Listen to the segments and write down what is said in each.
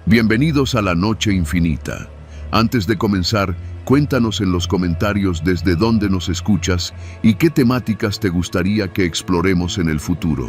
Bienvenidos a la Noche Infinita. Antes de comenzar, cuéntanos en los comentarios desde dónde nos escuchas y qué temáticas te gustaría que exploremos en el futuro.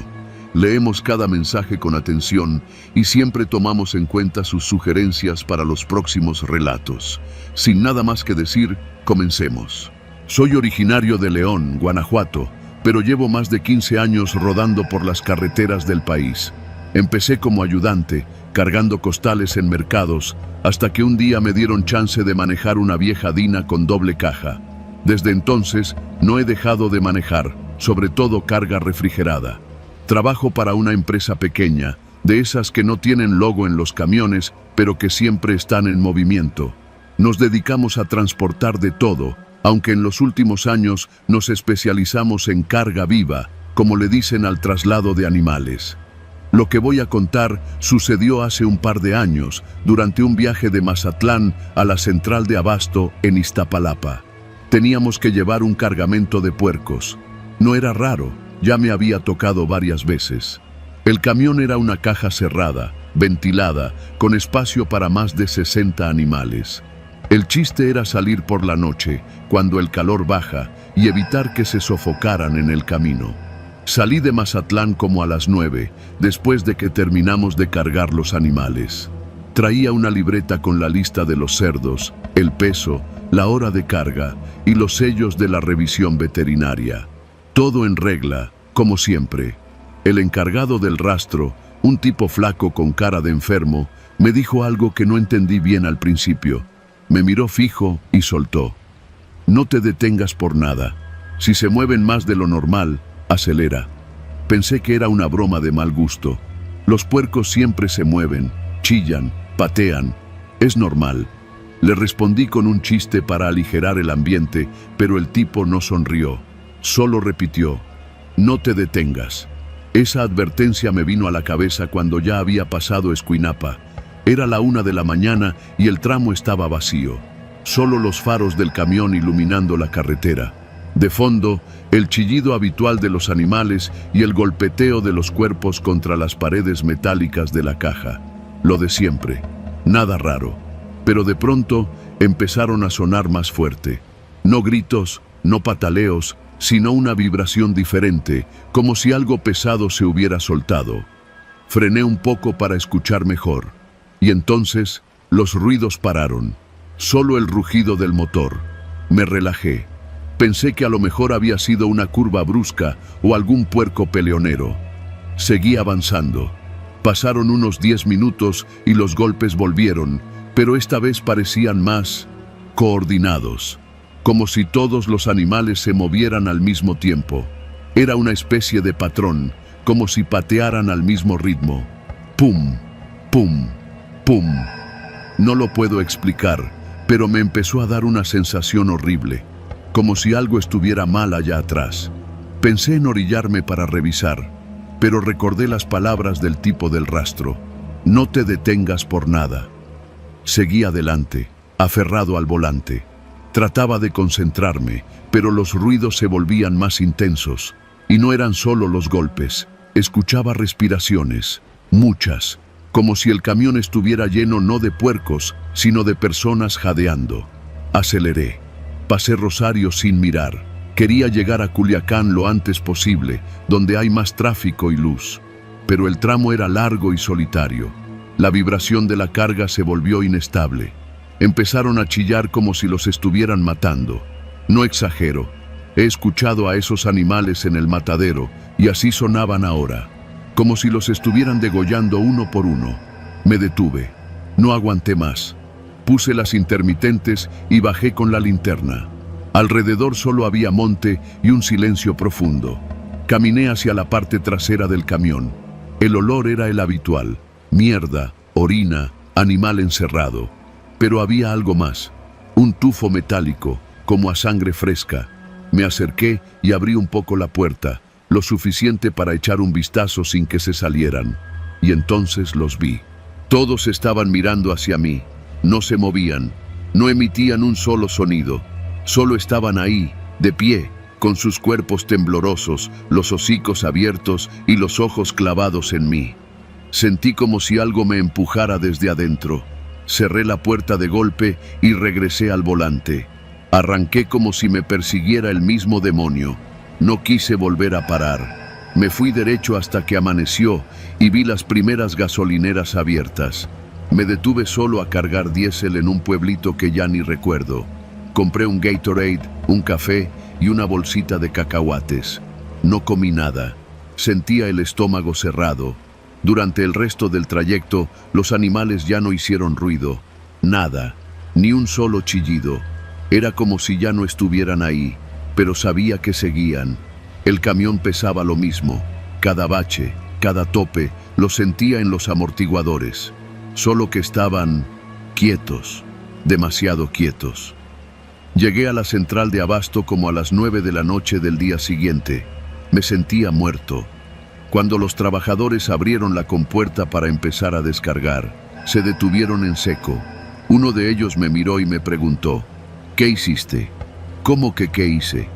Leemos cada mensaje con atención y siempre tomamos en cuenta sus sugerencias para los próximos relatos. Sin nada más que decir, comencemos. Soy originario de León, Guanajuato, pero llevo más de 15 años rodando por las carreteras del país. Empecé como ayudante, cargando costales en mercados, hasta que un día me dieron chance de manejar una vieja Dina con doble caja. Desde entonces, no he dejado de manejar, sobre todo carga refrigerada. Trabajo para una empresa pequeña, de esas que no tienen logo en los camiones, pero que siempre están en movimiento. Nos dedicamos a transportar de todo, aunque en los últimos años nos especializamos en carga viva, como le dicen al traslado de animales. Lo que voy a contar sucedió hace un par de años, durante un viaje de Mazatlán a la central de abasto en Iztapalapa. Teníamos que llevar un cargamento de puercos. No era raro, ya me había tocado varias veces. El camión era una caja cerrada, ventilada, con espacio para más de 60 animales. El chiste era salir por la noche, cuando el calor baja, y evitar que se sofocaran en el camino. Salí de Mazatlán como a las 9, después de que terminamos de cargar los animales. Traía una libreta con la lista de los cerdos, el peso, la hora de carga y los sellos de la revisión veterinaria. Todo en regla, como siempre. El encargado del rastro, un tipo flaco con cara de enfermo, me dijo algo que no entendí bien al principio. Me miró fijo y soltó. No te detengas por nada. Si se mueven más de lo normal, acelera. Pensé que era una broma de mal gusto. Los puercos siempre se mueven, chillan, patean. Es normal. Le respondí con un chiste para aligerar el ambiente, pero el tipo no sonrió. Solo repitió, no te detengas. Esa advertencia me vino a la cabeza cuando ya había pasado Escuinapa. Era la 1 de la mañana y el tramo estaba vacío. Solo los faros del camión iluminando la carretera. De fondo, el chillido habitual de los animales y el golpeteo de los cuerpos contra las paredes metálicas de la caja. Lo de siempre. Nada raro. Pero de pronto empezaron a sonar más fuerte. No gritos, no pataleos, sino una vibración diferente, como si algo pesado se hubiera soltado. Frené un poco para escuchar mejor. Y entonces, los ruidos pararon. Solo el rugido del motor. Me relajé. Pensé que a lo mejor había sido una curva brusca o algún puerco peleonero. Seguí avanzando. Pasaron unos 10 minutos y los golpes volvieron, pero esta vez parecían más coordinados, como si todos los animales se movieran al mismo tiempo. Era una especie de patrón, como si patearan al mismo ritmo. Pum, pum, pum. No lo puedo explicar, pero me empezó a dar una sensación horrible, como si algo estuviera mal allá atrás. Pensé en orillarme para revisar, pero recordé las palabras del tipo del rastro. No te detengas por nada. Seguí adelante, aferrado al volante. Trataba de concentrarme, pero los ruidos se volvían más intensos. Y no eran solo los golpes. Escuchaba respiraciones, muchas, como si el camión estuviera lleno no de puercos, sino de personas jadeando. Aceleré. Pasé Rosario sin mirar. Quería llegar a Culiacán lo antes posible, donde hay más tráfico y luz. Pero el tramo era largo y solitario. La vibración de la carga se volvió inestable. Empezaron a chillar como si los estuvieran matando. No exagero. He escuchado a esos animales en el matadero y así sonaban ahora, como si los estuvieran degollando uno por uno. Me detuve. No aguanté más. Puse las intermitentes y bajé con la linterna. Alrededor solo había monte y un silencio profundo. Caminé hacia la parte trasera del camión. El olor era el habitual. Mierda, orina, animal encerrado. Pero había algo más. Un tufo metálico, como a sangre fresca. Me acerqué y abrí un poco la puerta, lo suficiente para echar un vistazo sin que se salieran. Y entonces los vi. Todos estaban mirando hacia mí. No se movían, no emitían un solo sonido, solo estaban ahí, de pie, con sus cuerpos temblorosos, los hocicos abiertos y los ojos clavados en mí. Sentí como si algo me empujara desde adentro. Cerré la puerta de golpe y regresé al volante. Arranqué como si me persiguiera el mismo demonio. No quise volver a parar. Me fui derecho hasta que amaneció y vi las primeras gasolineras abiertas. Me detuve solo a cargar diésel en un pueblito que ya ni recuerdo. Compré un Gatorade, un café y una bolsita de cacahuates. No comí nada. Sentía el estómago cerrado. Durante el resto del trayecto, los animales ya no hicieron ruido. Nada, ni un solo chillido. Era como si ya no estuvieran ahí, pero sabía que seguían. El camión pesaba lo mismo. Cada bache, cada tope, lo sentía en los amortiguadores. Solo que estaban quietos, demasiado quietos. Llegué a la central de abasto como a las 9 de la noche del día siguiente. Me sentía muerto. Cuando los trabajadores abrieron la compuerta para empezar a descargar, se detuvieron en seco. Uno de ellos me miró y me preguntó: ¿qué hiciste? ¿Cómo que qué hice?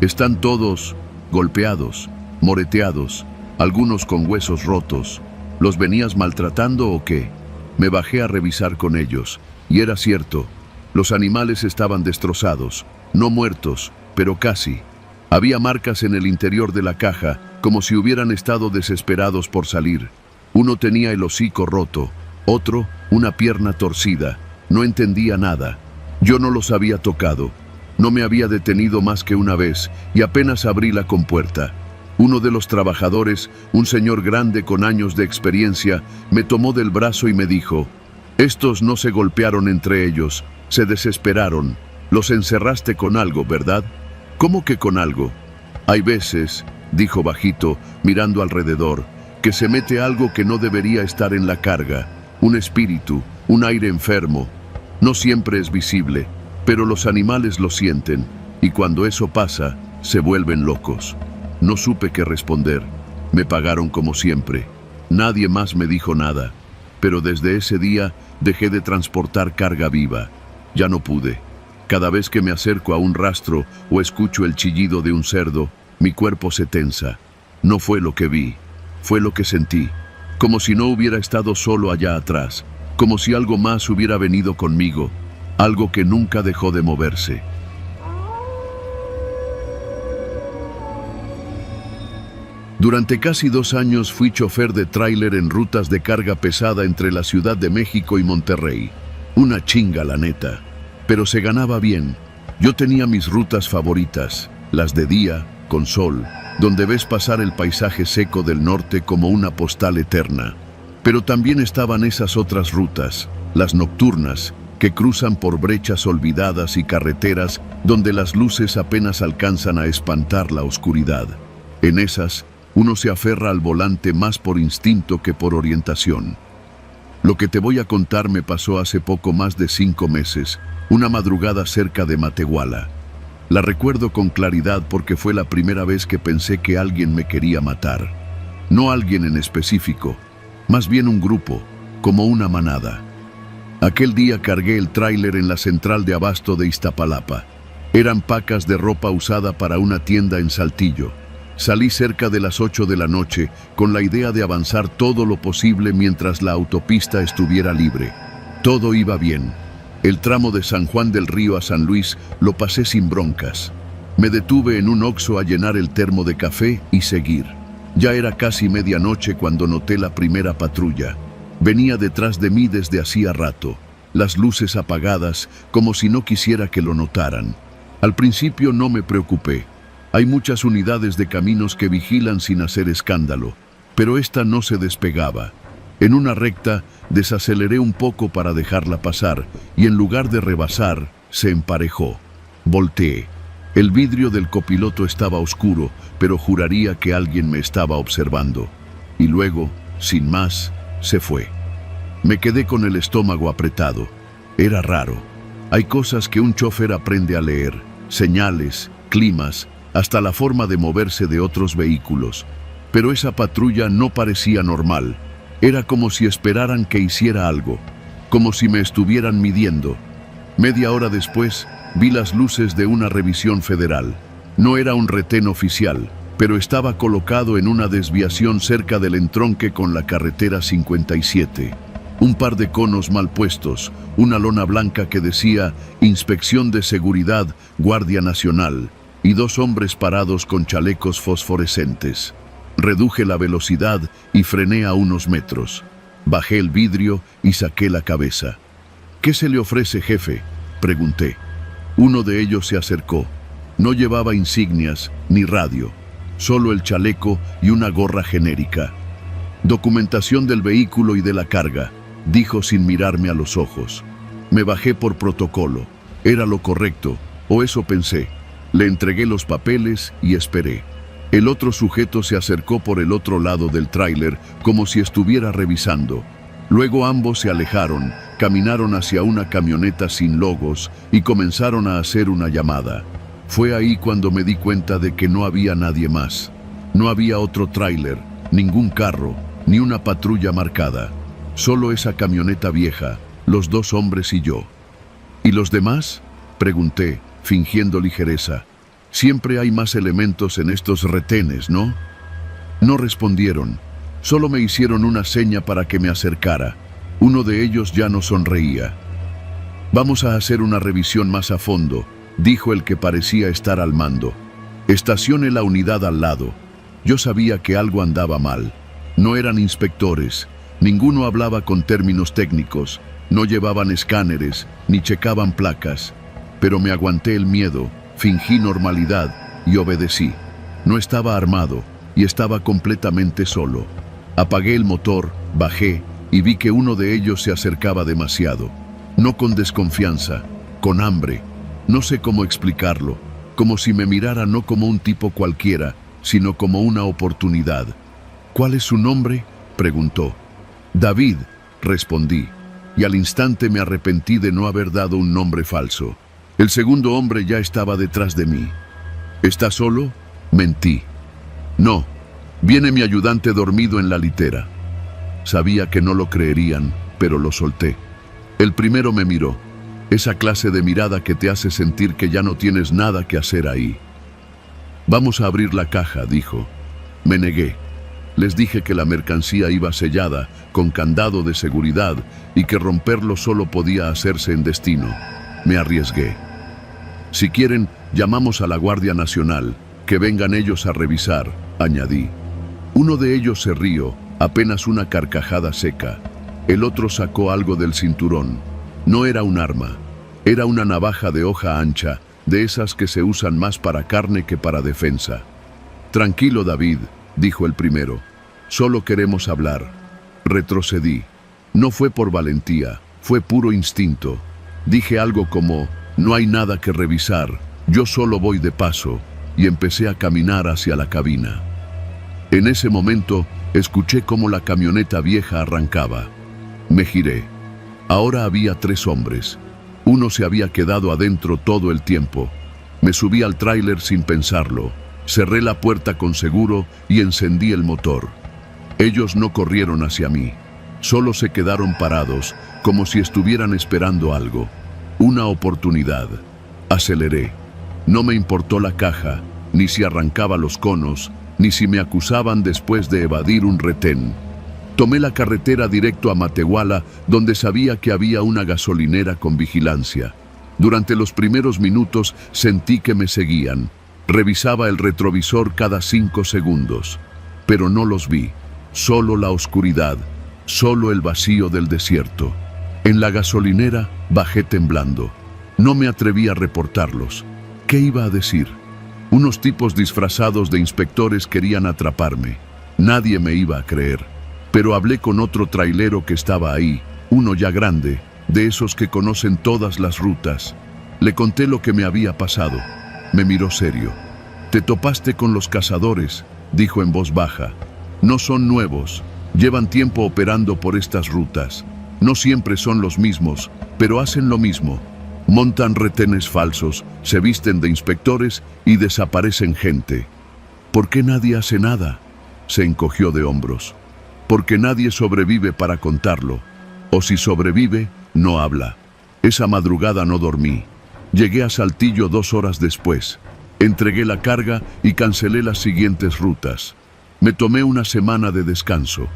Están todos golpeados, moreteados, algunos con huesos rotos. ¿Los venías maltratando o qué? Me bajé a revisar con ellos, y era cierto. Los animales estaban destrozados, no muertos, pero casi. Había marcas en el interior de la caja, como si hubieran estado desesperados por salir. Uno tenía el hocico roto, otro una pierna torcida. No entendía nada. Yo no los había tocado. No me había detenido más que una vez, y apenas abrí la compuerta. Uno de los trabajadores, un señor grande con años de experiencia, me tomó del brazo y me dijo: estos no se golpearon entre ellos, se desesperaron. Los encerraste con algo, ¿verdad? ¿Cómo que con algo? Hay veces, dijo bajito, mirando alrededor, que se mete algo que no debería estar en la carga, un espíritu, un aire enfermo. No siempre es visible, pero los animales lo sienten, y cuando eso pasa, se vuelven locos. No supe qué responder. Me pagaron como siempre. Nadie más me dijo nada, pero desde ese día dejé de transportar carga viva. Ya no pude. Cada vez que me acerco a un rastro o escucho el chillido de un cerdo, mi cuerpo se tensa. No fue lo que vi, fue lo que sentí. Como si no hubiera estado solo allá atrás, como si algo más hubiera venido conmigo, algo que nunca dejó de moverse. Durante casi 2 años fui chofer de tráiler en rutas de carga pesada entre la Ciudad de México y Monterrey. Una chinga, la neta. Pero se ganaba bien. Yo tenía mis rutas favoritas, las de día, con sol, donde ves pasar el paisaje seco del norte como una postal eterna. Pero también estaban esas otras rutas, las nocturnas, que cruzan por brechas olvidadas y carreteras donde las luces apenas alcanzan a espantar la oscuridad. En esas, uno se aferra al volante más por instinto que por orientación. Lo que te voy a contar me pasó hace poco más de 5 meses, una madrugada cerca de Matehuala. La recuerdo con claridad porque fue la primera vez que pensé que alguien me quería matar. No alguien en específico, más bien un grupo, como una manada. Aquel día cargué el tráiler en la central de abasto de Iztapalapa. Eran pacas de ropa usada para una tienda en Saltillo. Salí cerca de las 8 de la noche con la idea de avanzar todo lo posible mientras la autopista estuviera libre. Todo iba bien. El tramo de San Juan del Río a San Luis lo pasé sin broncas. Me detuve en un Oxxo a llenar el termo de café y seguir. Ya era casi medianoche cuando noté la primera patrulla. Venía detrás de mí desde hacía rato, las luces apagadas, como si no quisiera que lo notaran. Al principio no me preocupé. Hay muchas unidades de caminos que vigilan sin hacer escándalo, pero esta no se despegaba. En una recta, desaceleré un poco para dejarla pasar, y en lugar de rebasar, se emparejó. Volteé. El vidrio del copiloto estaba oscuro, pero juraría que alguien me estaba observando. Y luego, sin más, se fue. Me quedé con el estómago apretado. Era raro. Hay cosas que un chofer aprende a leer, señales, climas, hasta la forma de moverse de otros vehículos. Pero esa patrulla no parecía normal. Era como si esperaran que hiciera algo, como si me estuvieran midiendo. Media hora después, vi las luces de una revisión federal. No era un retén oficial, pero estaba colocado en una desviación cerca del entronque con la carretera 57. Un par de conos mal puestos, una lona blanca que decía Inspección de Seguridad, Guardia Nacional, y dos hombres parados con chalecos fosforescentes. Reduje la velocidad y frené a unos metros. Bajé el vidrio y saqué la cabeza. «¿Qué se le ofrece, jefe?», pregunté. Uno de ellos se acercó. No llevaba insignias ni radio, solo el chaleco y una gorra genérica. «Documentación del vehículo y de la carga», dijo sin mirarme a los ojos. Me bajé por protocolo. Era lo correcto, o eso pensé. Le entregué los papeles y esperé. El otro sujeto se acercó por el otro lado del tráiler como si estuviera revisando. Luego ambos se alejaron, caminaron hacia una camioneta sin logos y comenzaron a hacer una llamada. Fue ahí cuando me di cuenta de que no había nadie más. No había otro tráiler, ningún carro, ni una patrulla marcada. Solo esa camioneta vieja, los dos hombres y yo. ¿Y los demás?, pregunté, fingiendo ligereza. Siempre hay más elementos en estos retenes, ¿no? No respondieron. Solo me hicieron una seña para que me acercara. Uno de ellos ya no sonreía. «Vamos a hacer una revisión más a fondo», dijo el que parecía estar al mando. «Estacione la unidad al lado». Yo sabía que algo andaba mal. No eran inspectores. Ninguno hablaba con términos técnicos. No llevaban escáneres, ni checaban placas. Pero me aguanté el miedo, fingí normalidad y obedecí. No estaba armado y estaba completamente solo. Apagué el motor, bajé y vi que uno de ellos se acercaba demasiado. No con desconfianza, con hambre. No sé cómo explicarlo, como si me mirara no como un tipo cualquiera, sino como una oportunidad. «¿Cuál es su nombre?», preguntó. «David», respondí, y al instante me arrepentí de no haber dado un nombre falso. El segundo hombre ya estaba detrás de mí. «¿Está solo?», mentí. «No, viene mi ayudante dormido en la litera». Sabía que no lo creerían, pero lo solté. El primero me miró, esa clase de mirada que te hace sentir que ya no tienes nada que hacer ahí. «Vamos a abrir la caja», dijo. Me negué. Les dije que la mercancía iba sellada, con candado de seguridad, y que romperlo solo podía hacerse en destino. Me arriesgué. «Si quieren, llamamos a la Guardia Nacional, que vengan ellos a revisar», añadí. Uno de ellos se rió, apenas una carcajada seca. El otro sacó algo del cinturón. No era un arma, era una navaja de hoja ancha, de esas que se usan más para carne que para defensa. «Tranquilo, David», dijo el primero. «Solo queremos hablar». Retrocedí. No fue por valentía, fue puro instinto. Dije algo como, «No hay nada que revisar, yo solo voy de paso», y empecé a caminar hacia la cabina. En ese momento, escuché cómo la camioneta vieja arrancaba. Me giré. Ahora había 3 hombres. Uno se había quedado adentro todo el tiempo. Me subí al tráiler sin pensarlo. Cerré la puerta con seguro y encendí el motor. Ellos no corrieron hacia mí. Solo se quedaron parados, como si estuvieran esperando algo. Una oportunidad. Aceleré. No me importó la caja, ni si arrancaba los conos, ni si me acusaban después de evadir un retén. Tomé la carretera directo a Matehuala, donde sabía que había una gasolinera con vigilancia. Durante los primeros minutos sentí que me seguían. Revisaba el retrovisor cada 5 segundos. Pero no los vi. Solo la oscuridad, solo el vacío del desierto. En la gasolinera bajé temblando. No me atreví a reportarlos. ¿Qué iba a decir? Unos tipos disfrazados de inspectores querían atraparme. Nadie me iba a creer. Pero hablé con otro trailero que estaba ahí, uno ya grande, de esos que conocen todas las rutas. Le conté lo que me había pasado. Me miró serio. «Te topaste con los cazadores», dijo en voz baja. «No son nuevos, llevan tiempo operando por estas rutas. No siempre son los mismos, pero hacen lo mismo. Montan retenes falsos, se visten de inspectores y desaparecen gente». «¿Por qué nadie hace nada?», se encogió de hombros. «Porque nadie sobrevive para contarlo. O si sobrevive, no habla. Esa madrugada no dormí. Llegué a Saltillo 2 horas después. Entregué la carga y cancelé las siguientes rutas. Me tomé una semana de descanso.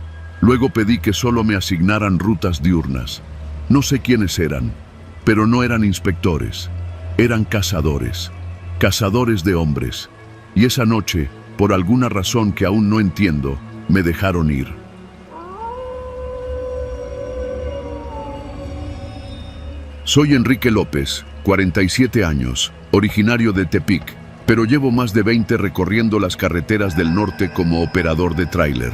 Luego pedí que solo me asignaran rutas diurnas. No sé quiénes eran, pero no eran inspectores. Eran cazadores. Cazadores de hombres. Y esa noche, por alguna razón que aún no entiendo, me dejaron ir. Soy Enrique López, 47 años, originario de Tepic, pero llevo más de 20 recorriendo las carreteras del norte como operador de tráiler.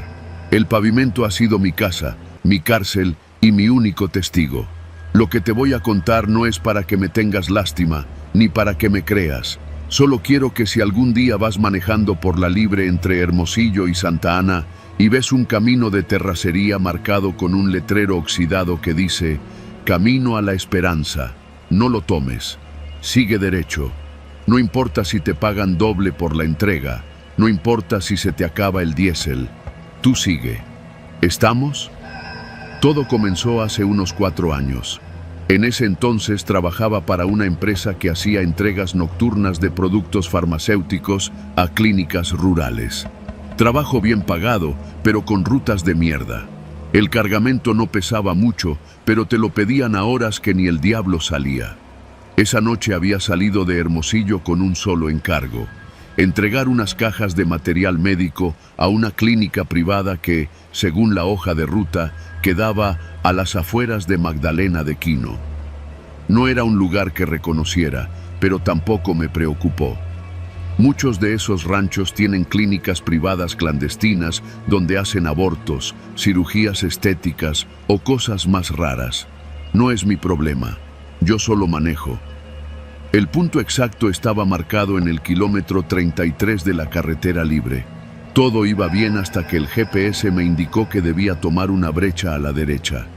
El pavimento ha sido mi casa, mi cárcel y mi único testigo. Lo que te voy a contar no es para que me tengas lástima, ni para que me creas. Solo quiero que si algún día vas manejando por la Libre entre Hermosillo y Santa Ana y ves un camino de terracería marcado con un letrero oxidado que dice Camino a la Esperanza, no lo tomes. Sigue derecho. No importa si te pagan doble por la entrega, no importa si se te acaba el diésel. Tú sigue. ¿Estamos? Todo comenzó hace unos 4 años. En ese entonces trabajaba para una empresa que hacía entregas nocturnas de productos farmacéuticos a clínicas rurales. Trabajo bien pagado, pero con rutas de mierda. El cargamento no pesaba mucho, pero te lo pedían a horas que ni el diablo salía. Esa noche había salido de Hermosillo con un solo encargo: entregar unas cajas de material médico a una clínica privada que, según la hoja de ruta, quedaba a las afueras de Magdalena de Quino. No era un lugar que reconociera, pero tampoco me preocupó. Muchos de esos ranchos tienen clínicas privadas clandestinas donde hacen abortos, cirugías estéticas o cosas más raras. No es mi problema. Yo solo manejo. El punto exacto estaba marcado en el kilómetro 33 de la carretera libre. Todo iba bien hasta que el GPS me indicó que debía tomar una brecha a la derecha.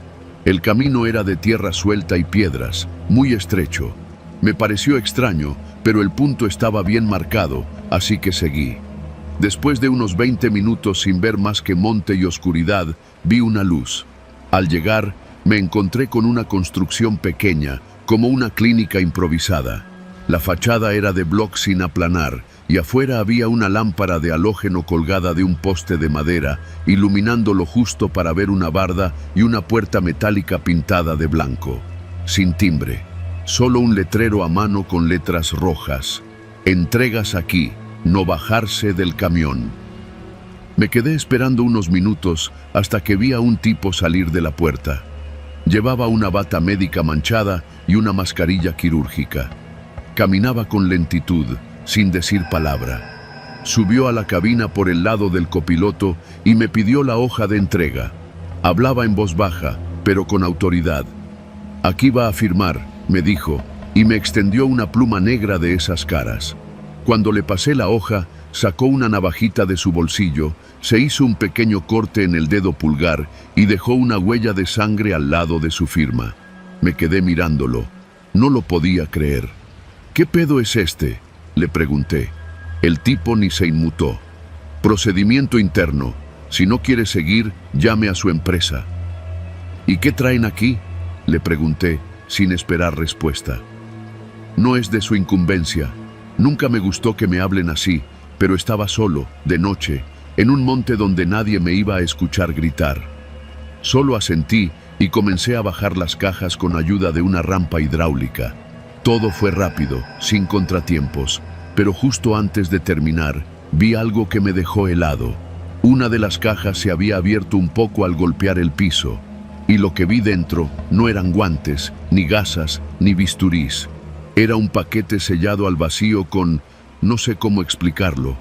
El camino era de tierra suelta y piedras, muy estrecho. Me pareció extraño, pero el punto estaba bien marcado, así que seguí. Después de unos 20 minutos sin ver más que monte y oscuridad, vi una luz. Al llegar, me encontré con una construcción pequeña, como una clínica improvisada. La fachada era de bloc sin aplanar y afuera había una lámpara de halógeno colgada de un poste de madera, iluminando lo justo para ver una barda y una puerta metálica pintada de blanco. Sin timbre, solo un letrero a mano con letras rojas: entregas aquí, no bajarse del camión. Me quedé esperando unos minutos hasta que vi a un tipo salir de la puerta. Llevaba una bata médica manchada y una mascarilla quirúrgica. Caminaba con lentitud, sin decir palabra. Subió a la cabina por el lado del copiloto y me pidió la hoja de entrega. Hablaba en voz baja, pero con autoridad. Aquí va a firmar, me dijo, y me extendió una pluma negra de esas caras. Cuando le pasé la hoja, sacó una navajita de su bolsillo, se hizo un pequeño corte en el dedo pulgar y dejó una huella de sangre al lado de su firma. Me quedé mirándolo. No lo podía creer. ¿Qué pedo es este?, le pregunté. El tipo ni se inmutó. Procedimiento interno. Si no quiere seguir, llame a su empresa. ¿Y qué traen aquí?, le pregunté, sin esperar respuesta. No es de su incumbencia. Nunca me gustó que me hablen así, pero estaba solo, de noche, en un monte donde nadie me iba a escuchar gritar. Solo asentí y comencé a bajar las cajas con ayuda de una rampa hidráulica. Todo fue rápido, sin contratiempos, pero justo antes de terminar, vi algo que me dejó helado. Una de las cajas se había abierto un poco al golpear el piso, y lo que vi dentro no eran guantes, ni gasas, ni bisturís. Era un paquete sellado al vacío con, no sé cómo explicarlo,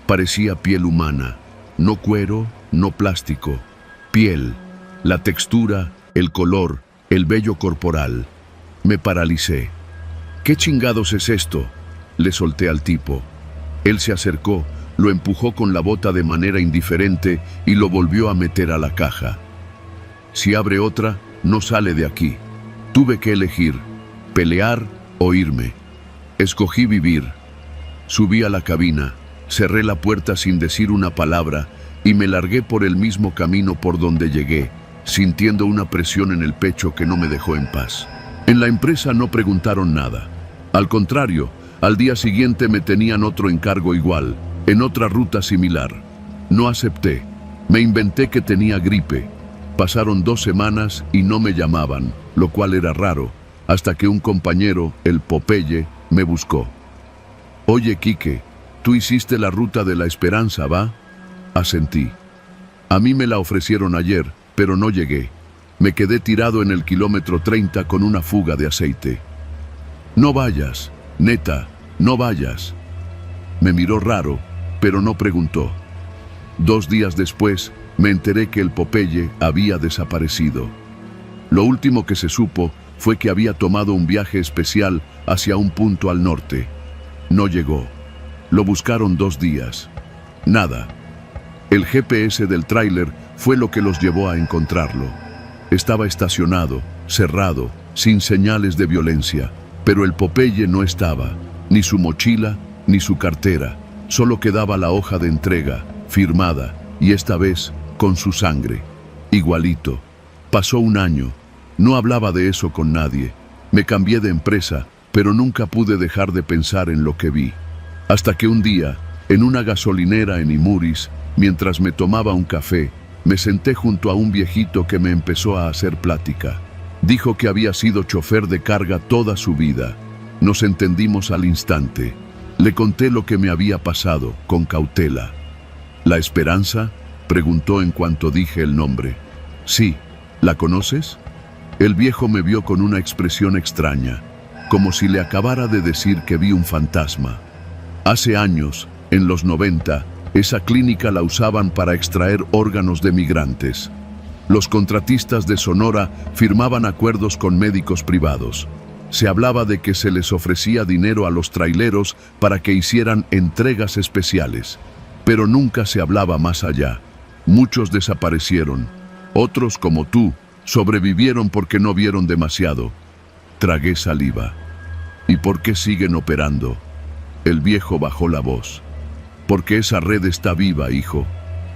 parecía piel humana, no cuero, no plástico, piel, la textura, el color, el vello corporal. Me paralicé. ¿Qué chingados es esto?, le solté al tipo. Él se acercó, lo empujó con la bota de manera indiferente y lo volvió a meter a la caja. Si abre otra, no sale de aquí. Tuve que elegir, pelear o irme. Escogí vivir. Subí a la cabina, cerré la puerta sin decir una palabra y me largué por el mismo camino por donde llegué, sintiendo una presión en el pecho que no me dejó en paz. En la empresa no preguntaron nada. Al contrario, Al día siguiente me tenían otro encargo igual, en otra ruta similar. No acepté. Me inventé que tenía gripe. Pasaron 2 semanas y no me llamaban, lo cual era raro, hasta que un compañero, el Popeye, me buscó. «Oye, Quique, tú hiciste la ruta de la Esperanza, ¿va?» Asentí. A mí me la ofrecieron ayer, pero no llegué. Me quedé tirado en el kilómetro 30 con una fuga de aceite. «No vayas, neta, no vayas». Me miró raro, pero no preguntó. 2 días después, me enteré que el Popeye había desaparecido. Lo último que se supo fue que había tomado un viaje especial hacia un punto al norte. No llegó. Lo buscaron 2 días. Nada. El GPS del tráiler fue lo que los llevó a encontrarlo. Estaba estacionado, cerrado, sin señales de violencia, pero el Popeye no estaba, ni su mochila, ni su cartera. Solo quedaba la hoja de entrega, firmada, y esta vez con su sangre. Igualito. Pasó 1 año. No hablaba de eso con nadie. Me cambié de empresa, pero nunca pude dejar de pensar en lo que vi. Hasta que un día, en una gasolinera en Imuris, mientras me tomaba un café, me senté junto a un viejito que me empezó a hacer plática. Dijo que había sido chofer de carga toda su vida. Nos entendimos al instante. Le conté lo que me había pasado, con cautela. ¿La Esperanza?, preguntó en cuanto dije el nombre. Sí, ¿la conoces? El viejo me vio con una expresión extraña, como si le acabara de decir que vi un fantasma. Hace años, en los 90, esa clínica la usaban para extraer órganos de migrantes. Los contratistas de Sonora firmaban acuerdos con médicos privados. Se hablaba de que se les ofrecía dinero a los traileros para que hicieran entregas especiales, pero nunca se hablaba más allá. Muchos desaparecieron. Otros, como tú, sobrevivieron porque no vieron demasiado. Tragué saliva. ¿Y por qué siguen operando? El viejo bajó la voz. Porque esa red está viva, hijo.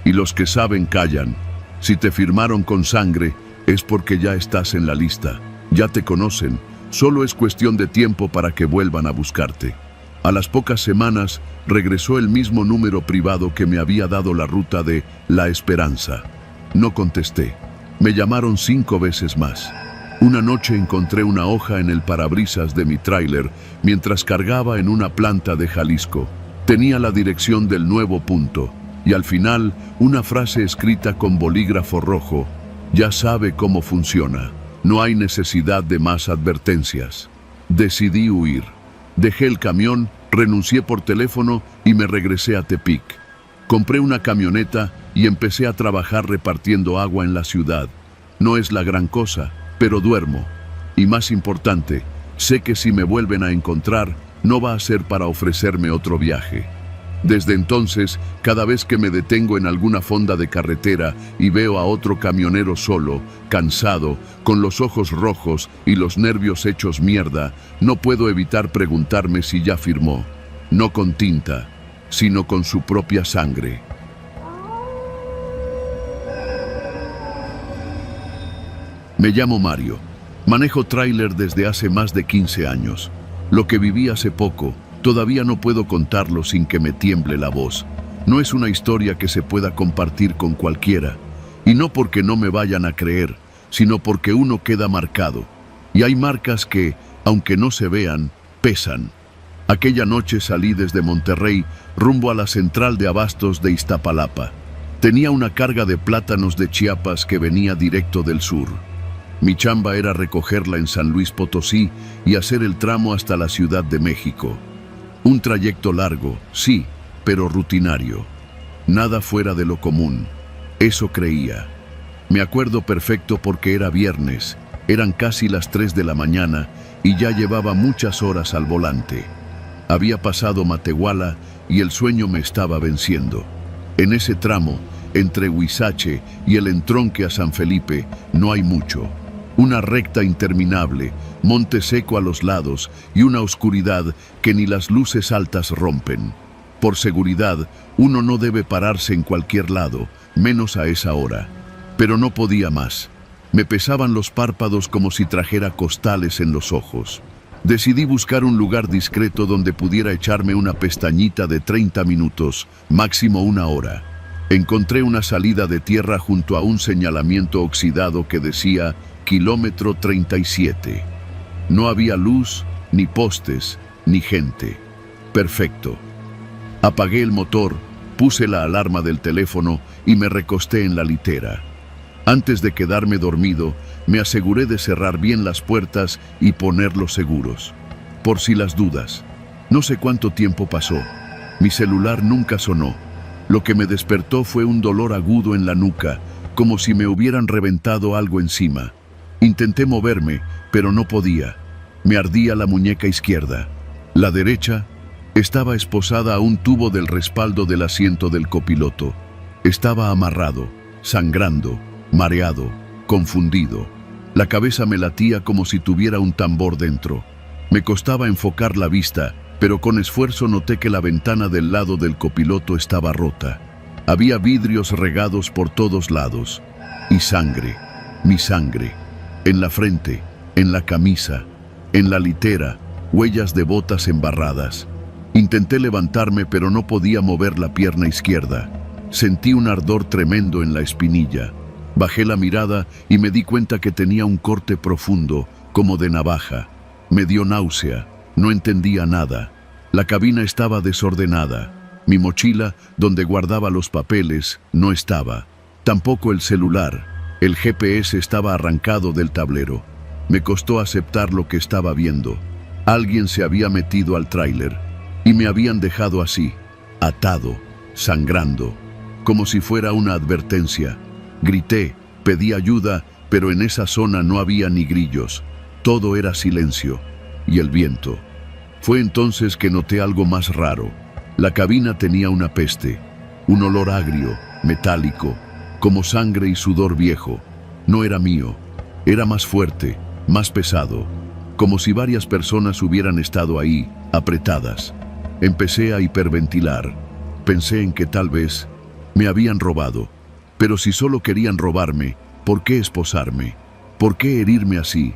Y los que saben callan. Si te firmaron con sangre, es porque ya estás en la lista. Ya te conocen. Solo es cuestión de tiempo para que vuelvan a buscarte. A las pocas semanas, regresó el mismo número privado que me había dado la ruta de La Esperanza. No contesté. Me llamaron 5 veces más. Una noche encontré una hoja en el parabrisas de mi tráiler mientras cargaba en una planta de Jalisco. Tenía la dirección del nuevo punto y al final una frase escrita con bolígrafo rojo. Ya sabe cómo funciona. No hay necesidad de más advertencias. Decidí huir. Dejé el camión, renuncié por teléfono y me regresé a Tepic. Compré una camioneta y empecé a trabajar repartiendo agua en la ciudad. No es la gran cosa, pero duermo. Y más importante, sé que si me vuelven a encontrar, no va a ser para ofrecerme otro viaje. Desde entonces, cada vez que me detengo en alguna fonda de carretera y veo a otro camionero solo, cansado, con los ojos rojos y los nervios hechos mierda, no puedo evitar preguntarme si ya firmó, no con tinta, sino con su propia sangre. Me llamo Mario. Manejo tráiler desde hace más de 15 años. Lo que viví hace poco, todavía no puedo contarlo sin que me tiemble la voz. No es una historia que se pueda compartir con cualquiera. Y no porque no me vayan a creer, sino porque uno queda marcado. Y hay marcas que, aunque no se vean, pesan. Aquella noche salí desde Monterrey rumbo a la central de abastos de Iztapalapa. Tenía una carga de plátanos de Chiapas que venía directo del sur. Mi chamba era recogerla en San Luis Potosí y hacer el tramo hasta la Ciudad de México. Un trayecto largo, sí, pero rutinario. Nada fuera de lo común. Eso creía. Me acuerdo perfecto porque era viernes, eran casi las 3 de la mañana y ya llevaba muchas horas al volante. Había pasado Matehuala y el sueño me estaba venciendo. En ese tramo, entre Huizache y el entronque a San Felipe, no hay mucho. Una recta interminable, monte seco a los lados y una oscuridad que ni las luces altas rompen. Por seguridad, uno no debe pararse en cualquier lado, menos a esa hora. Pero no podía más. Me pesaban los párpados como si trajera costales en los ojos. Decidí buscar un lugar discreto donde pudiera echarme una pestañita de 30 minutos, máximo 1 hora. Encontré una salida de tierra junto a un señalamiento oxidado que decía kilómetro 37. No había luz, ni postes, ni gente. Perfecto. Apagué el motor, puse la alarma del teléfono y me recosté en la litera. Antes de quedarme dormido, me aseguré de cerrar bien las puertas y ponerlos seguros. Por si las dudas. No sé cuánto tiempo pasó. Mi celular nunca sonó. Lo que me despertó fue un dolor agudo en la nuca, como si me hubieran reventado algo encima. Intenté moverme, pero no podía. Me ardía la muñeca izquierda. La derecha estaba esposada a un tubo del respaldo del asiento del copiloto. Estaba amarrado, sangrando, mareado, confundido. La cabeza me latía como si tuviera un tambor dentro. Me costaba enfocar la vista, pero con esfuerzo noté que la ventana del lado del copiloto estaba rota. Había vidrios regados por todos lados. Y sangre, mi sangre. En la frente, en la camisa, en la litera, huellas de botas embarradas. Intenté levantarme, pero no podía mover la pierna izquierda. Sentí un ardor tremendo en la espinilla. Bajé la mirada y me di cuenta que tenía un corte profundo, como de navaja. Me dio náusea. No entendía nada. La cabina estaba desordenada. Mi mochila, donde guardaba los papeles, no estaba. Tampoco el celular. El GPS estaba arrancado del tablero. Me costó aceptar lo que estaba viendo. Alguien se había metido al tráiler y me habían dejado así, atado, sangrando, como si fuera una advertencia. Grité, pedí ayuda, pero en esa zona no había ni grillos. Todo era silencio y el viento. Fue entonces que noté algo más raro. La cabina tenía una peste, un olor agrio, metálico, como sangre y sudor viejo. No era mío, era más fuerte, más pesado, como si varias personas hubieran estado ahí, apretadas. Empecé a hiperventilar. Pensé en que tal vez me habían robado. Pero si solo querían robarme, ¿por qué esposarme? ¿Por qué herirme así?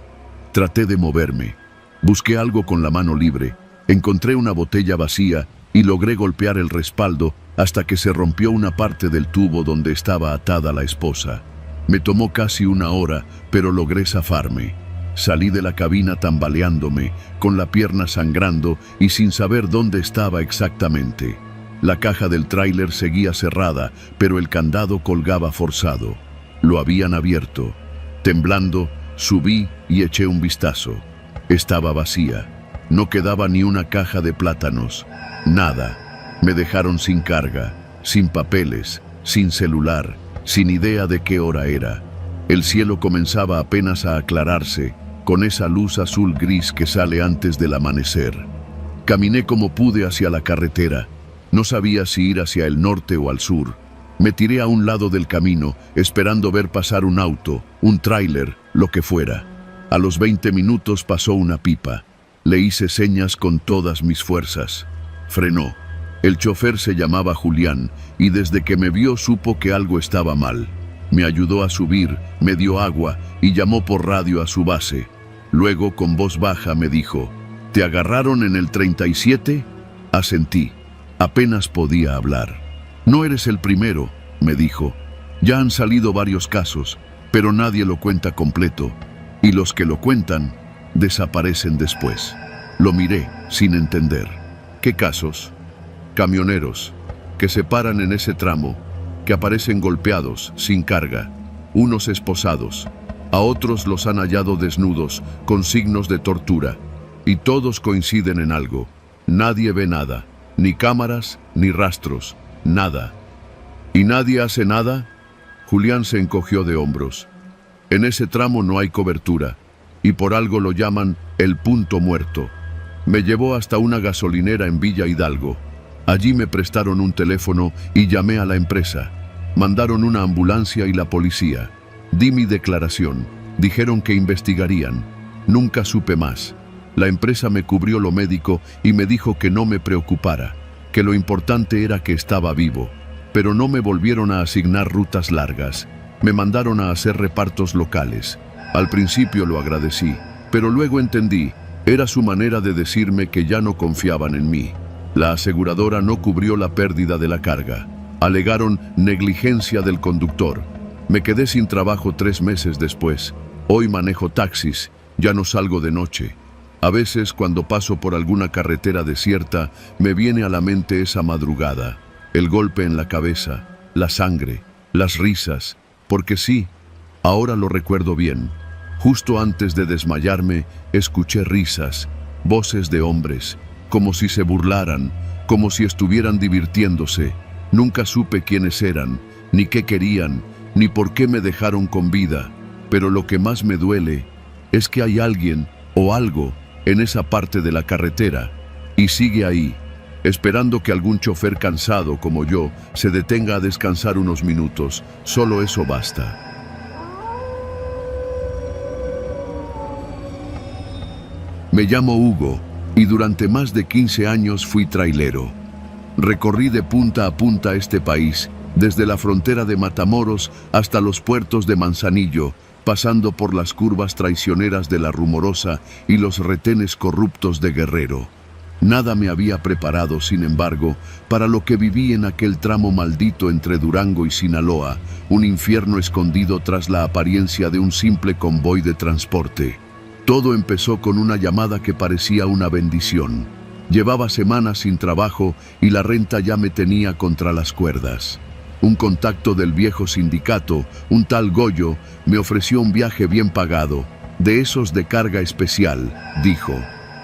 Traté de moverme. Busqué algo con la mano libre. Encontré una botella vacía y logré golpear el respaldo hasta que se rompió una parte del tubo donde estaba atada la esposa. Me tomó casi 1 hora, pero logré zafarme. Salí de la cabina tambaleándome, con la pierna sangrando y sin saber dónde estaba exactamente. La caja del tráiler seguía cerrada, pero el candado colgaba forzado. Lo habían abierto. Temblando, subí y eché un vistazo. Estaba vacía. No quedaba ni una caja de plátanos. Nada. Me dejaron sin carga, sin papeles, sin celular, sin idea de qué hora era. El cielo comenzaba apenas a aclararse, con esa luz azul gris que sale antes del amanecer. Caminé como pude hacia la carretera. No sabía si ir hacia el norte o al sur. Me tiré a un lado del camino, esperando ver pasar un auto, un tráiler, lo que fuera. A los 20 minutos pasó una pipa. Le hice señas con todas mis fuerzas. Frenó. El chofer se llamaba Julián, y desde que me vio supo que algo estaba mal. Me ayudó a subir, me dio agua y llamó por radio a su base. Luego, con voz baja, me dijo: ¿Te agarraron en el 37? Asentí. Apenas podía hablar. No eres el primero, me dijo. Ya han salido varios casos, pero nadie lo cuenta completo. Y los que lo cuentan, desaparecen después. Lo miré, sin entender. ¿Qué casos? Camioneros, que se paran en ese tramo, que aparecen golpeados, sin carga, unos esposados. A otros los han hallado desnudos, con signos de tortura. Y todos coinciden en algo. Nadie ve nada. Ni cámaras, ni rastros, nada. ¿Y nadie hace nada? Julián se encogió de hombros. En ese tramo no hay cobertura, y por algo lo llaman el punto muerto. Me llevó hasta una gasolinera en Villa Hidalgo. Allí me prestaron un teléfono y llamé a la empresa. Mandaron una ambulancia y la policía. Di mi declaración. Dijeron que investigarían. Nunca supe más. La empresa me cubrió lo médico y me dijo que no me preocupara, que lo importante era que estaba vivo. Pero no me volvieron a asignar rutas largas. Me mandaron a hacer repartos locales. Al principio lo agradecí, pero luego entendí. Era su manera de decirme que ya no confiaban en mí. La aseguradora no cubrió la pérdida de la carga. Alegaron negligencia del conductor. Me quedé sin trabajo 3 meses después. Hoy manejo taxis, ya no salgo de noche. A veces, cuando paso por alguna carretera desierta, me viene a la mente esa madrugada, el golpe en la cabeza, la sangre, las risas, porque sí, ahora lo recuerdo bien. Justo antes de desmayarme, escuché risas, voces de hombres, como si se burlaran, como si estuvieran divirtiéndose. Nunca supe quiénes eran, ni qué querían, ni por qué me dejaron con vida. Pero lo que más me duele es que hay alguien o algo en esa parte de la carretera y sigue ahí, esperando que algún chofer cansado como yo se detenga a descansar unos minutos. Solo eso basta. Me llamo Hugo y durante más de 15 años fui trailero. Recorrí de punta a punta este país, desde la frontera de Matamoros hasta los puertos de Manzanillo, pasando por las curvas traicioneras de La Rumorosa y los retenes corruptos de Guerrero. Nada me había preparado, sin embargo, para lo que viví en aquel tramo maldito entre Durango y Sinaloa, un infierno escondido tras la apariencia de un simple convoy de transporte. Todo empezó con una llamada que parecía una bendición. Llevaba semanas sin trabajo y la renta ya me tenía contra las cuerdas. Un contacto del viejo sindicato, un tal Goyo, me ofreció un viaje bien pagado, de esos de carga especial, dijo.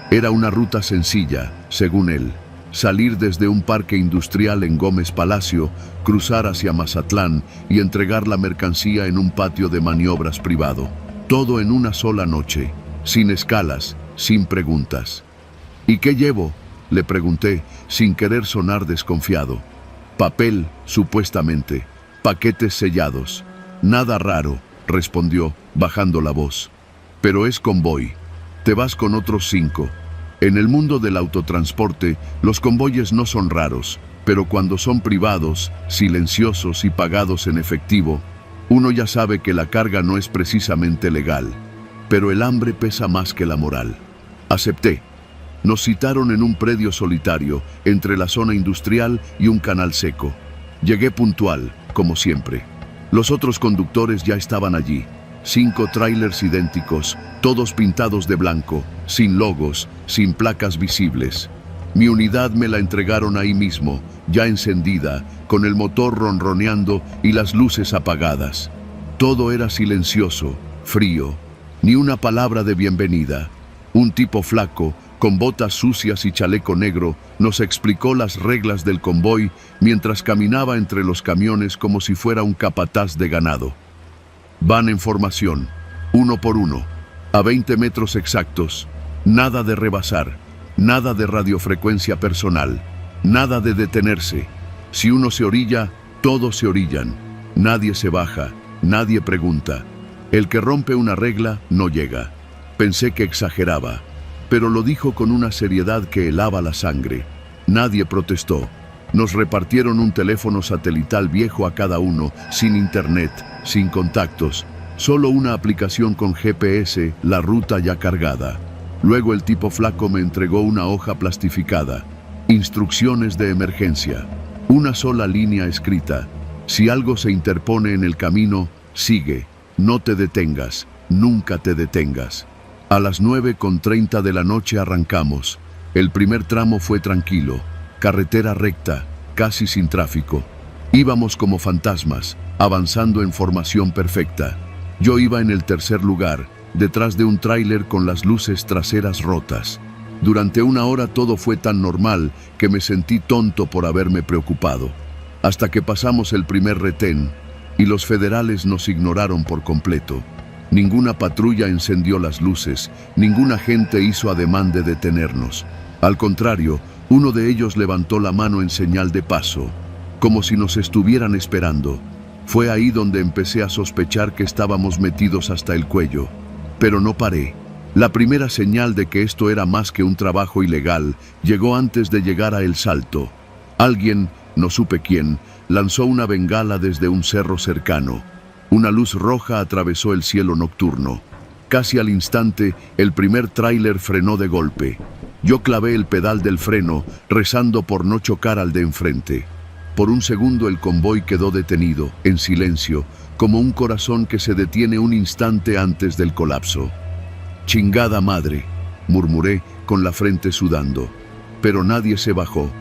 Era una ruta sencilla, según él. Salir desde un parque industrial en Gómez Palacio, cruzar hacia Mazatlán y entregar la mercancía en un patio de maniobras privado. Todo en una sola noche, sin escalas, sin preguntas. ¿Y qué llevo?, le pregunté, sin querer sonar desconfiado. Papel, supuestamente, paquetes sellados. Nada raro, respondió, bajando la voz. Pero es convoy. Te vas con otros 5. En el mundo del autotransporte, los convoyes no son raros, pero cuando son privados, silenciosos y pagados en efectivo, uno ya sabe que la carga no es precisamente legal. Pero el hambre pesa más que la moral. Acepté. Nos citaron en un predio solitario, entre la zona industrial y un canal seco. Llegué puntual, como siempre. Los otros conductores ya estaban allí. 5 trailers idénticos, todos pintados de blanco, sin logos, sin placas visibles. Mi unidad me la entregaron ahí mismo, ya encendida, con el motor ronroneando y las luces apagadas. Todo era silencioso, frío, ni una palabra de bienvenida. Un tipo flaco, con botas sucias y chaleco negro, nos explicó las reglas del convoy mientras caminaba entre los camiones como si fuera un capataz de ganado. Van en formación, 1 por 1, a 20 metros exactos, nada de rebasar, nada de radiofrecuencia personal, nada de detenerse. Si uno se orilla, todos se orillan, nadie se baja, nadie pregunta. El que rompe una regla no llega. Pensé que exageraba, pero lo dijo con una seriedad que helaba la sangre. Nadie protestó. Nos repartieron un teléfono satelital viejo a cada uno, sin internet, sin contactos, solo una aplicación con GPS, la ruta ya cargada. Luego el tipo flaco me entregó una hoja plastificada. Instrucciones de emergencia. Una sola línea escrita. Si algo se interpone en el camino, sigue. No te detengas. Nunca te detengas. A las 9:30 de la noche arrancamos. El primer tramo fue tranquilo, carretera recta, casi sin tráfico. Íbamos como fantasmas, avanzando en formación perfecta. Yo iba en el tercer lugar, detrás de un tráiler con las luces traseras rotas. Durante 1 hora todo fue tan normal que me sentí tonto por haberme preocupado. Hasta que pasamos el primer retén y los federales nos ignoraron por completo. Ninguna patrulla encendió las luces, ningún agente hizo ademán de detenernos. Al contrario, uno de ellos levantó la mano en señal de paso, como si nos estuvieran esperando. Fue ahí donde empecé a sospechar que estábamos metidos hasta el cuello. Pero no paré. La primera señal de que esto era más que un trabajo ilegal llegó antes de llegar a El Salto. Alguien, no supe quién, lanzó una bengala desde un cerro cercano. Una luz roja atravesó el cielo nocturno. Casi al instante, el primer tráiler frenó de golpe. Yo clavé el pedal del freno, rezando por no chocar al de enfrente. Por un segundo el convoy quedó detenido, en silencio, como un corazón que se detiene un instante antes del colapso. «Chingada madre», murmuré con la frente sudando. Pero nadie se bajó.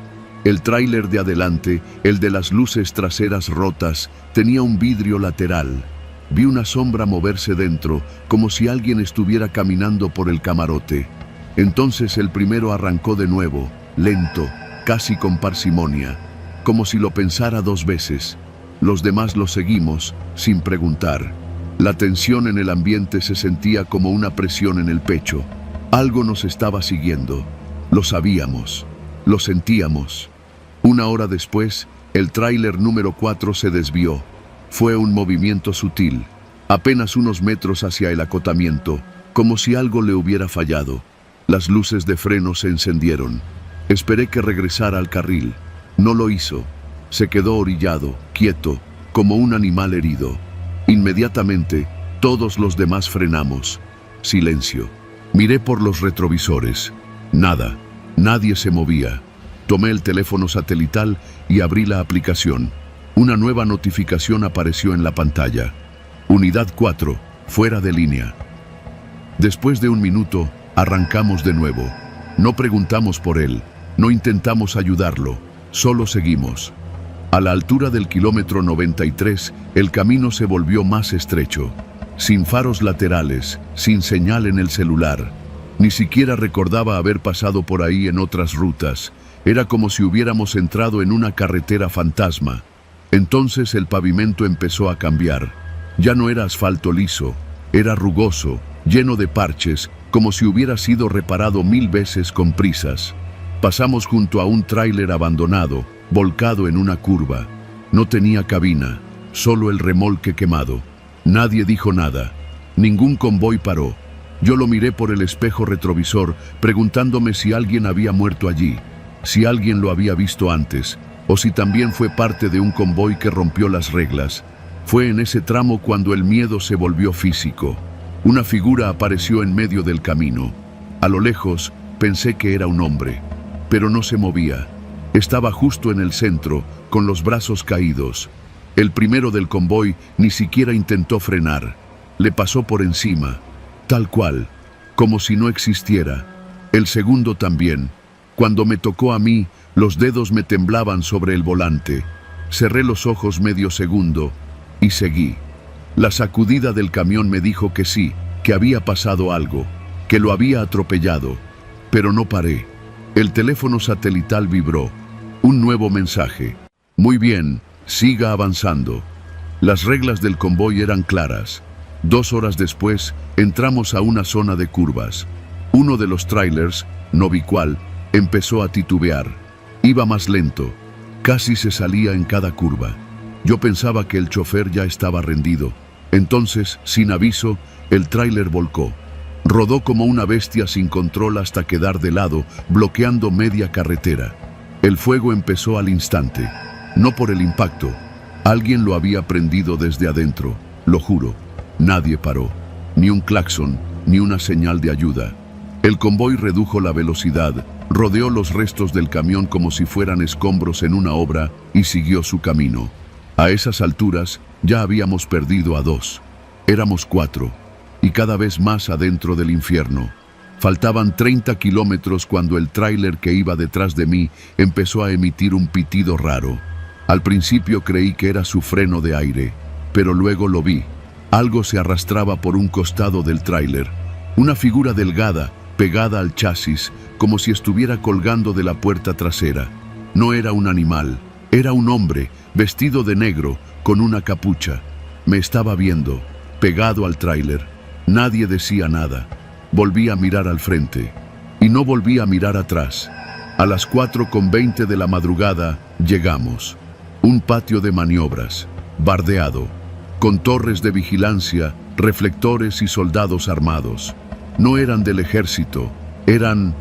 El tráiler de adelante, el de las luces traseras rotas, tenía un vidrio lateral. Vi una sombra moverse dentro, como si alguien estuviera caminando por el camarote. Entonces el primero arrancó de nuevo, lento, casi con parsimonia, como si lo pensara 2 veces. Los demás lo seguimos, sin preguntar. La tensión en el ambiente se sentía como una presión en el pecho. Algo nos estaba siguiendo. Lo sabíamos, lo sentíamos. 1 hora después, el tráiler número 4 se desvió. Fue un movimiento sutil, apenas unos metros hacia el acotamiento, como si algo le hubiera fallado. Las luces de freno se encendieron. Esperé que regresara al carril. No lo hizo. Se quedó orillado, quieto, como un animal herido. Inmediatamente, todos los demás frenamos. Silencio. Miré por los retrovisores. Nada. Nadie se movía. Tomé el teléfono satelital y abrí la aplicación. Una nueva notificación apareció en la pantalla. Unidad 4, fuera de línea. Después de 1 minuto, arrancamos de nuevo. No preguntamos por él, no intentamos ayudarlo, solo seguimos. A la altura del kilómetro 93, el camino se volvió más estrecho. Sin faros laterales, sin señal en el celular. Ni siquiera recordaba haber pasado por ahí en otras rutas. Era como si hubiéramos entrado en una carretera fantasma. Entonces el pavimento empezó a cambiar. Ya no era asfalto liso, era rugoso, lleno de parches, como si hubiera sido reparado 1000 veces con prisas. Pasamos junto a un tráiler abandonado, volcado en una curva. No tenía cabina, solo el remolque quemado. Nadie dijo nada. Ningún convoy paró. Yo lo miré por el espejo retrovisor, preguntándome si alguien había muerto allí, si alguien lo había visto antes, o si también fue parte de un convoy que rompió las reglas. Fue en ese tramo cuando el miedo se volvió físico. Una figura apareció en medio del camino. A lo lejos, pensé que era un hombre, pero no se movía. Estaba justo en el centro, con los brazos caídos. El primero del convoy ni siquiera intentó frenar. Le pasó por encima, tal cual, como si no existiera. El segundo también. Cuando me tocó a mí, los dedos me temblaban sobre el volante. Cerré los ojos medio segundo y seguí. La sacudida del camión me dijo que sí, que había pasado algo, que lo había atropellado, pero no paré. El teléfono satelital vibró. Un nuevo mensaje. Muy bien, siga avanzando. Las reglas del convoy eran claras. 2 horas después, entramos a una zona de curvas. Uno de los trailers, no vi cuál, empezó a titubear. Iba más lento, casi se salía en cada curva. Yo pensaba que el chofer ya estaba rendido. Entonces, sin aviso, el tráiler volcó. Rodó como una bestia sin control hasta quedar de lado, bloqueando media carretera. El fuego empezó al instante. No por el impacto. Alguien lo había prendido desde adentro, lo juro. Nadie paró. Ni un claxon, ni una señal de ayuda. El convoy redujo la velocidad, rodeó los restos del camión como si fueran escombros en una obra y siguió su camino. A esas alturas ya habíamos perdido a 2. Éramos 4, y cada vez más adentro del infierno. Faltaban 30 kilómetros cuando el tráiler que iba detrás de mí empezó a emitir un pitido raro. Al principio creí que era su freno de aire, pero luego lo vi. Algo se arrastraba por un costado del tráiler. Una figura delgada, pegada al chasis, como si estuviera colgando de la puerta trasera. No era un animal, era un hombre, vestido de negro, con una capucha. Me estaba viendo, pegado al tráiler. Nadie decía nada. Volví a mirar al frente, y no volví a mirar atrás. A las 4:20 de la madrugada, llegamos. Un patio de maniobras, bardeado, con torres de vigilancia, reflectores y soldados armados. No eran del ejército, eran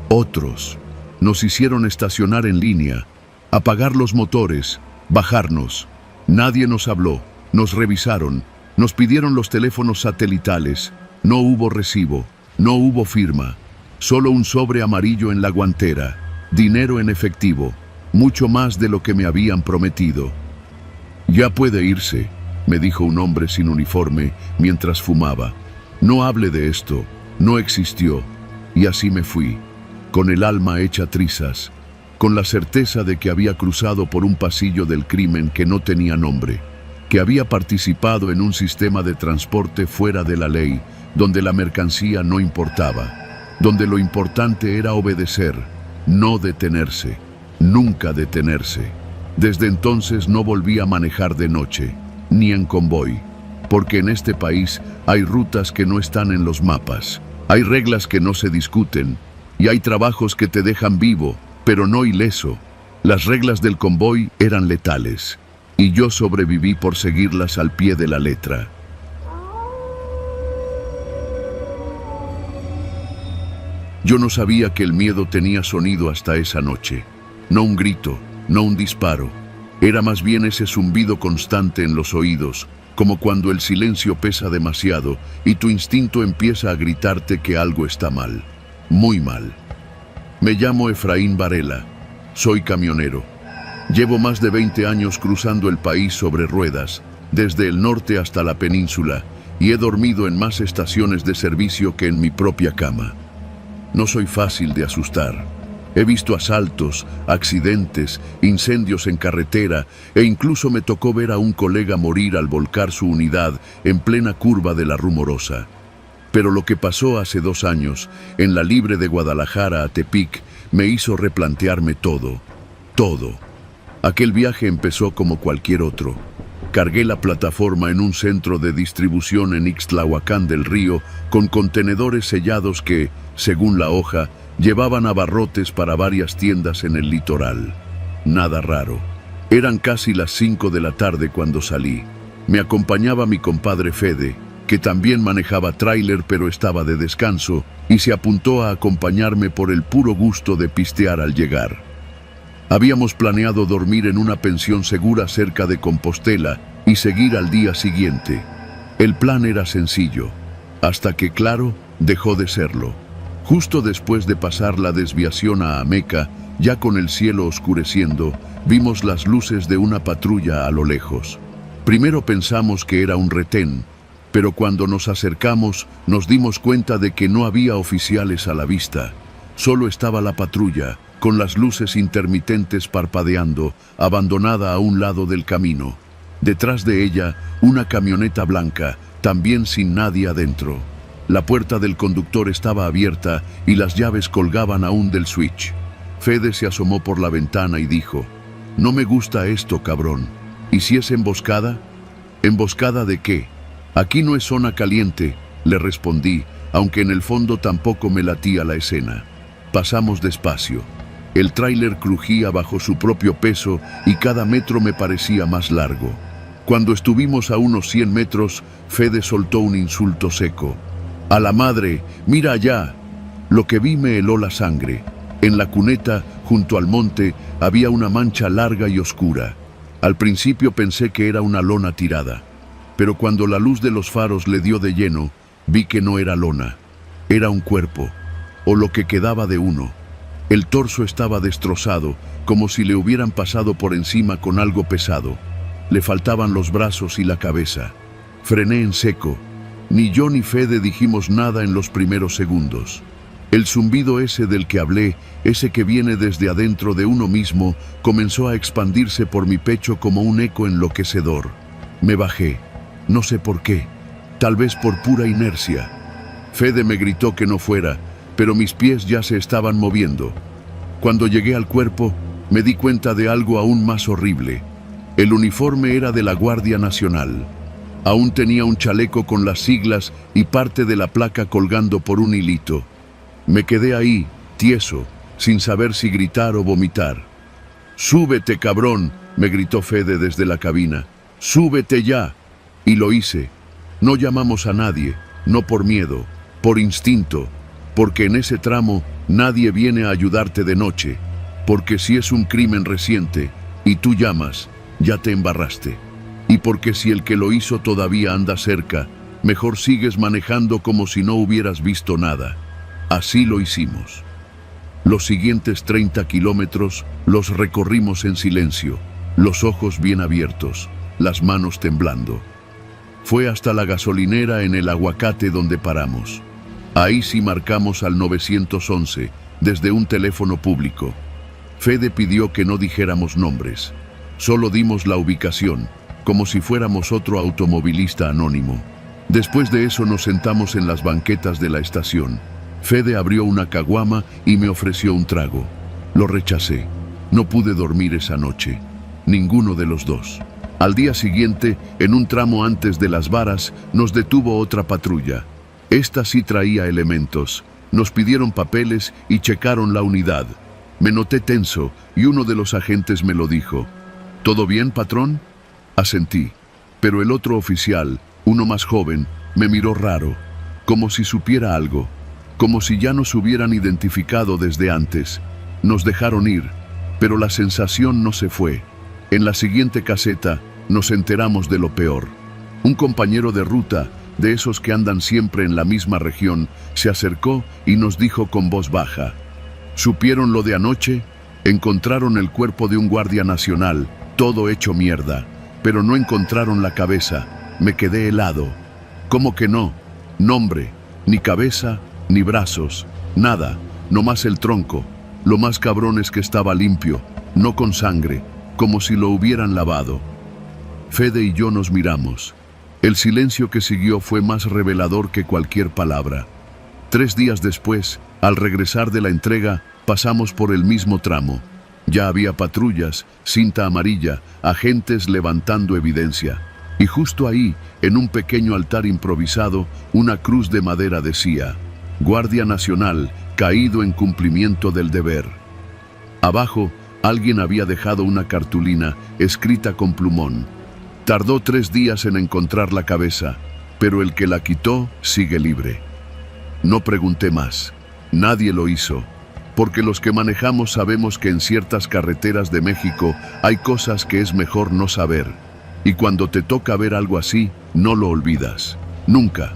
otros. Nos hicieron estacionar en línea, apagar los motores, bajarnos. Nadie nos habló, nos revisaron, nos pidieron los teléfonos satelitales No hubo recibo, no hubo firma, solo un sobre amarillo en la guantera, dinero en efectivo, mucho más de lo que me habían prometido. «Ya puede irse», me dijo un hombre sin uniforme mientras fumaba. «No hable de esto, no existió». Y así me fui, con el alma hecha trizas, con la certeza de que había cruzado por un pasillo del crimen que no tenía nombre, que había participado en un sistema de transporte fuera de la ley, donde la mercancía no importaba, donde lo importante era obedecer, no detenerse, nunca detenerse. Desde entonces no volví a manejar de noche, ni en convoy, porque en este país hay rutas que no están en los mapas, hay reglas que no se discuten, y hay trabajos que te dejan vivo, pero no ileso. Las reglas del convoy eran letales, y yo sobreviví por seguirlas al pie de la letra. Yo no sabía que el miedo tenía sonido hasta esa noche. No un grito, no un disparo. Era más bien ese zumbido constante en los oídos, como cuando el silencio pesa demasiado y tu instinto empieza a gritarte que algo está mal, muy mal. Me llamo Efraín Varela, soy camionero. Llevo más de 20 años cruzando el país sobre ruedas, desde el norte hasta la península, y he dormido en más estaciones de servicio que en mi propia cama. No soy fácil de asustar. He visto asaltos, accidentes, incendios en carretera e incluso me tocó ver a un colega morir al volcar su unidad en plena curva de la Rumorosa. Pero lo que pasó hace 2 años, en la Libre de Guadalajara a Tepic, me hizo replantearme todo. Aquel viaje empezó como cualquier otro. Cargué la plataforma en un centro de distribución en Ixtlahuacán del Río con contenedores sellados que, según la hoja, llevaban abarrotes para varias tiendas en el litoral. Nada raro. Eran casi las 5 de la tarde cuando salí. Me acompañaba mi compadre Fede, que también manejaba tráiler pero estaba de descanso, y se apuntó a acompañarme por el puro gusto de pistear al llegar. Habíamos planeado dormir en una pensión segura cerca de Compostela y seguir al día siguiente. El plan era sencillo, hasta que, claro, dejó de serlo. Justo después de pasar la desviación a Ameca, ya con el cielo oscureciendo, vimos las luces de una patrulla a lo lejos. Primero pensamos que era un retén, pero cuando nos acercamos nos dimos cuenta de que no había oficiales a la vista. Solo estaba la patrulla, con las luces intermitentes parpadeando, abandonada a un lado del camino. Detrás de ella, una camioneta blanca, también sin nadie adentro. La puerta del conductor estaba abierta y las llaves colgaban aún del switch. Fede se asomó por la ventana y dijo: «No me gusta esto, cabrón. ¿Y si es emboscada?» «¿Emboscada de qué? Aquí no es zona caliente», le respondí, aunque en el fondo tampoco me latía la escena. Pasamos despacio. El tráiler crujía bajo su propio peso y cada metro me parecía más largo. Cuando estuvimos a unos 100 metros, Fede soltó un insulto seco. «¡A la madre! ¡Mira allá!». Lo que vi me heló la sangre. En la cuneta, junto al monte, había una mancha larga y oscura. Al principio pensé que era una lona tirada, pero cuando la luz de los faros le dio de lleno, vi que no era lona. Era un cuerpo, o lo que quedaba de uno. El torso estaba destrozado, como si le hubieran pasado por encima con algo pesado. Le faltaban los brazos y la cabeza. Frené en seco. Ni yo ni Fede dijimos nada en los primeros segundos. El zumbido ese del que hablé, ese que viene desde adentro de uno mismo, comenzó a expandirse por mi pecho como un eco enloquecedor. Me bajé. No sé por qué. Tal vez por pura inercia. Fede me gritó que no fuera, pero mis pies ya se estaban moviendo. Cuando llegué al cuerpo, me di cuenta de algo aún más horrible. El uniforme era de la Guardia Nacional. Aún tenía un chaleco con las siglas y parte de la placa colgando por un hilito. Me quedé ahí, tieso, sin saber si gritar o vomitar. «¡Súbete, cabrón!», me gritó Fede desde la cabina. «¡Súbete ya!». Y lo hice. No llamamos a nadie, no por miedo, por instinto, porque en ese tramo nadie viene a ayudarte de noche, porque si es un crimen reciente y tú llamas, ya te embarraste, y porque si el que lo hizo todavía anda cerca, Mejor sigues manejando como si no hubieras visto nada. Así lo hicimos. Los siguientes 30 kilómetros los recorrimos en silencio, los ojos bien abiertos, las manos temblando. Fue hasta la gasolinera en el Aguacate donde paramos. Ahí sí marcamos al 911 desde un teléfono público. Fede pidió que no dijéramos nombres. Solo dimos la ubicación, como si fuéramos otro automovilista anónimo. Después de eso nos sentamos en las banquetas de la estación. Fede abrió una caguama y me ofreció un trago. Lo rechacé. No pude dormir esa noche. Ninguno de los dos. Al día siguiente, en un tramo antes de Las Varas, nos detuvo otra patrulla. Esta sí traía elementos. Nos pidieron papeles y checaron la unidad. Me noté tenso y uno de los agentes me lo dijo. ¿Todo bien, patrón? Asentí. Pero el otro oficial, uno más joven, me miró raro, como si supiera algo, como si ya nos hubieran identificado desde antes. Nos dejaron ir, pero la sensación no se fue. En la siguiente caseta nos enteramos de lo peor. Un compañero de ruta, de esos que andan siempre en la misma región, se acercó y nos dijo con voz baja: ¿supieron lo de anoche? Encontraron el cuerpo de un guardia nacional, todo hecho mierda, pero no encontraron la cabeza. Me quedé helado. ¿Cómo que no? Nombre, ni cabeza, ni brazos, nada, nomás el tronco. Lo más cabrón es que estaba limpio, no con sangre, como si lo hubieran lavado. Fede y yo nos miramos. El silencio que siguió fue más revelador que cualquier palabra. 3 días después, al regresar de la entrega, pasamos por el mismo tramo. Ya había patrullas, cinta amarilla, agentes levantando evidencia. Y justo ahí, en un pequeño altar improvisado, una cruz de madera decía: Guardia Nacional, caído en cumplimiento del deber. Abajo, alguien había dejado una cartulina escrita con plumón. Tardó 3 días en encontrar la cabeza, pero el que la quitó sigue libre. No pregunté más. Nadie lo hizo, porque los que manejamos sabemos que en ciertas carreteras de México hay cosas que es mejor no saber. Y cuando te toca ver algo así, no lo olvidas. Nunca.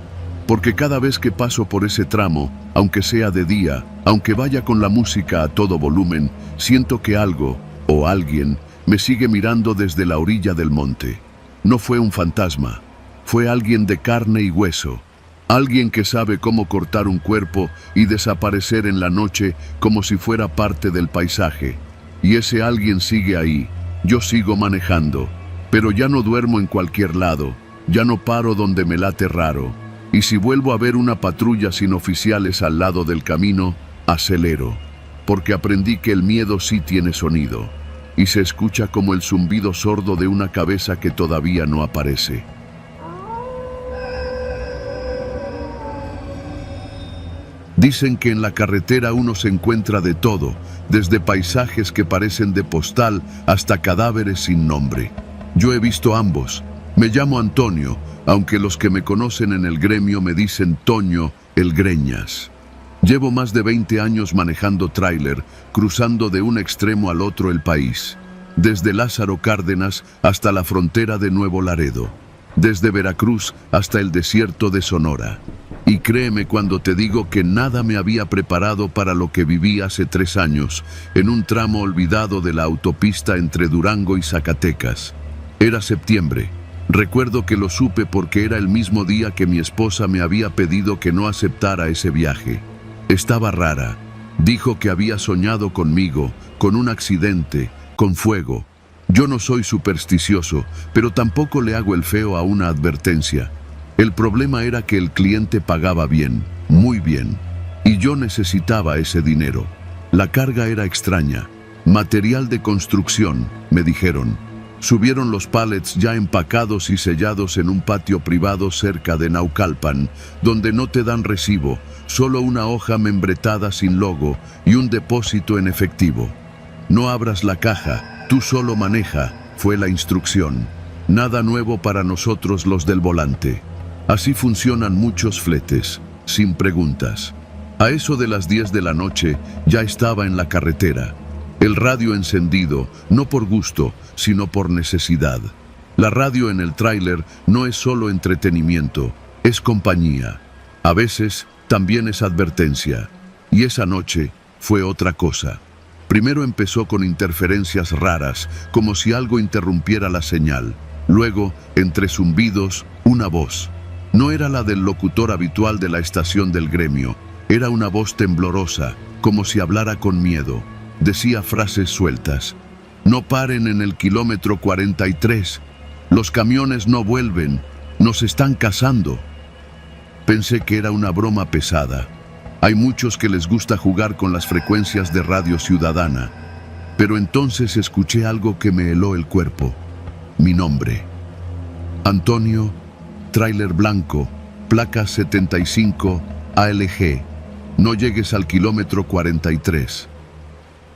Porque cada vez que paso por ese tramo, aunque sea de día, aunque vaya con la música a todo volumen, siento que algo, o alguien, me sigue mirando desde la orilla del monte. No fue un fantasma, fue alguien de carne y hueso. Alguien que sabe cómo cortar un cuerpo y desaparecer en la noche como si fuera parte del paisaje. Y ese alguien sigue ahí. Yo sigo manejando. Pero ya no duermo en cualquier lado, ya no paro donde me late raro. Y si vuelvo a ver una patrulla sin oficiales al lado del camino, acelero. Porque aprendí que el miedo sí tiene sonido. Y se escucha como el zumbido sordo de una cabeza que todavía no aparece. Dicen que en la carretera uno se encuentra de todo, desde paisajes que parecen de postal hasta cadáveres sin nombre. Yo he visto ambos. Me llamo Antonio, aunque los que me conocen en el gremio me dicen Toño, el Greñas. Llevo más de 20 años manejando tráiler, cruzando de un extremo al otro el país. Desde Lázaro Cárdenas hasta la frontera de Nuevo Laredo. Desde Veracruz hasta el desierto de Sonora. Y créeme cuando te digo que nada me había preparado para lo que viví hace 3 años, en un tramo olvidado de la autopista entre Durango y Zacatecas. Era septiembre. Recuerdo que lo supe porque era el mismo día que mi esposa me había pedido que no aceptara ese viaje. Estaba rara. Dijo que había soñado conmigo, con un accidente, con fuego. Yo no soy supersticioso, pero tampoco le hago el feo a una advertencia. El problema era que el cliente pagaba bien, muy bien, y yo necesitaba ese dinero. La carga era extraña. Material de construcción, me dijeron. Subieron los pallets ya empacados y sellados en un patio privado cerca de Naucalpan, donde no te dan recibo, solo una hoja membretada sin logo y un depósito en efectivo. No abras la caja, tú solo maneja, fue la instrucción. Nada nuevo para nosotros los del volante. Así funcionan muchos fletes, sin preguntas. A eso de las 10 de la noche ya estaba en la carretera. El radio encendido, no por gusto, sino por necesidad. La radio en el tráiler no es solo entretenimiento, Es compañía. A veces también es advertencia. Y esa noche fue otra cosa. Primero empezó con interferencias raras, como si algo interrumpiera la señal. Luego, entre zumbidos, una voz. No era la del locutor habitual de la estación del gremio. Era una voz temblorosa, como si hablara con miedo. Decía frases sueltas. No paren en el kilómetro 43. Los camiones no vuelven. Nos están cazando. Pensé que era una broma pesada. Hay muchos que les gusta jugar con las frecuencias de Radio Ciudadana. Pero entonces escuché algo que me heló el cuerpo. Mi nombre. Antonio, tráiler blanco, placa 75 ALG. No llegues al kilómetro 43.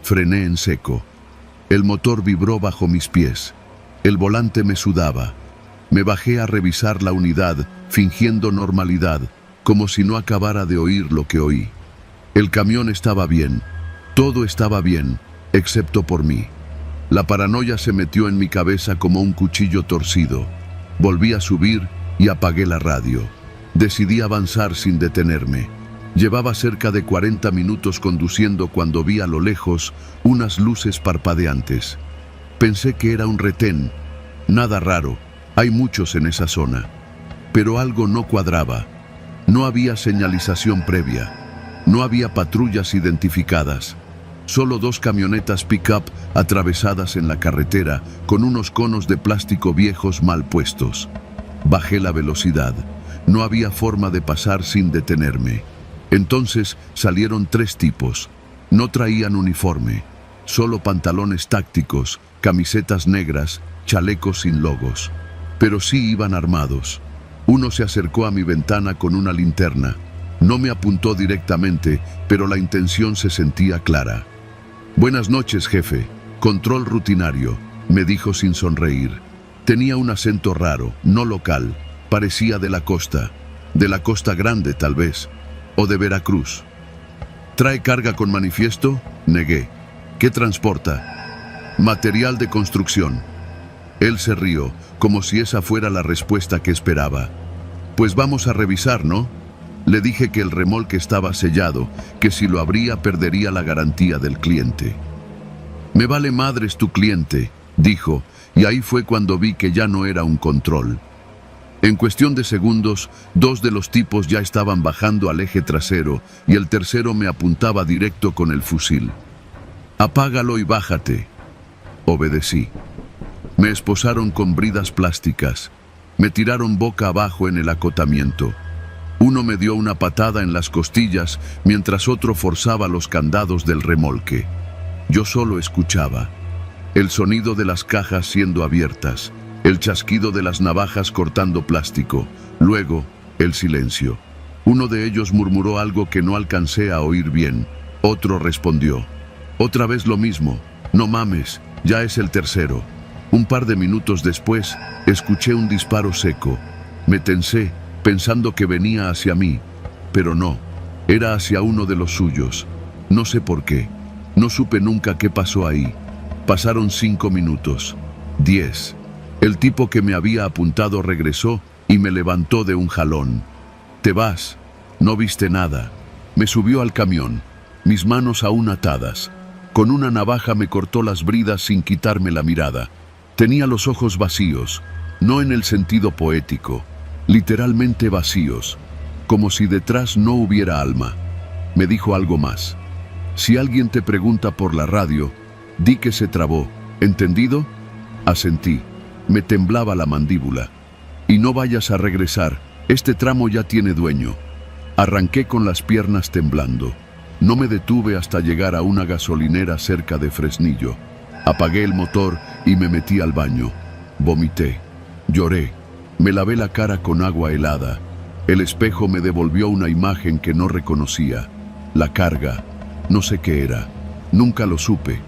Frené en seco. El motor vibró bajo mis pies. El volante me sudaba. Me bajé a revisar la unidad, fingiendo normalidad, como si no acabara de oír lo que oí. El camión estaba bien. Todo estaba bien, excepto por mí. La paranoia se metió en mi cabeza como un cuchillo torcido. Volví a subir y apagué la radio. Decidí avanzar sin detenerme. Llevaba cerca de 40 minutos conduciendo cuando vi a lo lejos unas luces parpadeantes. Pensé que era un retén. Nada raro, hay muchos en esa zona. Pero algo no cuadraba. No había señalización previa. No había patrullas identificadas. Solo 2 camionetas pick-up atravesadas en la carretera con unos conos de plástico viejos mal puestos. Bajé la velocidad. No había forma de pasar sin detenerme. Entonces salieron 3 tipos. No traían uniforme, solo pantalones tácticos, camisetas negras, chalecos sin logos. Pero sí iban armados. Uno se acercó a mi ventana con una linterna. No me apuntó directamente, pero la intención se sentía clara. Buenas noches, jefe. Control rutinario, me dijo sin sonreír. Tenía un acento raro, no local. Parecía de la Costa Grande tal vez, o de Veracruz. ¿Trae carga con manifiesto? Negué. ¿Qué transporta? Material de construcción. Él se rió, como si esa fuera la respuesta que esperaba. Pues vamos a revisar, ¿no? Le dije que el remolque estaba sellado, que si lo abría perdería la garantía del cliente. Me vale madres tu cliente, dijo, y ahí fue cuando vi que ya no era un control. En cuestión de segundos, 2 de los tipos ya estaban bajando al eje trasero y el tercero me apuntaba directo con el fusil. Apágalo y bájate. Obedecí. Me esposaron con bridas plásticas. Me tiraron boca abajo en el acotamiento. Uno me dio una patada en las costillas mientras otro forzaba los candados del remolque. Yo solo escuchaba. El sonido de las cajas siendo abiertas. El chasquido de las navajas cortando plástico. Luego, el silencio. Uno de ellos murmuró algo que no alcancé a oír bien. Otro respondió. Otra vez lo mismo. No mames, ya es el tercero. Un par de minutos después, escuché un disparo seco. Me tensé, pensando que venía hacia mí. Pero no, era hacia uno de los suyos. No sé por qué. No supe nunca qué pasó ahí. Pasaron 5 minutos. 10. El tipo que me había apuntado regresó y me levantó de un jalón. «Te vas. No viste nada». Me subió al camión, mis manos aún atadas. Con una navaja me cortó las bridas sin quitarme la mirada. Tenía los ojos vacíos, no en el sentido poético, literalmente vacíos, como si detrás no hubiera alma. Me dijo algo más. «Si alguien te pregunta por la radio, di que se trabó. ¿Entendido?» Asentí. Me temblaba la mandíbula. «Y no vayas a regresar, este tramo ya tiene dueño». Arranqué con las piernas temblando. No me detuve hasta llegar a una gasolinera cerca de Fresnillo. Apagué el motor y me metí al baño. Vomité. Lloré. Me lavé la cara con agua helada. El espejo me devolvió una imagen que no reconocía. La carga. No sé qué era. Nunca lo supe.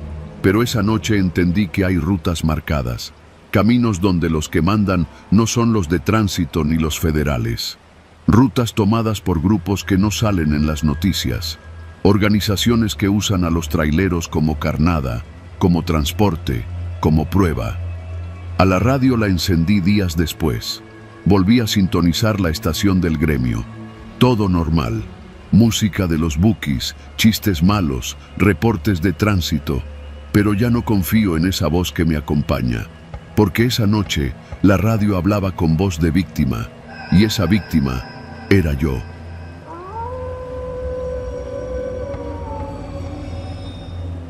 Pero esa noche entendí que hay rutas marcadas. Caminos donde los que mandan no son los de tránsito ni los federales. Rutas tomadas por grupos que no salen en las noticias. Organizaciones que usan a los traileros como carnada, como transporte, como prueba. A la radio la encendí días después. Volví a sintonizar la estación del gremio. Todo normal. Música de los bookies, chistes malos, reportes de tránsito. Pero ya no confío en esa voz que me acompaña. Porque esa noche la radio hablaba con voz de víctima. Y esa víctima era yo.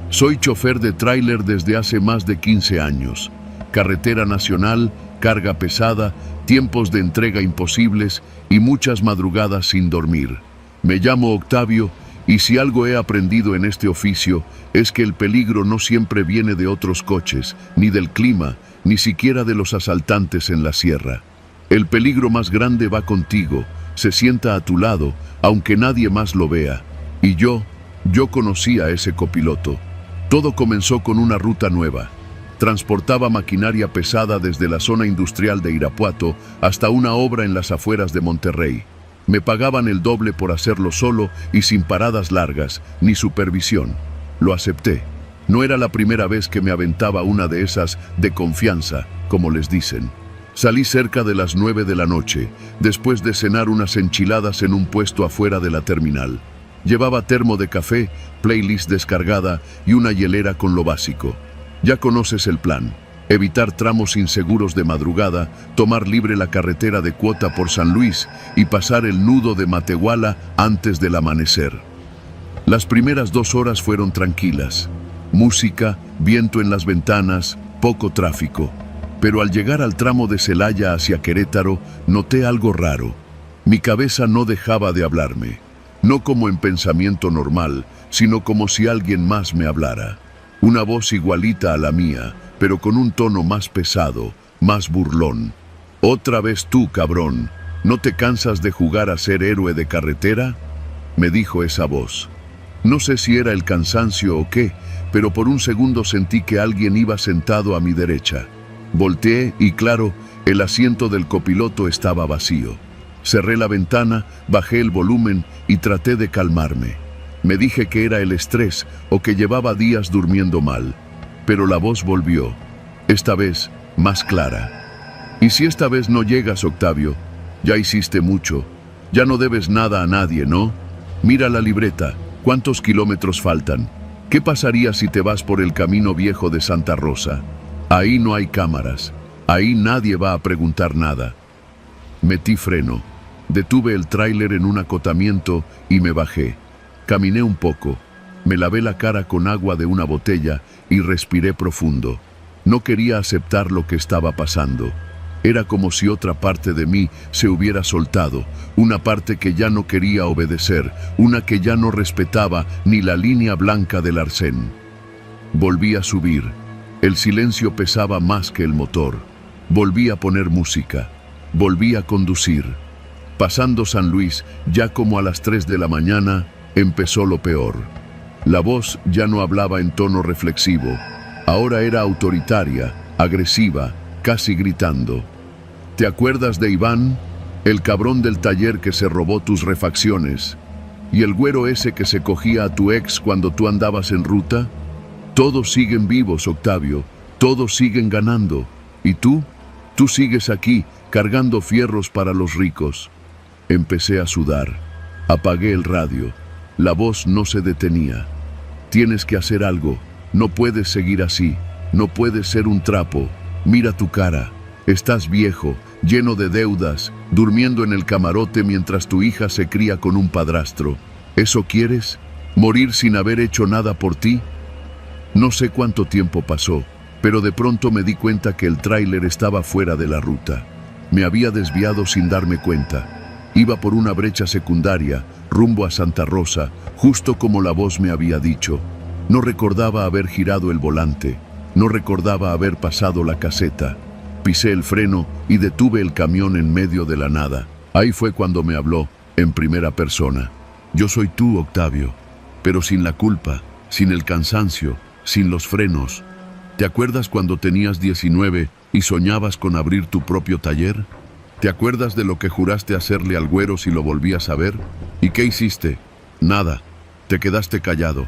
Soy chofer de tráiler desde hace más de 15 años. Carretera nacional, carga pesada, tiempos de entrega imposibles y muchas madrugadas sin dormir. Me llamo Octavio y si algo he aprendido en este oficio es que el peligro no siempre viene de otros coches, ni del clima, ni siquiera de los asaltantes en la sierra. El peligro más grande va contigo, se sienta a tu lado, aunque nadie más lo vea. Y yo conocí a ese copiloto. Todo comenzó con una ruta nueva. Transportaba maquinaria pesada desde la zona industrial de Irapuato hasta una obra en las afueras de Monterrey. Me pagaban el doble por hacerlo solo y sin paradas largas, ni supervisión. Lo acepté. No era la primera vez que me aventaba una de esas de confianza, como les dicen. Salí cerca de las 9 de la noche, después de cenar unas enchiladas en un puesto afuera de la terminal. Llevaba termo de café, playlist descargada y una hielera con lo básico. Ya conoces el plan. Evitar tramos inseguros de madrugada, tomar libre la carretera de Cuota por San Luis y pasar el nudo de Matehuala antes del amanecer. Las primeras 2 horas fueron tranquilas. Música, viento en las ventanas, poco tráfico. Pero al llegar al tramo de Celaya hacia Querétaro, noté algo raro. Mi cabeza no dejaba de hablarme. No como en pensamiento normal, sino como si alguien más me hablara. Una voz igualita a la mía, pero con un tono más pesado, más burlón. «Otra vez tú, cabrón, ¿no te cansas de jugar a ser héroe de carretera?», me dijo esa voz. No sé si era el cansancio o qué, pero por un segundo sentí que alguien iba sentado a mi derecha. Volteé y claro, el asiento del copiloto estaba vacío. Cerré la ventana, bajé el volumen y traté de calmarme. Me dije que era el estrés o que llevaba días durmiendo mal. Pero la voz volvió, esta vez más clara. «¿Y si esta vez no llegas, Octavio? Ya hiciste mucho. Ya no debes nada a nadie, ¿no? Mira la libreta. ¿Cuántos kilómetros faltan? ¿Qué pasaría si te vas por el camino viejo de Santa Rosa? Ahí no hay cámaras. Ahí nadie va a preguntar nada». Metí freno. Detuve el tráiler en un acotamiento y me bajé. Caminé un poco. Me lavé la cara con agua de una botella y respiré profundo. No quería aceptar lo que estaba pasando. Era como si otra parte de mí se hubiera soltado, una parte que ya no quería obedecer, una que ya no respetaba ni la línea blanca del arcén. Volví a subir. El silencio pesaba más que el motor. Volví a poner música. Volví a conducir. Pasando San Luis, ya como a las 3 de la mañana, empezó lo peor. La voz ya no hablaba en tono reflexivo. Ahora era autoritaria, agresiva, casi gritando. ¿Te acuerdas de Iván? El cabrón del taller que se robó tus refacciones. ¿Y el güero ese que se cogía a tu ex cuando tú andabas en ruta? Todos siguen vivos, Octavio. Todos siguen ganando. ¿Y tú? Tú sigues aquí, cargando fierros para los ricos. Empecé a sudar. Apagué el radio. La voz no se detenía. Tienes que hacer algo. No puedes seguir así. No puedes ser un trapo. Mira tu cara. Estás viejo, lleno de deudas, durmiendo en el camarote mientras tu hija se cría con un padrastro. ¿Eso quieres? ¿Morir sin haber hecho nada por ti? No sé cuánto tiempo pasó, pero de pronto me di cuenta que el tráiler estaba fuera de la ruta. Me había desviado sin darme cuenta. Iba por una brecha secundaria, rumbo a Santa Rosa, justo como la voz me había dicho. No recordaba haber girado el volante, no recordaba haber pasado la caseta. Pisé el freno y detuve el camión en medio de la nada. Ahí fue cuando me habló, en primera persona. Yo soy tú, Octavio, pero sin la culpa, sin el cansancio, sin los frenos. ¿Te acuerdas cuando tenías 19 y soñabas con abrir tu propio taller? ¿Te acuerdas de lo que juraste hacerle al güero si lo volvías a ver? ¿Y qué hiciste? Nada. Te quedaste callado.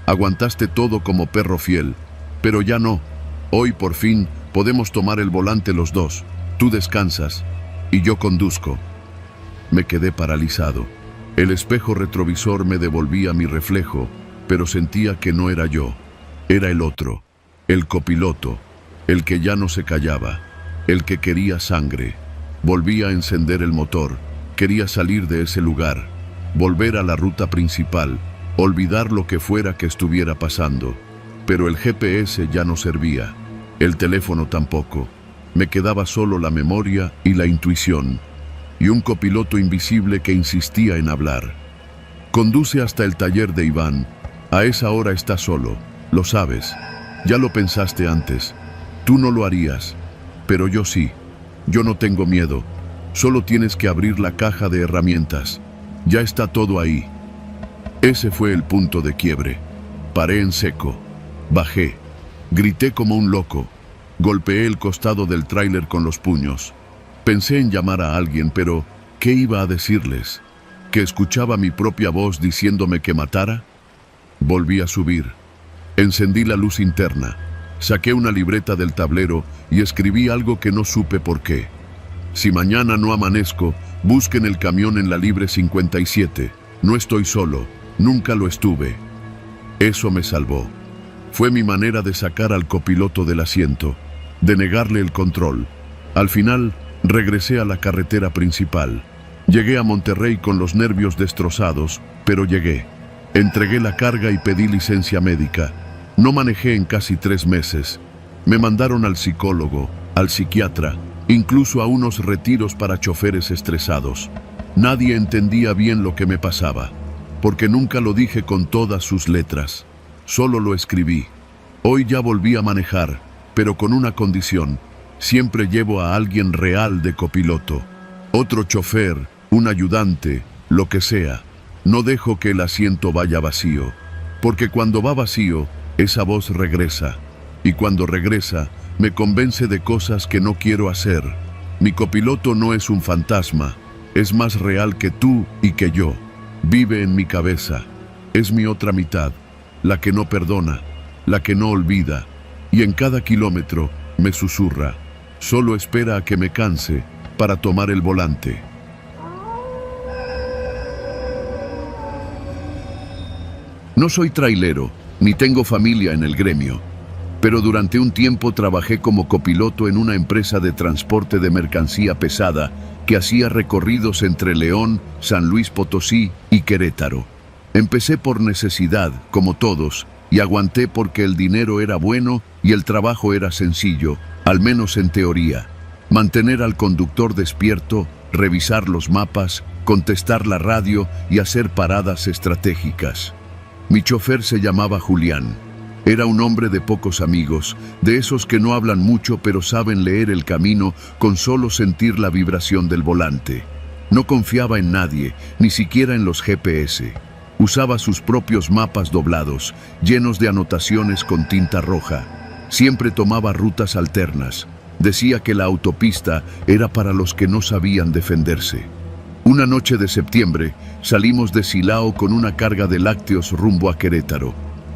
Aguantaste todo como perro fiel. Pero ya no. Hoy, por fin, podemos tomar el volante los dos. Tú descansas. Y yo conduzco. Me quedé paralizado. El espejo retrovisor me devolvía mi reflejo, pero sentía que no era yo. Era el otro, el copiloto, el que ya no se callaba, el que quería sangre. Volvía a encender el motor. Quería salir de ese lugar, volver a la ruta principal, olvidar lo que fuera que estuviera pasando. Pero el GPS ya no servía. El teléfono tampoco. Me quedaba solo la memoria y la intuición. Y un copiloto invisible que insistía en hablar. Conduce hasta el taller de Iván. A esa hora está solo. Lo sabes. Ya lo pensaste antes. Tú no lo harías. Pero yo sí. Yo no tengo miedo. Solo tienes que abrir la caja de herramientas. Ya está todo ahí. Ese fue el punto de quiebre. Paré en seco. Bajé. Grité como un loco. Golpeé el costado del tráiler con los puños. Pensé en llamar a alguien, pero ¿qué iba a decirles? ¿Que escuchaba mi propia voz diciéndome que matara? Volví a subir. Encendí la luz interna. Saqué una libreta del tablero y escribí algo que no supe por qué. Si mañana no amanezco, busquen el camión en la Libre 57. No estoy solo. Nunca lo estuve. Eso me salvó. Fue mi manera de sacar al copiloto del asiento, de negarle el control. Al final, regresé a la carretera principal. Llegué a Monterrey con los nervios destrozados, pero llegué. Entregué la carga y pedí licencia médica. No manejé en casi 3 meses. Me mandaron al psicólogo, al psiquiatra, incluso a unos retiros para choferes estresados. Nadie entendía bien lo que me pasaba, porque nunca lo dije con todas sus letras. Solo lo escribí. Hoy ya volví a manejar, pero con una condición. Siempre llevo a alguien real de copiloto. Otro chofer, un ayudante, lo que sea. No dejo que el asiento vaya vacío, porque cuando va vacío, esa voz regresa. Y cuando regresa, me convence de cosas que no quiero hacer. Mi copiloto no es un fantasma. Es más real que tú y que yo. Vive en mi cabeza. Es mi otra mitad. La que no perdona, la que no olvida, y en cada kilómetro me susurra. Solo espera a que me canse para tomar el volante. No soy trailero, ni tengo familia en el gremio, pero durante un tiempo trabajé como copiloto en una empresa de transporte de mercancía pesada que hacía recorridos entre León, San Luis Potosí y Querétaro. Empecé por necesidad, como todos, y aguanté porque el dinero era bueno y el trabajo era sencillo, al menos en teoría. Mantener al conductor despierto, revisar los mapas, contestar la radio y hacer paradas estratégicas. Mi chofer se llamaba Julián. Era un hombre de pocos amigos, de esos que no hablan mucho pero saben leer el camino con solo sentir la vibración del volante. No confiaba en nadie, ni siquiera en los GPS. Usaba sus propios mapas doblados, llenos de anotaciones con tinta roja. Siempre tomaba rutas alternas. Decía que la autopista era para los que no sabían defenderse. Una noche de septiembre, salimos de Silao con una carga de lácteos rumbo a Querétaro.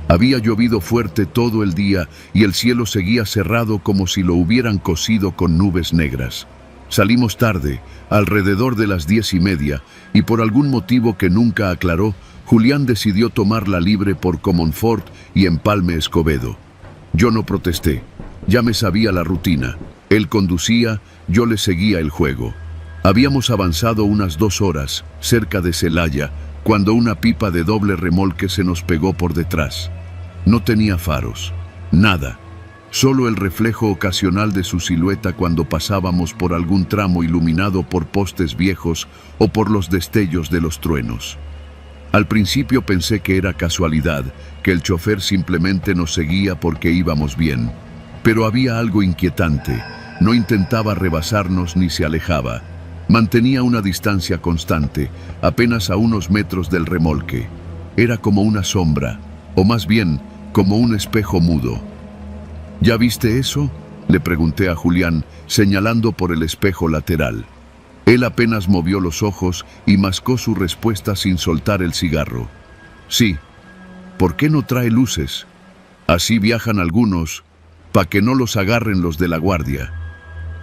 Había llovido fuerte todo el día y el cielo seguía cerrado como si lo hubieran cosido con nubes negras. Salimos tarde, alrededor de las 10:30, y por algún motivo que nunca aclaró, Julián decidió tomar la Libre por Comonfort y Empalme Escobedo. Yo no protesté, ya me sabía la rutina. Él conducía, yo le seguía el juego. Habíamos avanzado unas 2 horas, cerca de Celaya, cuando una pipa de doble remolque se nos pegó por detrás. No tenía faros, nada, solo el reflejo ocasional de su silueta cuando pasábamos por algún tramo iluminado por postes viejos o por los destellos de los truenos. Al principio pensé que era casualidad, que el chofer simplemente nos seguía porque íbamos bien. Pero había algo inquietante. No intentaba rebasarnos ni se alejaba. Mantenía una distancia constante, apenas a unos metros del remolque. Era como una sombra, o más bien, como un espejo mudo. ¿Ya viste eso?, le pregunté a Julián, señalando por el espejo lateral. Él apenas movió los ojos y mascó su respuesta sin soltar el cigarro. Sí. ¿Por qué no trae luces? Así viajan algunos, pa' que no los agarren los de la guardia.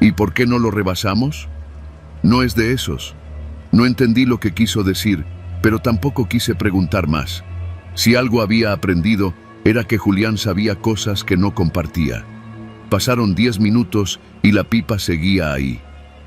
¿Y por qué no lo rebasamos? No es de esos. No entendí lo que quiso decir, pero tampoco quise preguntar más. Si algo había aprendido, era que Julián sabía cosas que no compartía. Pasaron 10 minutos y la pipa seguía ahí.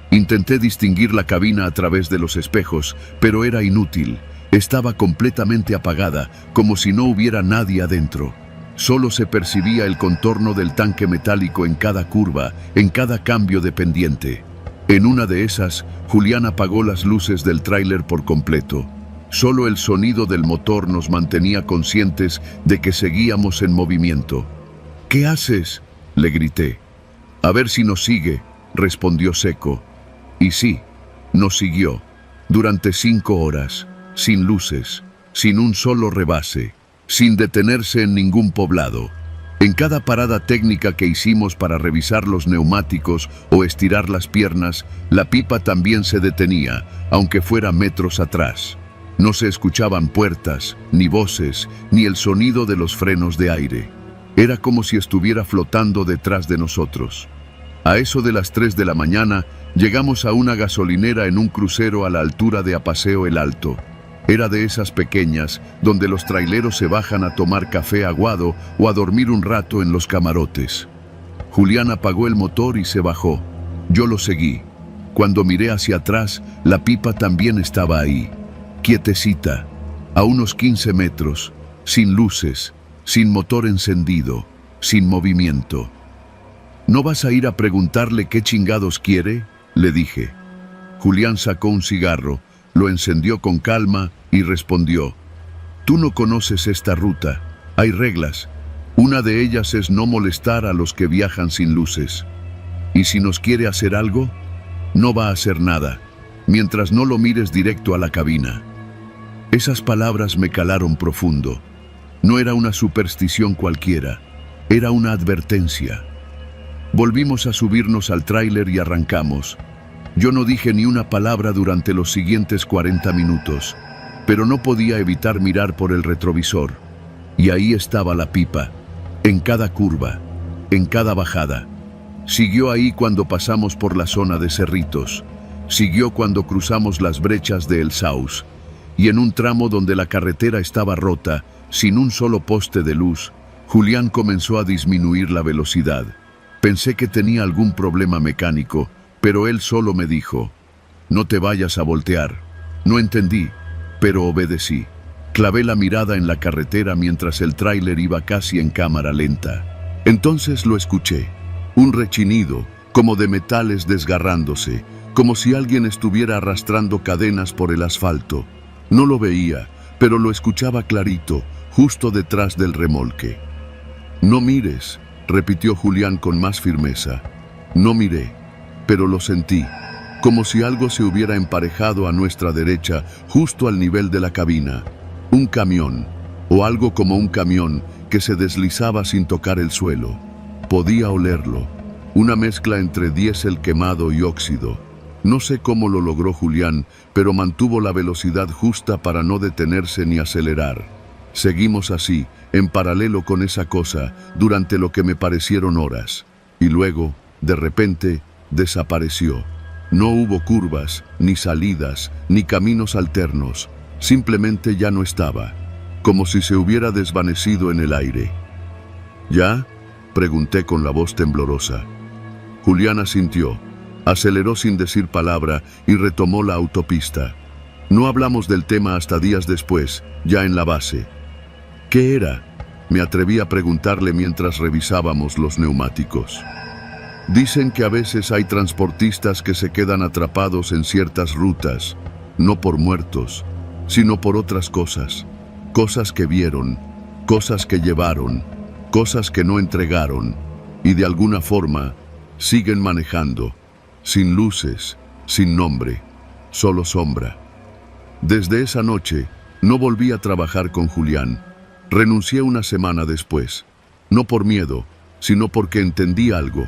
Intenté distinguir la cabina a través de los espejos, pero era inútil. Estaba completamente apagada, como si no hubiera nadie adentro. Solo se percibía el contorno del tanque metálico en cada curva, en cada cambio de pendiente. En una de esas, Julián apagó las luces del tráiler por completo. Solo el sonido del motor nos mantenía conscientes de que seguíamos en movimiento. «¿Qué haces?», le grité. «A ver si nos sigue», respondió seco. Y sí, nos siguió. Durante 5 horas, sin luces, sin un solo rebase, sin detenerse en ningún poblado. En cada parada técnica que hicimos para revisar los neumáticos o estirar las piernas, la pipa también se detenía, aunque fuera metros atrás. No se escuchaban puertas, ni voces, ni el sonido de los frenos de aire. Era como si estuviera flotando detrás de nosotros. A eso de las 3 de la mañana, llegamos a una gasolinera en un crucero a la altura de Apaseo el Alto. Era de esas pequeñas, donde los traileros se bajan a tomar café aguado o a dormir un rato en los camarotes. Julián apagó el motor y se bajó. Yo lo seguí. Cuando miré hacia atrás, la pipa también estaba ahí, quietecita, a unos 15 metros, sin luces, sin motor encendido, sin movimiento. «¿No vas a ir a preguntarle qué chingados quiere?», le dije. Julián sacó un cigarro, lo encendió con calma y respondió: «Tú no conoces esta ruta. Hay reglas. Una de ellas es no molestar a los que viajan sin luces. Y si nos quiere hacer algo, no va a hacer nada, mientras no lo mires directo a la cabina». Esas palabras me calaron profundo. No era una superstición cualquiera, era una advertencia. Volvimos a subirnos al tráiler y arrancamos. Yo no dije ni una palabra durante los siguientes 40 minutos, pero no podía evitar mirar por el retrovisor. Y ahí estaba la pipa, en cada curva, en cada bajada. Siguió ahí cuando pasamos por la zona de Cerritos. Siguió cuando cruzamos las brechas de El Saus. Y en un tramo donde la carretera estaba rota, sin un solo poste de luz, Julián comenzó a disminuir la velocidad. Pensé que tenía algún problema mecánico, pero él solo me dijo: «No te vayas a voltear». No entendí, pero obedecí. Clavé la mirada en la carretera mientras el tráiler iba casi en cámara lenta. Entonces lo escuché, un rechinido, como de metales desgarrándose, como si alguien estuviera arrastrando cadenas por el asfalto. No lo veía, pero lo escuchaba clarito, justo detrás del remolque. «No mires», repitió Julián con más firmeza. No miré, pero lo sentí, como si algo se hubiera emparejado a nuestra derecha, justo al nivel de la cabina. Un camión, o algo como un camión, que se deslizaba sin tocar el suelo. Podía olerlo, una mezcla entre diésel quemado y óxido. No sé cómo lo logró Julián, pero mantuvo la velocidad justa para no detenerse ni acelerar. Seguimos así, en paralelo con esa cosa, durante lo que me parecieron horas. Y luego, de repente, desapareció. No hubo curvas, ni salidas, ni caminos alternos. Simplemente ya no estaba, como si se hubiera desvanecido en el aire. ¿Ya?, pregunté con la voz temblorosa. Julián asintió. Aceleró sin decir palabra y retomó la autopista. No hablamos del tema hasta días después, ya en la base. ¿Qué era?, me atreví a preguntarle mientras revisábamos los neumáticos. Dicen que a veces hay transportistas que se quedan atrapados en ciertas rutas, no por muertos, sino por otras cosas. Cosas que vieron, cosas que llevaron, cosas que no entregaron, y de alguna forma siguen manejando. Sin luces, sin nombre, solo sombra. Desde esa noche, no volví a trabajar con Julián. Renuncié una semana después. No por miedo, sino porque entendí algo.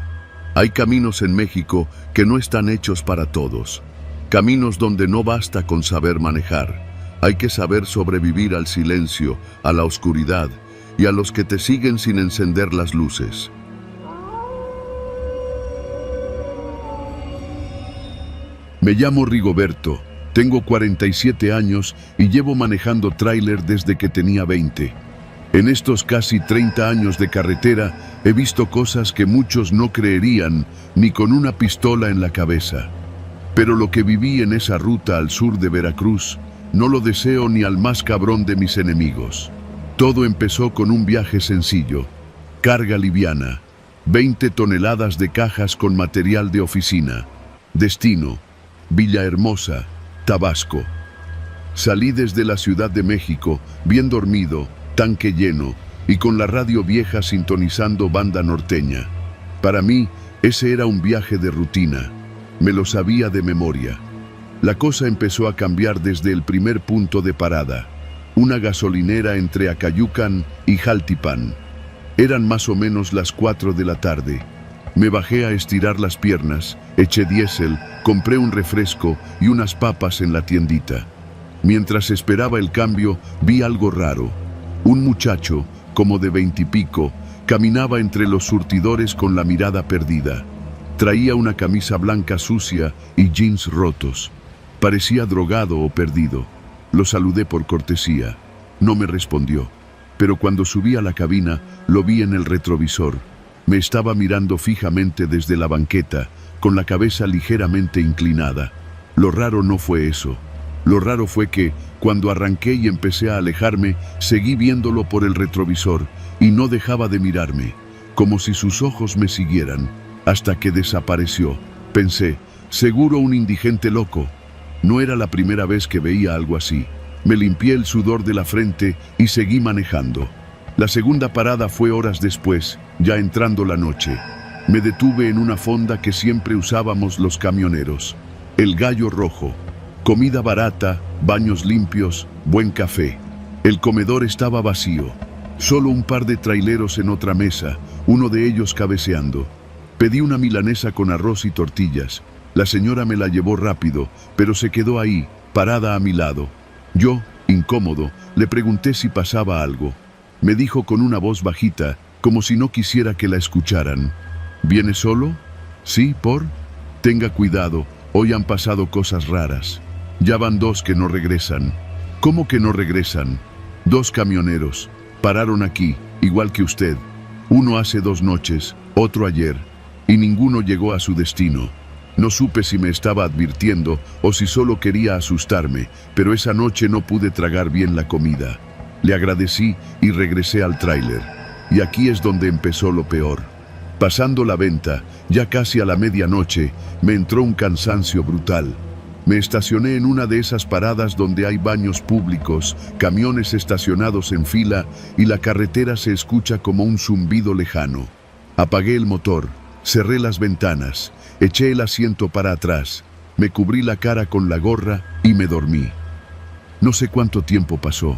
Hay caminos en México que no están hechos para todos. Caminos donde no basta con saber manejar. Hay que saber sobrevivir al silencio, a la oscuridad y a los que te siguen sin encender las luces. Me llamo Rigoberto, tengo 47 años y llevo manejando tráiler desde que tenía 20. En estos casi 30 años de carretera he visto cosas que muchos no creerían ni con una pistola en la cabeza. Pero lo que viví en esa ruta al sur de Veracruz no lo deseo ni al más cabrón de mis enemigos. Todo empezó con un viaje sencillo, carga liviana, 20 toneladas de cajas con material de oficina. Destino: Villahermosa, Tabasco. Salí desde la Ciudad de México, bien dormido, tanque lleno y con la radio vieja sintonizando banda norteña. Para mí, ese era un viaje de rutina. Me lo sabía de memoria. La cosa empezó a cambiar desde el primer punto de parada, una gasolinera entre Acayucan y Jaltipan. Eran más o menos las 4 de la tarde. Me bajé a estirar las piernas, eché diésel, compré un refresco y unas papas en la tiendita. Mientras esperaba el cambio, vi algo raro. Un muchacho, como de 20 y pico, caminaba entre los surtidores con la mirada perdida. Traía una camisa blanca sucia y jeans rotos. Parecía drogado o perdido. Lo saludé por cortesía. No me respondió. Pero cuando subí a la cabina, lo vi en el retrovisor. Me estaba mirando fijamente desde la banqueta, con la cabeza ligeramente inclinada. Lo raro no fue eso. Lo raro fue que, cuando arranqué y empecé a alejarme, seguí viéndolo por el retrovisor y no dejaba de mirarme, como si sus ojos me siguieran, hasta que desapareció. Pensé, seguro un indigente loco. No era la primera vez que veía algo así. Me limpié el sudor de la frente y seguí manejando. La segunda parada fue horas después, ya entrando la noche. Me detuve en una fonda que siempre usábamos los camioneros, el Gallo Rojo. Comida barata, baños limpios, buen café. El comedor estaba vacío. Solo un par de traileros en otra mesa, uno de ellos cabeceando. Pedí una milanesa con arroz y tortillas. La señora me la llevó rápido, pero se quedó ahí, parada a mi lado. Yo, incómodo, le pregunté si pasaba algo. Me dijo con una voz bajita, como si no quisiera que la escucharan: ¿Viene solo? Sí, ¿por? Tenga cuidado, hoy han pasado cosas raras. Ya van 2 que no regresan. ¿Cómo que no regresan? 2 camioneros. Pararon aquí, igual que usted. Uno hace 2 noches, otro ayer, y ninguno llegó a su destino. No supe si me estaba advirtiendo o si solo quería asustarme, pero esa noche no pude tragar bien la comida. Le agradecí y regresé al tráiler. Y aquí es donde empezó lo peor. Pasando la venta, ya casi a la medianoche, me entró un cansancio brutal. Me estacioné en una de esas paradas donde hay baños públicos, camiones estacionados en fila y la carretera se escucha como un zumbido lejano. Apagué el motor, cerré las ventanas, eché el asiento para atrás, me cubrí la cara con la gorra y me dormí. No sé cuánto tiempo pasó.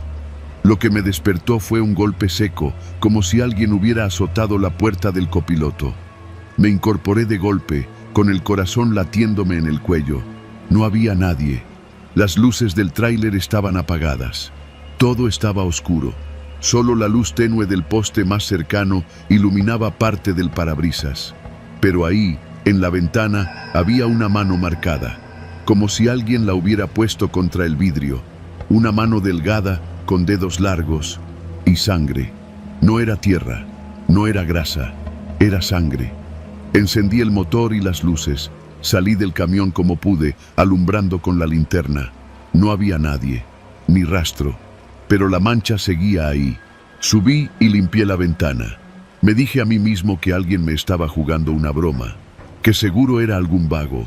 Lo que me despertó fue un golpe seco, como si alguien hubiera azotado la puerta del copiloto. Me incorporé de golpe, con el corazón latiéndome en el cuello. No había nadie. Las luces del tráiler estaban apagadas. Todo estaba oscuro. Solo la luz tenue del poste más cercano iluminaba parte del parabrisas. Pero ahí, en la ventana, había una mano marcada, como si alguien la hubiera puesto contra el vidrio. Una mano delgada, con dedos largos, y sangre. No era tierra, no era grasa, era sangre. Encendí el motor y las luces. Salí del camión como pude, alumbrando con la linterna. No había nadie, ni rastro, pero la mancha seguía ahí. Subí y limpié la ventana. Me dije a mí mismo que alguien me estaba jugando una broma, que seguro era algún vago.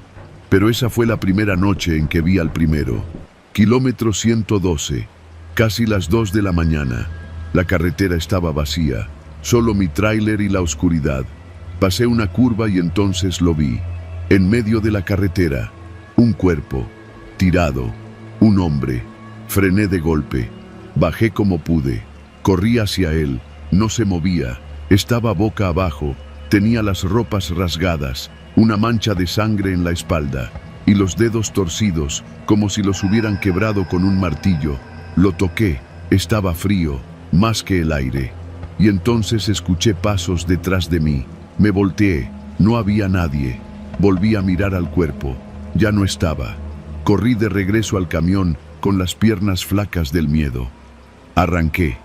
Pero esa fue la primera noche en que vi al primero. Kilómetro 112, casi las 2 de la mañana. La carretera estaba vacía, solo mi tráiler y la oscuridad. Pasé una curva y entonces lo vi. En medio de la carretera, un cuerpo, tirado, un hombre. Frené de golpe, bajé como pude, corrí hacia él, no se movía, estaba boca abajo, tenía las ropas rasgadas, una mancha de sangre en la espalda y los dedos torcidos, como si los hubieran quebrado con un martillo. Lo toqué, estaba frío, más que el aire. Y entonces escuché pasos detrás de mí. Me volteé, no había nadie. Volví a mirar al cuerpo. Ya no estaba. Corrí de regreso al camión con las piernas flacas del miedo. Arranqué.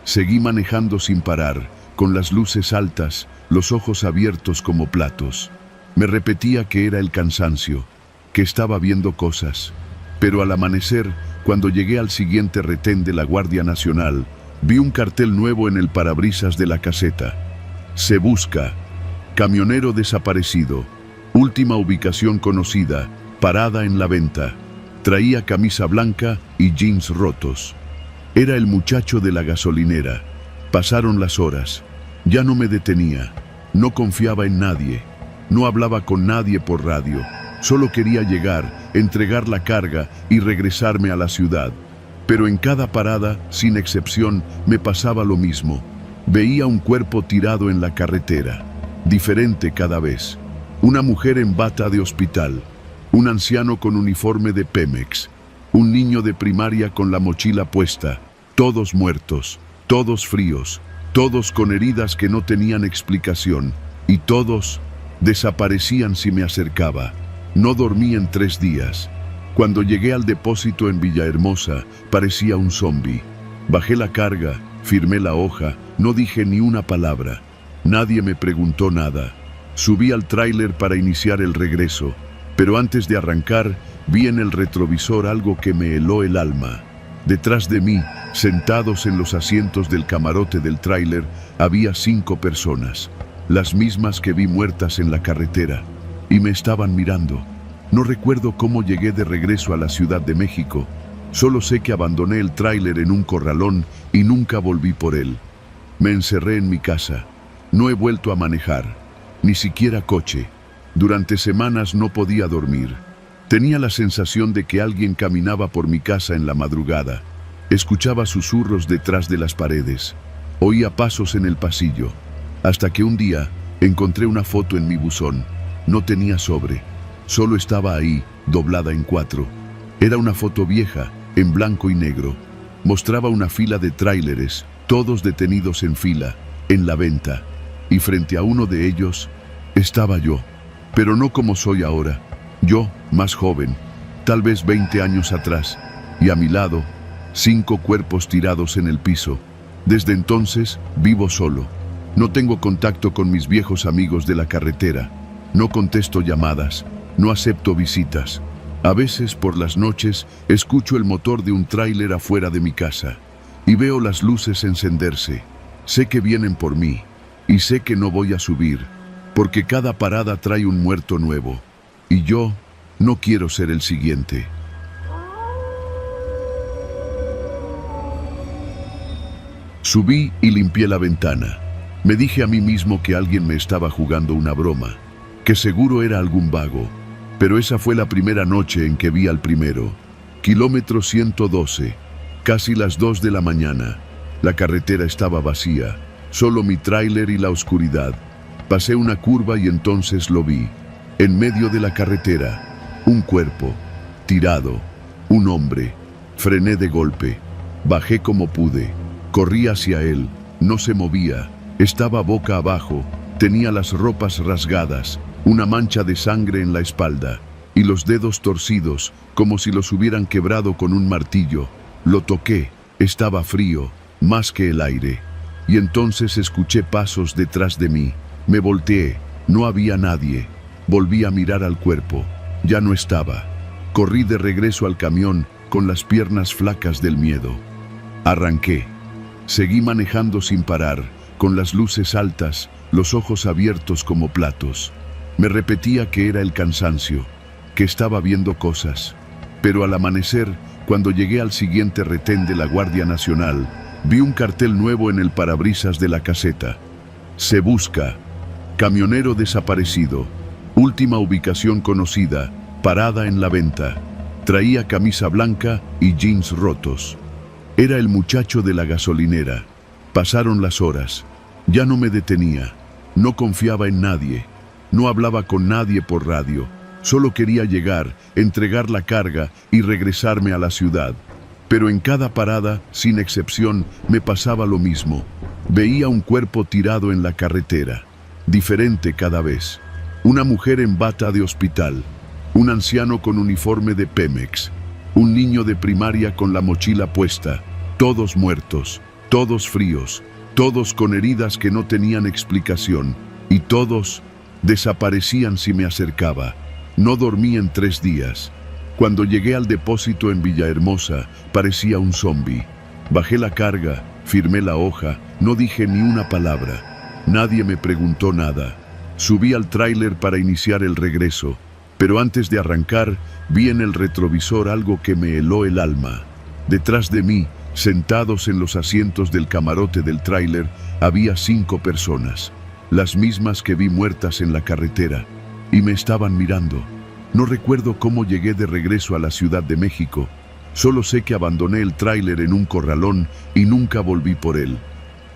Seguí manejando sin parar, con las luces altas, los ojos abiertos como platos. Me repetía que era el cansancio, que estaba viendo cosas. Pero al amanecer, cuando llegué al siguiente retén de la Guardia Nacional, vi un cartel nuevo en el parabrisas de la caseta. Se busca. Camionero desaparecido. Última ubicación conocida. Parada en la venta. Traía camisa blanca y jeans rotos. Era el muchacho de la gasolinera. Pasaron las horas. Ya no me detenía. No confiaba en nadie. No hablaba con nadie por radio. Solo quería llegar, entregar la carga y regresarme a la ciudad. Pero en cada parada, sin excepción, me pasaba lo mismo. Veía un cuerpo tirado en la carretera. Diferente cada vez. Una mujer en bata de hospital. Un anciano con uniforme de Pemex. Un niño de primaria con la mochila puesta. Todos muertos. Todos fríos. Todos con heridas que no tenían explicación. Y todos desaparecían si me acercaba. No dormí en 3 días. Cuando llegué al depósito en Villahermosa, parecía un zombi. Bajé la carga, firmé la hoja, no dije ni una palabra. Nadie me preguntó nada. Subí al tráiler para iniciar el regreso, pero antes de arrancar, vi en el retrovisor algo que me heló el alma. Detrás de mí, sentados en los asientos del camarote del tráiler, había 5 personas, las mismas que vi muertas en la carretera, y me estaban mirando. No recuerdo cómo llegué de regreso a la Ciudad de México. Solo sé que abandoné el tráiler en un corralón y nunca volví por él. Me encerré en mi casa. No he vuelto a manejar, ni siquiera coche. Durante semanas no podía dormir. Tenía la sensación de que alguien caminaba por mi casa en la madrugada. Escuchaba susurros detrás de las paredes. Oía pasos en el pasillo. Hasta que un día encontré una foto en mi buzón. No tenía sobre. Solo estaba ahí, doblada en 4. Era una foto vieja, en blanco y negro. Mostraba una fila de tráileres, todos detenidos en fila, en la venta. Y frente a uno de ellos, estaba yo. Pero no como soy ahora. Yo, más joven, tal vez 20 años atrás, y a mi lado, 5 cuerpos tirados en el piso. Desde entonces, vivo solo. No tengo contacto con mis viejos amigos de la carretera. No contesto llamadas. No acepto visitas. A veces, por las noches, escucho el motor de un tráiler afuera de mi casa. Y veo las luces encenderse. Sé que vienen por mí. Y sé que no voy a subir. Porque cada parada trae un muerto nuevo. Y yo no quiero ser el siguiente. Subí y limpié la ventana. Me dije a mí mismo que alguien me estaba jugando una broma, que seguro era algún vago. Pero esa fue la primera noche en que vi al primero. Kilómetro 112, casi las 2 de la mañana. La carretera estaba vacía, solo mi tráiler y la oscuridad. Pasé una curva y entonces lo vi. En medio de la carretera, un cuerpo, tirado, un hombre. Frené de golpe, bajé como pude, corrí hacia él, no se movía, estaba boca abajo, tenía las ropas rasgadas, una mancha de sangre en la espalda, y los dedos torcidos, como si los hubieran quebrado con un martillo. Lo toqué, estaba frío, más que el aire. Y entonces escuché pasos detrás de mí. Me volteé, no había nadie. Volví a mirar al cuerpo. Ya no estaba. Corrí de regreso al camión con las piernas flacas del miedo. Arranqué. Seguí manejando sin parar, con las luces altas, los ojos abiertos como platos. Me repetía que era el cansancio, que estaba viendo cosas. Pero al amanecer, cuando llegué al siguiente retén de la Guardia Nacional, vi un cartel nuevo en el parabrisas de la caseta. Se busca. Camionero desaparecido. Última ubicación conocida. Parada en la venta. Traía camisa blanca y jeans rotos. Era el muchacho de la gasolinera. Pasaron las horas. Ya no me detenía. No confiaba en nadie. No hablaba con nadie por radio. Solo quería llegar, entregar la carga y regresarme a la ciudad. Pero en cada parada, sin excepción, me pasaba lo mismo. Veía un cuerpo tirado en la carretera. Diferente cada vez. Una mujer en bata de hospital. un anciano con uniforme de Pemex, un niño de primaria con la mochila puesta, todos muertos, todos fríos, todos con heridas que no tenían explicación, y todos desaparecían si me acercaba. No dormí en 3 días. Cuando llegué al depósito en Villahermosa, parecía un zombi. Bajé la carga, firmé la hoja, no dije ni una palabra. Nadie me preguntó nada. Subí al tráiler para iniciar el regreso, pero antes de arrancar, vi en el retrovisor algo que me heló el alma. Detrás de mí, sentados en los asientos del camarote del tráiler, había 5 personas, las mismas que vi muertas en la carretera, y me estaban mirando. No recuerdo cómo llegué de regreso a la Ciudad de México. Solo sé que abandoné el tráiler en un corralón y nunca volví por él.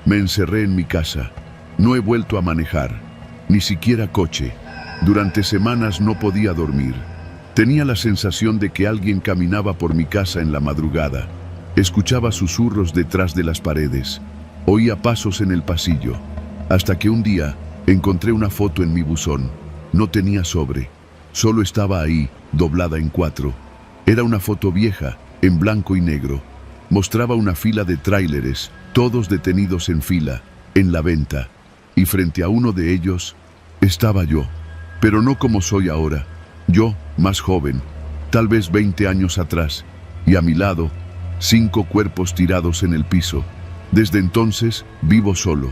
Me encerré en mi casa. No he vuelto a manejar, ni siquiera coche. Durante semanas no podía dormir. Tenía la sensación de que alguien caminaba por mi casa en la madrugada. Escuchaba susurros detrás de las paredes. Oía pasos en el pasillo. Hasta que un día encontré una foto en mi buzón. No tenía sobre. Solo estaba ahí, doblada en 4. Era una foto vieja, en blanco y negro. Mostraba una fila de tráileres, todos detenidos en fila, en la venta. Y frente a uno de ellos, estaba yo. Pero no como soy ahora. Yo, más joven, tal vez 20 años atrás. Y a mi lado, 5 cuerpos tirados en el piso. Desde entonces, vivo solo.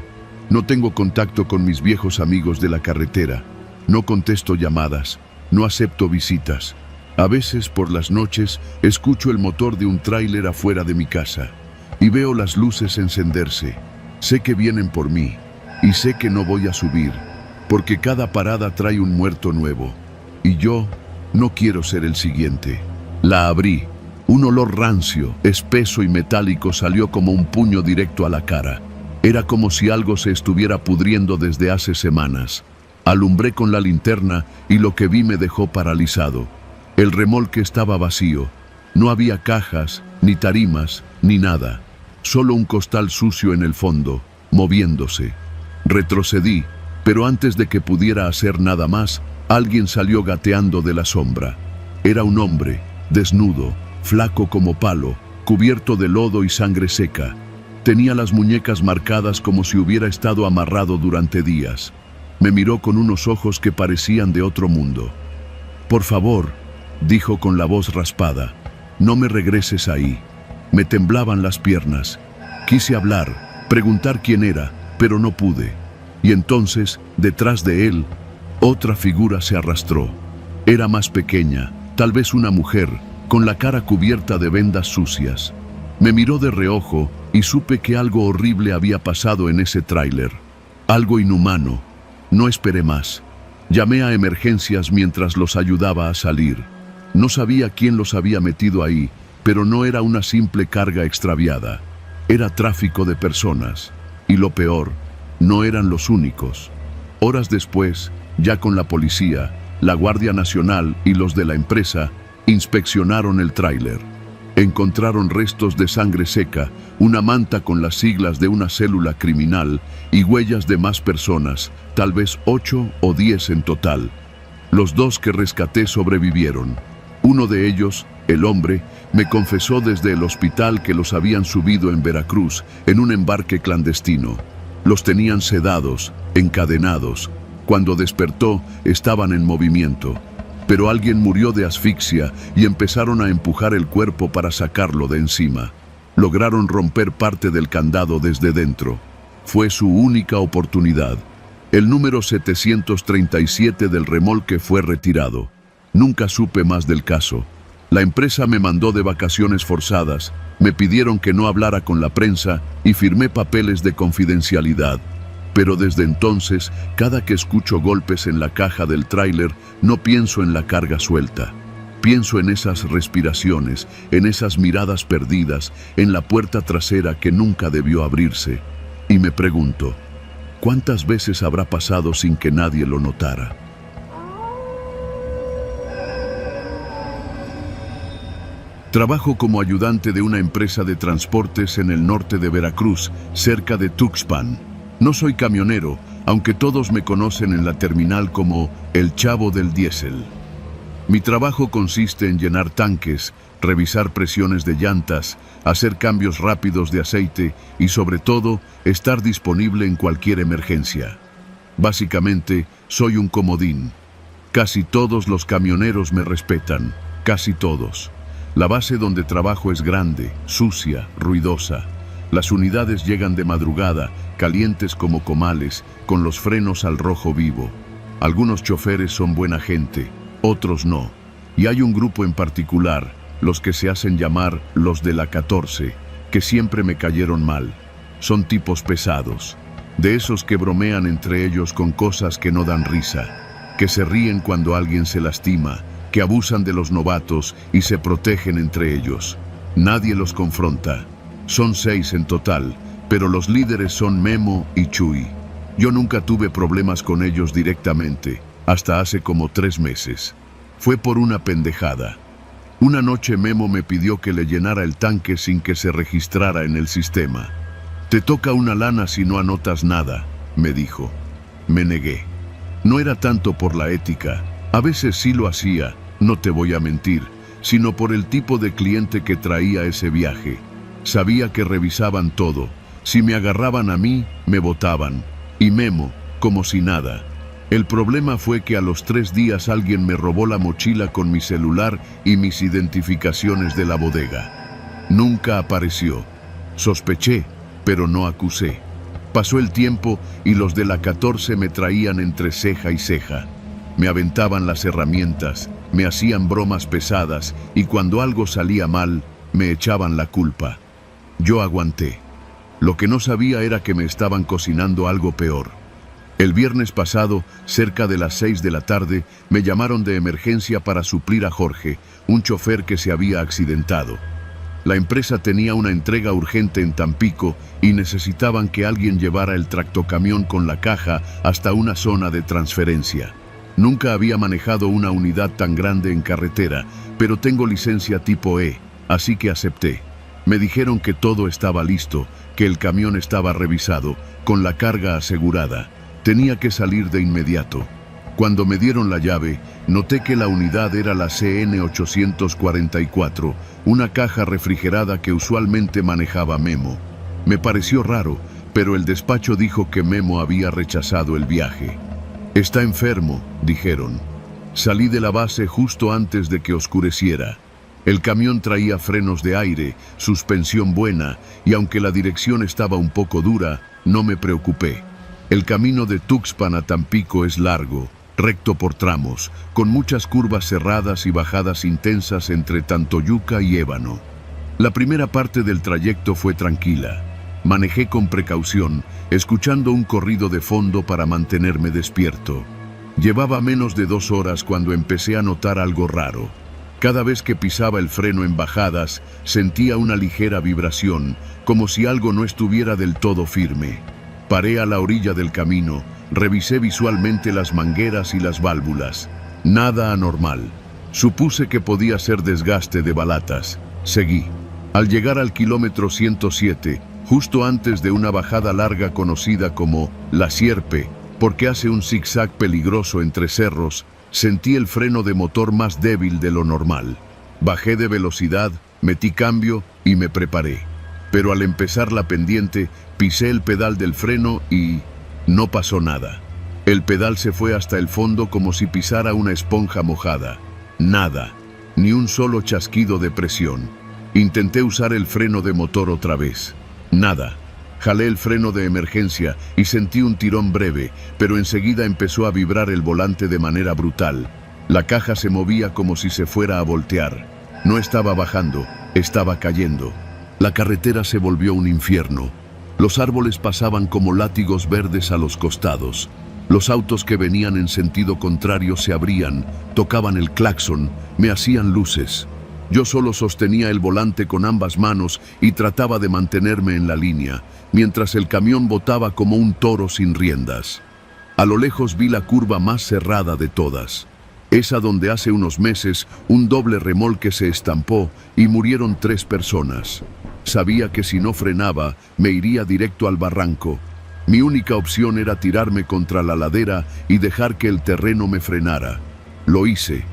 No tengo contacto con mis viejos amigos de la carretera. No contesto llamadas. No acepto visitas. A veces, por las noches, escucho el motor de un tráiler afuera de mi casa y veo las luces encenderse. Sé que vienen por mí y sé que no voy a subir, porque cada parada trae un muerto nuevo. Y yo no quiero ser el siguiente. La abrí. Un olor rancio, espeso y metálico salió como un puño directo a la cara. Era como si algo se estuviera pudriendo desde hace semanas. Alumbré con la linterna y lo que vi me dejó paralizado. El remolque estaba vacío. No había cajas, ni tarimas, ni nada. Solo un costal sucio en el fondo, moviéndose. Retrocedí, pero antes de que pudiera hacer nada más, alguien salió gateando de la sombra. Era un hombre, desnudo, flaco como palo, cubierto de lodo y sangre seca. Tenía las muñecas marcadas como si hubiera estado amarrado durante días. Me miró con unos ojos que parecían de otro mundo. «Por favor», dijo con la voz raspada, «no me regreses ahí». Me temblaban las piernas. Quise hablar, preguntar quién era, pero no pude. Y entonces, detrás de él, otra figura se arrastró. Era más pequeña, tal vez una mujer, con la cara cubierta de vendas sucias. Me miró de reojo y supe que algo horrible había pasado en ese tráiler. Algo inhumano. No esperé más. Llamé a emergencias mientras los ayudaba a salir. No sabía quién los había metido ahí, pero no era una simple carga extraviada. Era tráfico de personas. Y lo peor, no eran los únicos. Horas después, ya con la policía, la Guardia Nacional y los de la empresa, inspeccionaron el tráiler. Encontraron restos de sangre seca, una manta con las siglas de una célula criminal y huellas de más personas, tal vez 8 o 10 en total. Los 2 que rescaté sobrevivieron. Uno de ellos, el hombre, me confesó desde el hospital que los habían subido en Veracruz, en un embarque clandestino. Los tenían sedados, encadenados. Cuando despertó, estaban en movimiento. Pero alguien murió de asfixia y empezaron a empujar el cuerpo para sacarlo de encima. Lograron romper parte del candado desde dentro. Fue su única oportunidad. El número 737 del remolque fue retirado. Nunca supe más del caso. La empresa me mandó de vacaciones forzadas, me pidieron que no hablara con la prensa y firmé papeles de confidencialidad. Pero desde entonces, cada que escucho golpes en la caja del tráiler, no pienso en la carga suelta. Pienso en esas respiraciones, en esas miradas perdidas, en la puerta trasera que nunca debió abrirse. Y me pregunto, ¿cuántas veces habrá pasado sin que nadie lo notara? Trabajo como ayudante de una empresa de transportes en el norte de Veracruz, cerca de Tuxpan. No soy camionero, aunque todos me conocen en la terminal como el Chavo del Diésel. Mi trabajo consiste en llenar tanques, revisar presiones de llantas, hacer cambios rápidos de aceite y, sobre todo, estar disponible en cualquier emergencia. Básicamente, soy un comodín. Casi todos los camioneros me respetan, casi todos. La base donde trabajo es grande, sucia, ruidosa. Las unidades llegan de madrugada, calientes como comales, con los frenos al rojo vivo. Algunos choferes son buena gente, otros no. Y hay un grupo en particular, los que se hacen llamar los de la 14, que siempre me cayeron mal. Son tipos pesados, de esos que bromean entre ellos con cosas que no dan risa, que se ríen cuando alguien se lastima, que abusan de los novatos y se protegen entre ellos. Nadie los confronta. Son 6 en total, pero los líderes son Memo y Chuy. Yo nunca tuve problemas con ellos directamente, hasta hace como 3 meses. Fue por una pendejada. Una noche Memo me pidió que le llenara el tanque sin que se registrara en el sistema. «Te toca una lana si no anotas nada», me dijo. Me negué. No era tanto por la ética, a veces sí lo hacía, no te voy a mentir, sino por el tipo de cliente que traía ese viaje. Sabía que revisaban todo. Si me agarraban a mí, me botaban. Y Memo, como si nada. El problema fue que a los 3 días alguien me robó la mochila con mi celular y mis identificaciones de la bodega. Nunca apareció. Sospeché, pero no acusé. Pasó el tiempo y los de la 14 me traían entre ceja y ceja. Me aventaban las herramientas, me hacían bromas pesadas y cuando algo salía mal, me echaban la culpa. Yo aguanté. Lo que no sabía era que me estaban cocinando algo peor. El viernes pasado, cerca de las 6 de la tarde, me llamaron de emergencia para suplir a Jorge, un chofer que se había accidentado. La empresa tenía una entrega urgente en Tampico y necesitaban que alguien llevara el tractocamión con la caja hasta una zona de transferencia. Nunca había manejado una unidad tan grande en carretera, pero tengo licencia tipo E, así que acepté. Me dijeron que todo estaba listo, que el camión estaba revisado, con la carga asegurada. Tenía que salir de inmediato. Cuando me dieron la llave, noté que la unidad era la CN844, una caja refrigerada que usualmente manejaba Memo. Me pareció raro, pero el despacho dijo que Memo había rechazado el viaje. «Está enfermo», dijeron. Salí de la base justo antes de que oscureciera. El camión traía frenos de aire, suspensión buena, y aunque la dirección estaba un poco dura, no me preocupé. El camino de Tuxpan a Tampico es largo, recto por tramos, con muchas curvas cerradas y bajadas intensas entre Tantoyuca y Ébano. La primera parte del trayecto fue tranquila. Manejé con precaución, escuchando un corrido de fondo para mantenerme despierto. Llevaba menos de 2 horas cuando empecé a notar algo raro. Cada vez que pisaba el freno en bajadas, sentía una ligera vibración, como si algo no estuviera del todo firme. Paré a la orilla del camino, revisé visualmente las mangueras y las válvulas. Nada anormal. Supuse que podía ser desgaste de balatas. Seguí. Al llegar al kilómetro 107, justo antes de una bajada larga conocida como La Sierpe, porque hace un zigzag peligroso entre cerros, sentí el freno de motor más débil de lo normal. Bajé de velocidad, metí cambio y me preparé. Pero al empezar la pendiente, pisé el pedal del freno y no pasó nada. El pedal se fue hasta el fondo como si pisara una esponja mojada. Nada, ni un solo chasquido de presión. Intenté usar el freno de motor otra vez. Nada. Jalé el freno de emergencia y sentí un tirón breve, pero enseguida empezó a vibrar el volante de manera brutal. La caja se movía como si se fuera a voltear. No estaba bajando, estaba cayendo. La carretera se volvió un infierno. Los árboles pasaban como látigos verdes a los costados. Los autos que venían en sentido contrario se abrían, tocaban el claxon, me hacían luces. Yo solo sostenía el volante con ambas manos y trataba de mantenerme en la línea, mientras el camión botaba como un toro sin riendas. A lo lejos vi la curva más cerrada de todas, esa donde hace unos meses un doble remolque se estampó y murieron 3 personas. Sabía que si no frenaba, me iría directo al barranco. Mi única opción era tirarme contra la ladera y dejar que el terreno me frenara. Lo hice.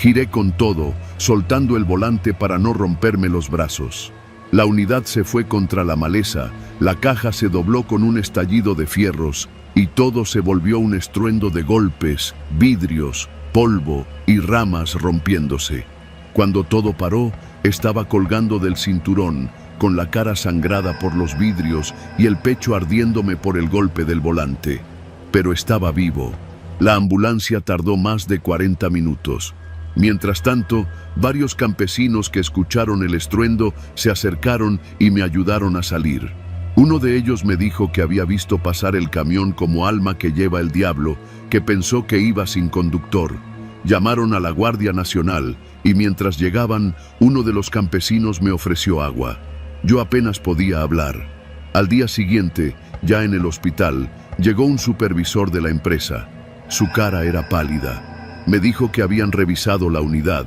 Giré con todo, soltando el volante para no romperme los brazos. La unidad se fue contra la maleza, la caja se dobló con un estallido de fierros y todo se volvió un estruendo de golpes, vidrios, polvo y ramas rompiéndose. Cuando todo paró, estaba colgando del cinturón, con la cara sangrada por los vidrios y el pecho ardiéndome por el golpe del volante. Pero estaba vivo. La ambulancia tardó más de 40 minutos. Mientras tanto, varios campesinos que escucharon el estruendo se acercaron y me ayudaron a salir. Uno de ellos me dijo que había visto pasar el camión como alma que lleva el diablo, que pensó que iba sin conductor. Llamaron a la Guardia Nacional y mientras llegaban, uno de los campesinos me ofreció agua. Yo apenas podía hablar. Al día siguiente, ya en el hospital, llegó un supervisor de la empresa. Su cara era pálida. Me dijo que habían revisado la unidad.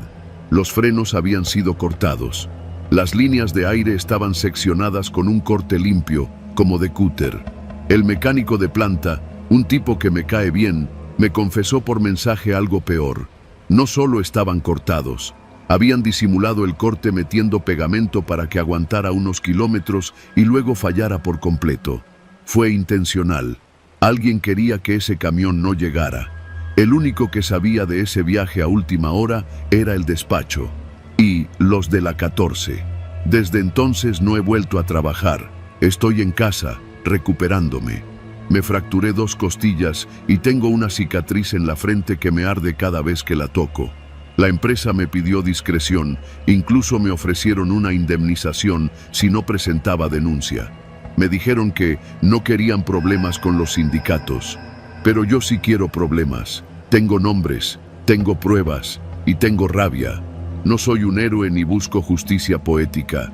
Los frenos habían sido cortados. Las líneas de aire estaban seccionadas con un corte limpio, como de cúter. El mecánico de planta, un tipo que me cae bien, me confesó por mensaje algo peor. No solo estaban cortados, habían disimulado el corte metiendo pegamento para que aguantara unos kilómetros y luego fallara por completo. Fue intencional. Alguien quería que ese camión no llegara. El único que sabía de ese viaje a última hora era el despacho y los de la 14. Desde entonces no he vuelto a trabajar. Estoy en casa, recuperándome. Me fracturé 2 costillas y tengo una cicatriz en la frente que me arde cada vez que la toco. La empresa me pidió discreción, incluso me ofrecieron una indemnización si no presentaba denuncia. Me dijeron que no querían problemas con los sindicatos. Pero yo sí quiero problemas. Tengo nombres, tengo pruebas y tengo rabia. No soy un héroe ni busco justicia poética.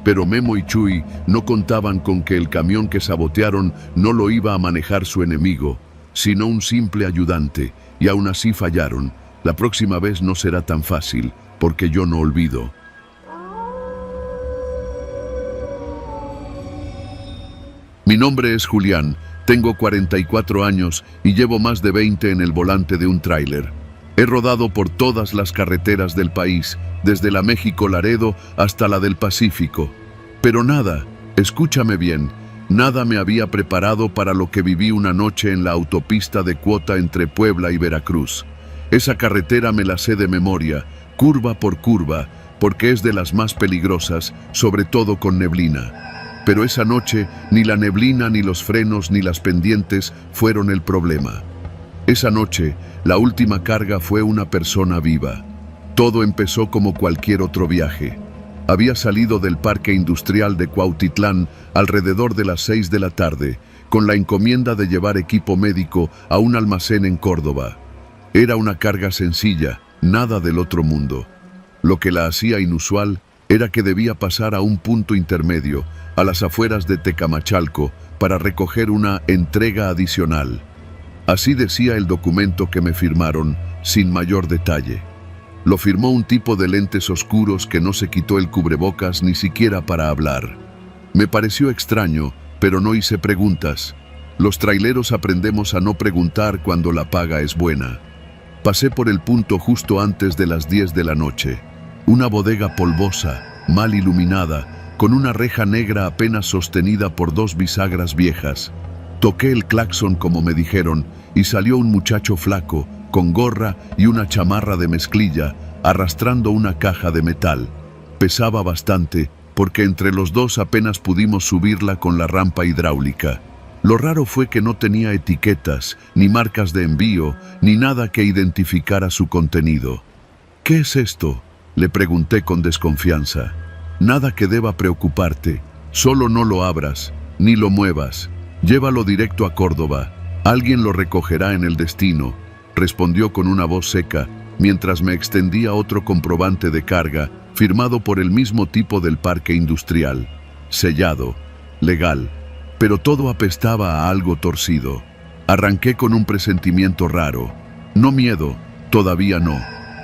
Pero Memo y Chuy no contaban con que el camión que sabotearon no lo iba a manejar su enemigo, sino un simple ayudante, y aún así fallaron. La próxima vez no será tan fácil, porque yo no olvido. Mi nombre es Julián. Tengo 44 años y llevo más de 20 en el volante de un tráiler. He rodado por todas las carreteras del país, desde la México-Laredo hasta la del Pacífico. Pero nada, escúchame bien, nada me había preparado para lo que viví una noche en la autopista de cuota entre Puebla y Veracruz. Esa carretera me la sé de memoria, curva por curva, porque es de las más peligrosas, sobre todo con neblina. Pero esa noche, ni la neblina, ni los frenos, ni las pendientes fueron el problema. Esa noche, la última carga fue una persona viva. Todo empezó como cualquier otro viaje. Había salido del parque industrial de Cuautitlán alrededor de las 6 de la tarde, con la encomienda de llevar equipo médico a un almacén en Córdoba. Era una carga sencilla, nada del otro mundo. Lo que la hacía inusual era que debía pasar a un punto intermedio, a las afueras de Tecamachalco, para recoger una entrega adicional. Así decía el documento que me firmaron, sin mayor detalle. Lo firmó un tipo de lentes oscuros que no se quitó el cubrebocas ni siquiera para hablar. Me pareció extraño, pero no hice preguntas. Los traileros aprendemos a no preguntar cuando la paga es buena. Pasé por el punto justo antes de las 10 de la noche. Una bodega polvosa, mal iluminada, con una reja negra apenas sostenida por 2 bisagras viejas. Toqué el claxon como me dijeron y salió un muchacho flaco, con gorra y una chamarra de mezclilla, arrastrando una caja de metal. Pesaba bastante, porque entre los dos apenas pudimos subirla con la rampa hidráulica. Lo raro fue que no tenía etiquetas, ni marcas de envío, ni nada que identificara su contenido. ¿Qué es esto?, le pregunté con desconfianza. Nada que deba preocuparte, solo no lo abras, ni lo muevas. Llévalo directo a Córdoba, alguien lo recogerá en el destino, respondió con una voz seca, mientras me extendía otro comprobante de carga, firmado por el mismo tipo del parque industrial. Sellado, legal, pero todo apestaba a algo torcido. Arranqué con un presentimiento raro. No miedo, todavía no,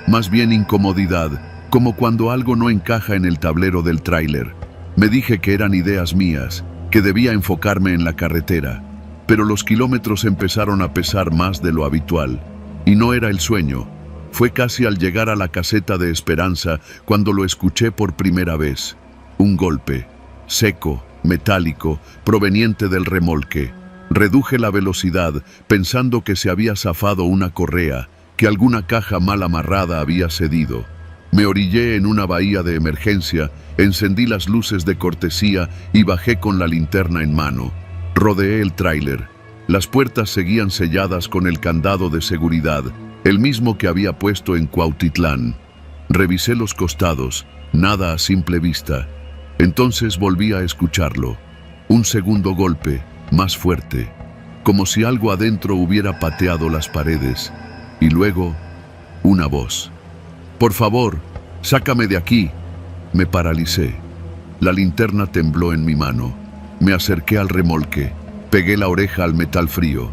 más bien incomodidad, como cuando algo no encaja en el tablero del tráiler. Me dije que eran ideas mías, que debía enfocarme en la carretera, pero los kilómetros empezaron a pesar más de lo habitual. Y no era el sueño, Fue casi al llegar a la caseta de Esperanza cuando lo escuché por primera vez. Un golpe, seco, metálico, proveniente del remolque. Reduje la velocidad, pensando que se había zafado una correa, que alguna caja mal amarrada había cedido. Me orillé en una bahía de emergencia, encendí las luces de cortesía y bajé con la linterna en mano. Rodeé el tráiler. Las puertas seguían selladas con el candado de seguridad, el mismo que había puesto en Cuautitlán. Revisé los costados, nada a simple vista. Entonces volví a escucharlo. Un segundo golpe, más fuerte, como si algo adentro hubiera pateado las paredes. Y luego, una voz. «Por favor, sácame de aquí». Me paralicé. La linterna tembló en mi mano. Me acerqué al remolque. Pegué la oreja al metal frío.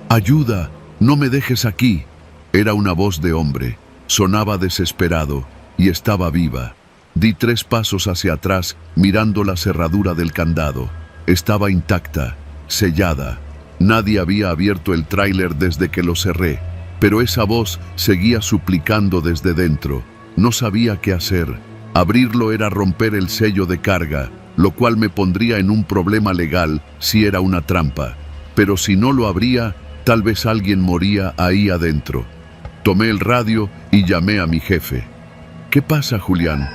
«¡Ayuda! ¡No me dejes aquí!». Era una voz de hombre. Sonaba desesperado y estaba viva. Di 3 pasos hacia atrás, mirando la cerradura del candado. Estaba intacta, sellada. Nadie había abierto el tráiler desde que lo cerré, pero esa voz seguía suplicando desde dentro. No sabía qué hacer. Abrirlo era romper el sello de carga, lo cual me pondría en un problema legal si era una trampa. Pero si no lo abría, tal vez alguien moría ahí adentro. Tomé el radio y llamé a mi jefe. «¿Qué pasa, Julián?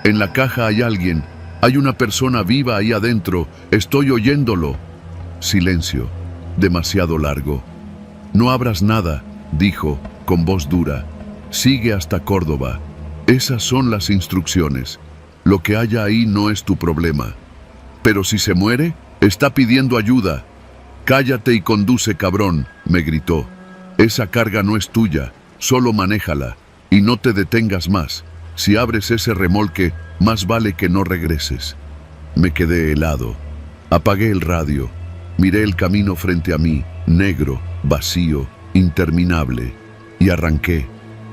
En la caja hay alguien. Hay una persona viva ahí adentro. Estoy oyéndolo». Silencio. Demasiado largo. «No abras nada», dijo, con voz dura. «Sigue hasta Córdoba. Esas son las instrucciones. Lo que haya ahí no es tu problema. Pero si se muere, está pidiendo ayuda». «Cállate y conduce, cabrón», me gritó. «Esa carga no es tuya, solo manéjala, y no te detengas más. Si abres ese remolque, más vale que no regreses». Me quedé helado. Apagué el radio. Miré el camino frente a mí, negro, vacío, interminable, y arranqué.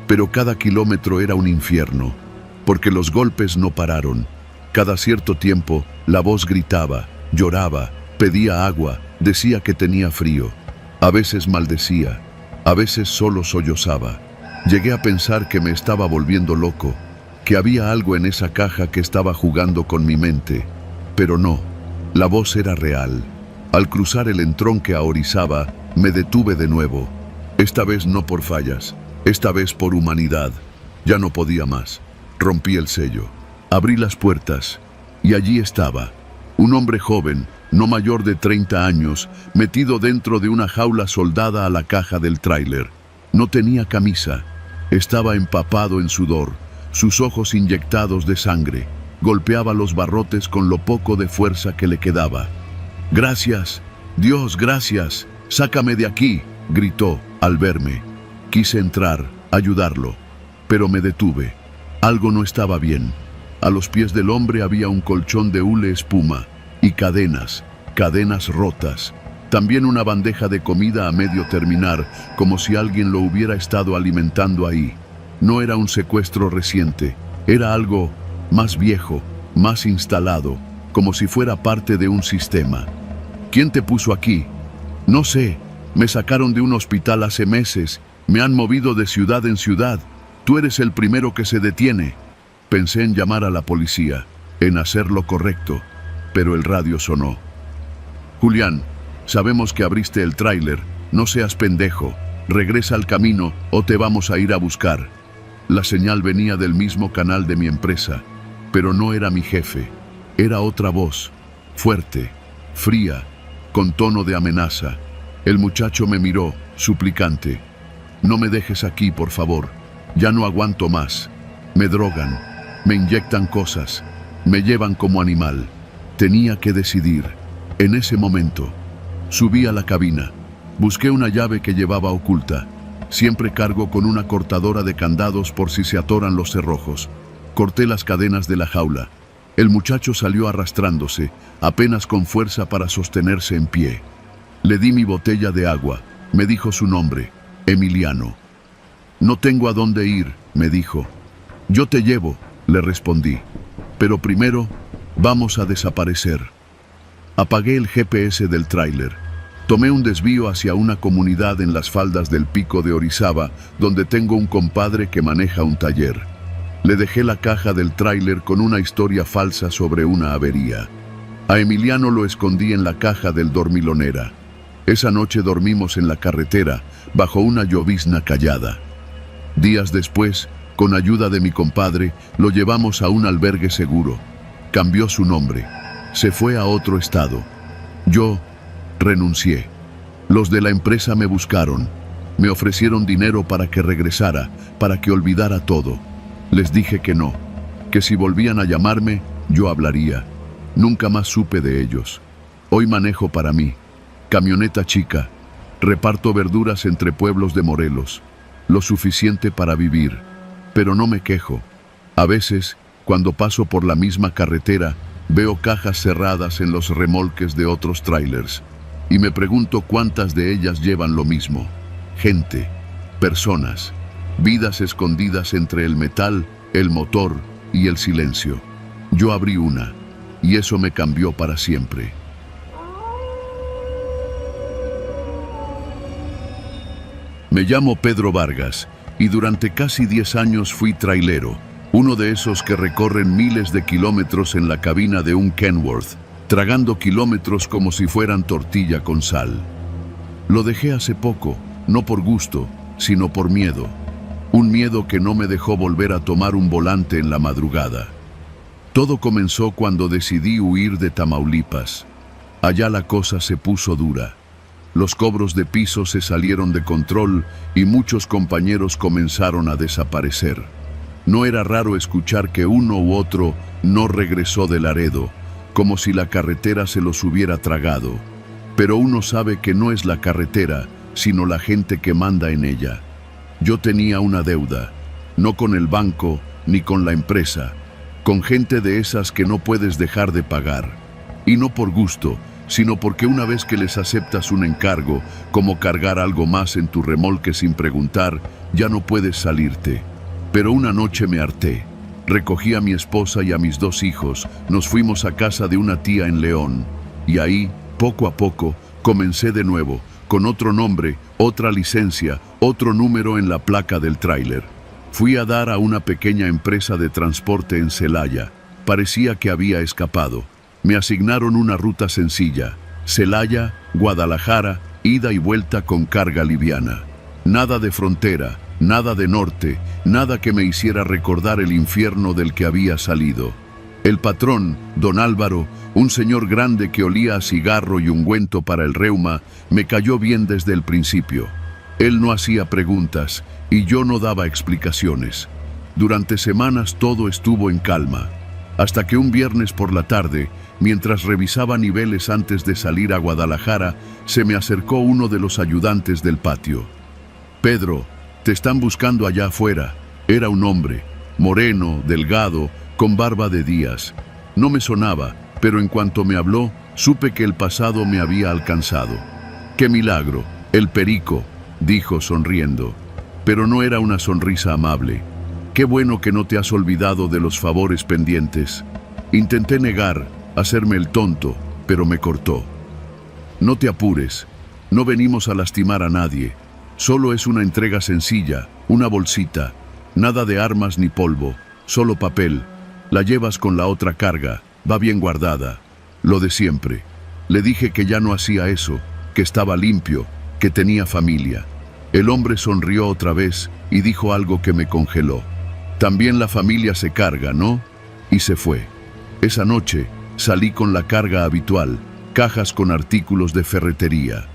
Pero cada kilómetro era un infierno, porque los golpes no pararon. Cada cierto tiempo, la voz gritaba, lloraba, pedía agua, decía que tenía frío. A veces maldecía. A veces solo sollozaba. Llegué a pensar que me estaba volviendo loco, que había algo en esa caja que estaba jugando con mi mente. Pero no, la voz era real. Al cruzar el entronque a Orizaba, me detuve de nuevo. Esta vez no por fallas, esta vez por humanidad. Ya no podía más. Rompí el sello. Abrí las puertas, y allí estaba, un hombre joven, no mayor de 30 años, metido dentro de una jaula soldada a la caja del tráiler. No tenía camisa. Estaba empapado en sudor, sus ojos inyectados de sangre. Golpeaba los barrotes con lo poco de fuerza que le quedaba. «Gracias, Dios, gracias. Sácame de aquí», gritó al verme. Quise entrar, ayudarlo, pero me detuve. Algo no estaba bien. A los pies del hombre había un colchón de hule espuma y cadenas rotas. También una bandeja de comida a medio terminar, como si alguien lo hubiera estado alimentando ahí. No era un secuestro reciente, era algo más viejo, más instalado, como si fuera parte de un sistema. «¿Quién te puso aquí?» «No sé, me sacaron de un hospital hace meses, me han movido de ciudad en ciudad. Tú eres el primero que se detiene». Pensé en llamar a la policía, en hacer lo correcto, pero el radio sonó. «Julián, sabemos que abriste el tráiler, no seas pendejo, regresa al camino o te vamos a ir a buscar». La señal venía del mismo canal de mi empresa, pero no era mi jefe, era otra voz, fuerte, fría, con tono de amenaza. El muchacho me miró, suplicante. «No me dejes aquí, por favor, ya no aguanto más. Me drogan, me inyectan cosas, me llevan como animal». Tenía que decidir. En ese momento, subí a la cabina. Busqué una llave que llevaba oculta. Siempre cargo con una cortadora de candados por si se atoran los cerrojos. Corté las cadenas de la jaula. El muchacho salió arrastrándose, apenas con fuerza para sostenerse en pie. Le di mi botella de agua. Me dijo su nombre, Emiliano. «No tengo a dónde ir», me dijo. «Yo te llevo», le respondí. «Pero primero, vamos a desaparecer». Apagué el GPS del tráiler. Tomé un desvío hacia una comunidad en las faldas del pico de Orizaba, donde tengo un compadre que maneja un taller. Le dejé la caja del tráiler con una historia falsa sobre una avería. A Emiliano lo escondí en la caja del dormilonera. Esa noche dormimos en la carretera, bajo una llovizna callada. Días después, con ayuda de mi compadre, lo llevamos a un albergue seguro. Cambió su nombre. Se fue a otro estado. Yo renuncié. Los de la empresa me buscaron. Me ofrecieron dinero para que regresara, para que olvidara todo. Les dije que no, que si volvían a llamarme, yo hablaría. Nunca más supe de ellos. Hoy manejo para mí. Camioneta chica. Reparto verduras entre pueblos de Morelos. Lo suficiente para vivir. Pero no me quejo. A veces, cuando paso por la misma carretera, veo cajas cerradas en los remolques de otros trailers. Y me pregunto cuántas de ellas llevan lo mismo. Gente, personas, vidas escondidas entre el metal, el motor y el silencio. Yo abrí una, y eso me cambió para siempre. Me llamo Pedro Vargas, y durante casi 10 años fui trailero, uno de esos que recorren miles de kilómetros en la cabina de un Kenworth, tragando kilómetros como si fueran tortilla con sal. Lo dejé hace poco, no por gusto, sino por miedo. Un miedo que no me dejó volver a tomar un volante en la madrugada. Todo comenzó cuando decidí huir de Tamaulipas. Allá la cosa se puso dura. Los cobros de piso se salieron de control y muchos compañeros comenzaron a desaparecer. No era raro escuchar que uno u otro no regresó de Laredo, como si la carretera se los hubiera tragado. Pero uno sabe que no es la carretera, sino la gente que manda en ella. Yo tenía una deuda, no con el banco ni con la empresa, con gente de esas que no puedes dejar de pagar. Y no por gusto, sino porque una vez que les aceptas un encargo, como cargar algo más en tu remolque sin preguntar, ya no puedes salirte. Pero una noche me harté. Recogí a mi esposa y a mis 2 hijos, nos fuimos a casa de una tía en León. Y ahí, poco a poco, comencé de nuevo, con otro nombre, otra licencia, otro número en la placa del tráiler. Fui a dar a una pequeña empresa de transporte en Celaya. Parecía que había escapado. Me asignaron una ruta sencilla: Celaya, Guadalajara, ida y vuelta con carga liviana. Nada de frontera, nada de norte, nada que me hiciera recordar el infierno del que había salido. El patrón, don Álvaro, un señor grande que olía a cigarro y ungüento para el reuma, me cayó bien desde el principio. Él no hacía preguntas y yo no daba explicaciones. Durante semanas todo estuvo en calma, hasta que un viernes por la tarde, mientras revisaba niveles antes de salir a Guadalajara, se me acercó uno de los ayudantes del patio. «Pedro, te están buscando allá afuera». Era un hombre, moreno, delgado, con barba de días. No me sonaba, pero en cuanto me habló, supe que el pasado me había alcanzado. «¡Qué milagro! El perico», dijo sonriendo. Pero no era una sonrisa amable. «Qué bueno que no te has olvidado de los favores pendientes». Intenté negar, hacerme el tonto, pero me cortó. «No te apures, no venimos a lastimar a nadie. Solo es una entrega sencilla, una bolsita, nada de armas ni polvo, solo papel. La llevas con la otra carga, va bien guardada. Lo de siempre». Le dije que ya no hacía eso, que estaba limpio, que tenía familia. El hombre sonrió otra vez y dijo algo que me congeló. «También la familia se carga, ¿no?». Y se fue. Esa noche salí con la carga habitual, cajas con artículos de ferretería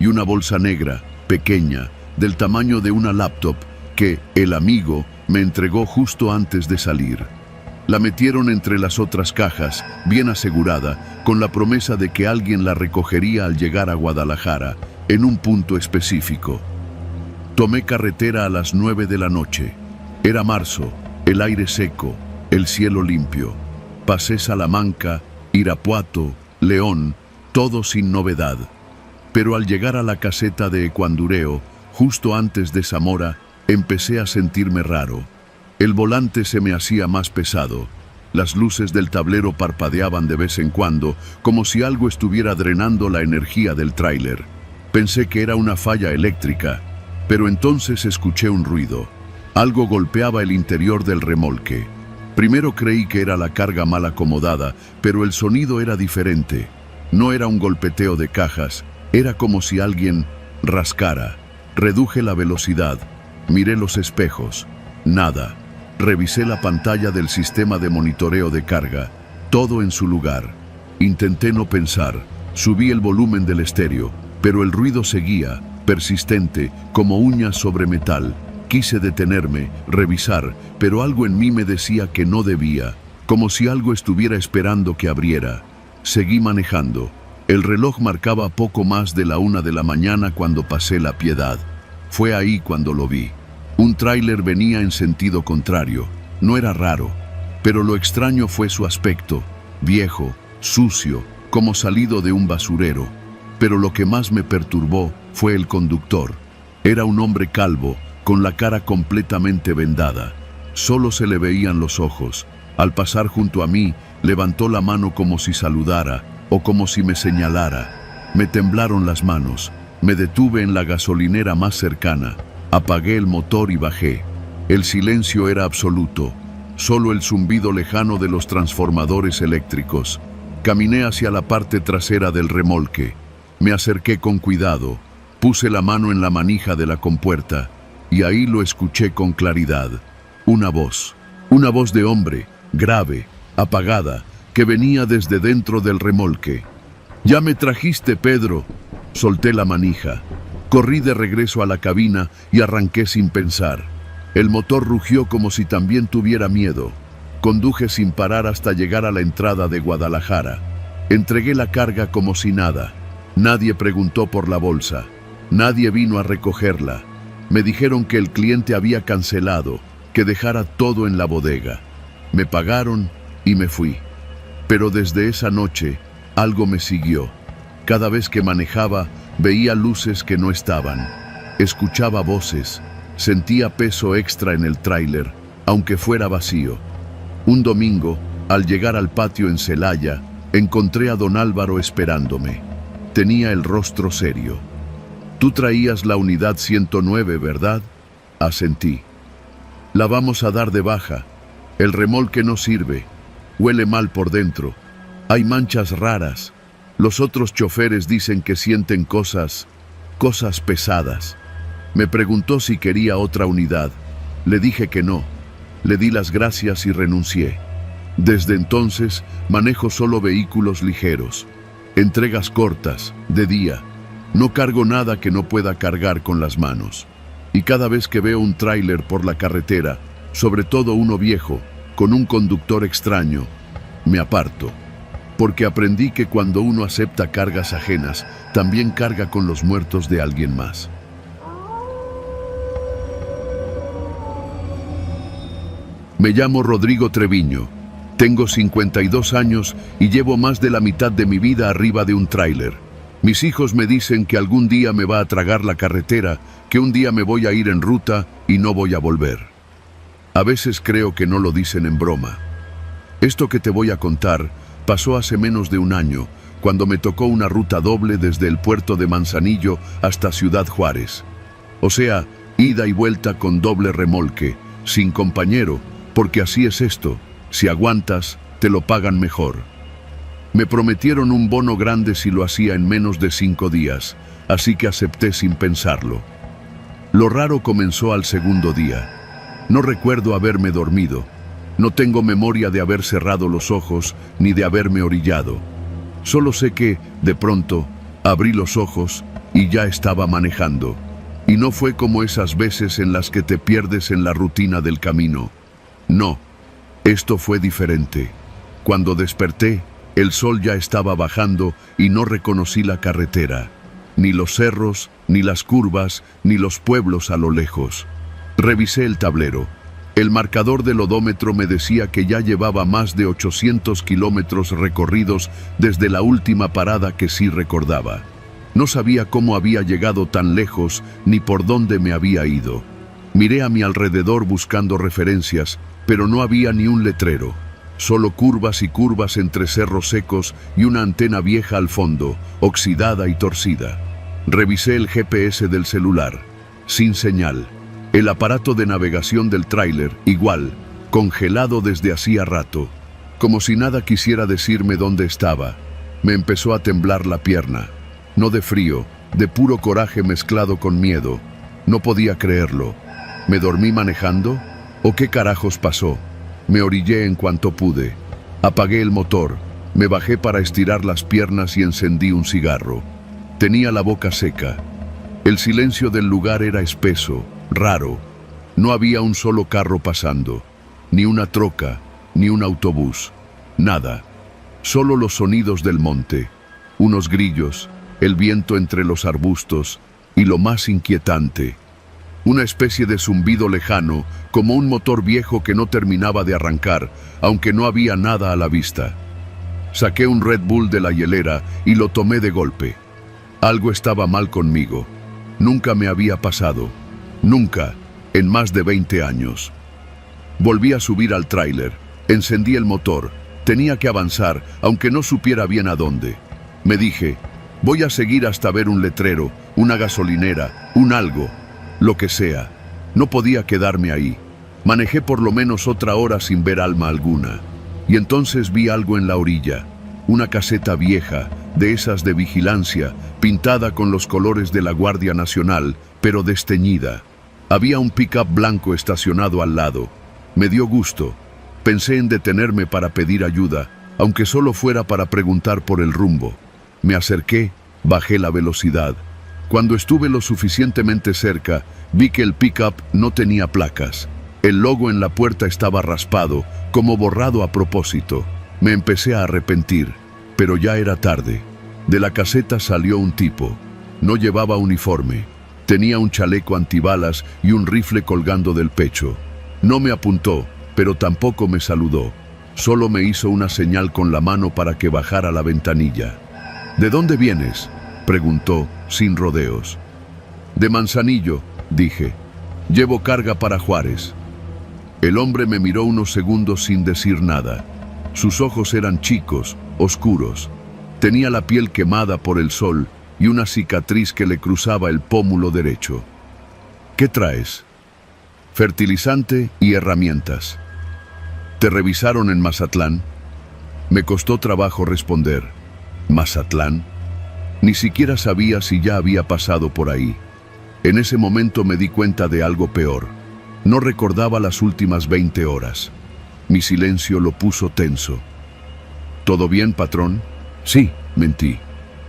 y una bolsa negra, pequeña, del tamaño de una laptop, que el amigo me entregó justo antes de salir. La metieron entre las otras cajas, bien asegurada, con la promesa de que alguien la recogería al llegar a Guadalajara, en un punto específico. Tomé carretera a las 9 de la noche. Era marzo, el aire seco, el cielo limpio. Pasé Salamanca, Irapuato, León, todo sin novedad. Pero al llegar a la caseta de Ecuandureo, justo antes de Zamora, empecé a sentirme raro. El volante se me hacía más pesado. Las luces del tablero parpadeaban de vez en cuando, como si algo estuviera drenando la energía del tráiler. Pensé que era una falla eléctrica, pero entonces escuché un ruido. Algo golpeaba el interior del remolque. Primero creí que era la carga mal acomodada, pero el sonido era diferente. No era un golpeteo de cajas, era como si alguien rascara. Reduje la velocidad, miré los espejos. Nada. Revisé la pantalla del sistema de monitoreo de carga. Todo en su lugar. Intenté no pensar. Subí el volumen del estéreo, pero el ruido seguía, persistente, como uñas sobre metal. Quise detenerme, revisar, pero algo en mí me decía que no debía, como si algo estuviera esperando que abriera. Seguí manejando. El reloj marcaba poco más de la 1 de la mañana cuando pasé La Piedad. Fue ahí cuando lo vi. Un tráiler venía en sentido contrario. No era raro, pero lo extraño fue su aspecto, viejo, sucio, como salido de un basurero. Pero lo que más me perturbó fue el conductor. Era un hombre calvo, con la cara completamente vendada. Solo se le veían los ojos. Al pasar junto a mí, levantó la mano como si saludara o como si me señalara. Me temblaron las manos. Me detuve en la gasolinera más cercana. Apagué el motor y bajé. El silencio era absoluto. Solo el zumbido lejano de los transformadores eléctricos. Caminé hacia la parte trasera del remolque. Me acerqué con cuidado. Puse la mano en la manija de la compuerta. Y ahí lo escuché con claridad. Una voz de hombre, grave, apagada, que venía desde dentro del remolque. «Ya me trajiste, Pedro». Solté la manija. Corrí de regreso a la cabina y arranqué sin pensar. El motor rugió como si también tuviera miedo. Conduje sin parar hasta llegar a la entrada de Guadalajara. Entregué la carga como si nada. Nadie preguntó por la bolsa. Nadie vino a recogerla. Me dijeron que el cliente había cancelado, que dejara todo en la bodega. Me pagaron y me fui. Pero desde esa noche, algo me siguió. Cada vez que manejaba, veía luces que no estaban. Escuchaba voces. Sentía peso extra en el tráiler, aunque fuera vacío. Un domingo, al llegar al patio en Celaya, encontré a don Álvaro esperándome. Tenía el rostro serio. «Tú traías la unidad 109, ¿verdad?», asentí. «La vamos a dar de baja. El remolque no sirve. Huele mal por dentro. Hay manchas raras. Los otros choferes dicen que sienten cosas pesadas». Me preguntó si quería otra unidad. Le dije que no. Le di las gracias y renuncié. Desde entonces, manejo solo vehículos ligeros. Entregas cortas, de día. No cargo nada que no pueda cargar con las manos. Y cada vez que veo un tráiler por la carretera, sobre todo uno viejo, con un conductor extraño, me aparto. Porque aprendí que cuando uno acepta cargas ajenas, también carga con los muertos de alguien más. Me llamo Rodrigo Treviño. Tengo 52 años y llevo más de la mitad de mi vida arriba de un tráiler. Mis hijos me dicen que algún día me va a tragar la carretera, que un día me voy a ir en ruta y no voy a volver. A veces creo que no lo dicen en broma. Esto que te voy a contar pasó hace menos de un año, cuando me tocó una ruta doble desde el puerto de Manzanillo hasta Ciudad Juárez. O sea, ida y vuelta con doble remolque, sin compañero, porque así es esto, si aguantas, te lo pagan mejor. Me prometieron un bono grande si lo hacía en menos de 5 días, así que acepté sin pensarlo. Lo raro comenzó al segundo día. No recuerdo haberme dormido. No tengo memoria de haber cerrado los ojos ni de haberme orillado. Solo sé que, de pronto, abrí los ojos y ya estaba manejando. Y no fue como esas veces en las que te pierdes en la rutina del camino. No, esto fue diferente. Cuando desperté, el sol ya estaba bajando y no reconocí la carretera. Ni los cerros, ni las curvas, ni los pueblos a lo lejos. Revisé el tablero. El marcador del odómetro me decía que ya llevaba más de 800 kilómetros recorridos desde la última parada que sí recordaba. No sabía cómo había llegado tan lejos ni por dónde me había ido. Miré a mi alrededor buscando referencias, pero no había ni un letrero. solo curvas y curvas entre cerros secos y una antena vieja al fondo, oxidada y torcida. Revisé el GPS del celular, sin señal. El aparato de navegación del tráiler, igual, congelado desde hacía rato, como si nada quisiera decirme dónde estaba. Me empezó a temblar la pierna, no de frío, de puro coraje mezclado con miedo. No podía creerlo. ¿Me dormí manejando? ¿O qué carajos pasó? Me orillé en cuanto pude. Apagué el motor, me bajé para estirar las piernas y encendí un cigarro. Tenía la boca seca. El silencio del lugar era espeso, raro. No había un solo carro pasando, ni una troca, ni un autobús. Nada. Solo los sonidos del monte, unos grillos, el viento entre los arbustos y lo más inquietante, una especie de zumbido lejano, como un motor viejo que no terminaba de arrancar, aunque no había nada a la vista. Saqué un Red Bull de la hielera y lo tomé de golpe. Algo estaba mal conmigo. Nunca me había pasado. Nunca, en más de 20 años. Volví a subir al tráiler. Encendí el motor. Tenía que avanzar, aunque no supiera bien a dónde. Me dije, voy a seguir hasta ver un letrero, una gasolinera, un algo, lo que sea. No podía quedarme ahí. Manejé por lo menos otra hora sin ver alma alguna. Y entonces vi algo en la orilla. Una caseta vieja, de esas de vigilancia, pintada con los colores de la Guardia Nacional, pero desteñida. Había un pick-up blanco estacionado al lado. Me dio gusto. Pensé en detenerme para pedir ayuda, aunque solo fuera para preguntar por el rumbo. Me acerqué, bajé la velocidad. Cuando estuve lo suficientemente cerca, vi que el pick-up no tenía placas. El logo en la puerta estaba raspado, como borrado a propósito. Me empecé a arrepentir, pero ya era tarde. De la caseta salió un tipo. No llevaba uniforme. Tenía un chaleco antibalas y un rifle colgando del pecho. No me apuntó, pero tampoco me saludó. Solo me hizo una señal con la mano para que bajara la ventanilla. ¿De dónde vienes?, preguntó, sin rodeos. De Manzanillo, dije. Llevo carga para Juárez. El hombre me miró unos segundos sin decir nada. Sus ojos eran chicos, oscuros. Tenía la piel quemada por el sol y una cicatriz que le cruzaba el pómulo derecho. ¿Qué traes? Fertilizante y herramientas. ¿Te revisaron en Mazatlán? Me costó trabajo responder. ¿Mazatlán? Ni siquiera sabía si ya había pasado por ahí. En ese momento me di cuenta de algo peor. No recordaba las últimas 20 horas. Mi silencio lo puso tenso. ¿Todo bien, patrón? Sí, mentí.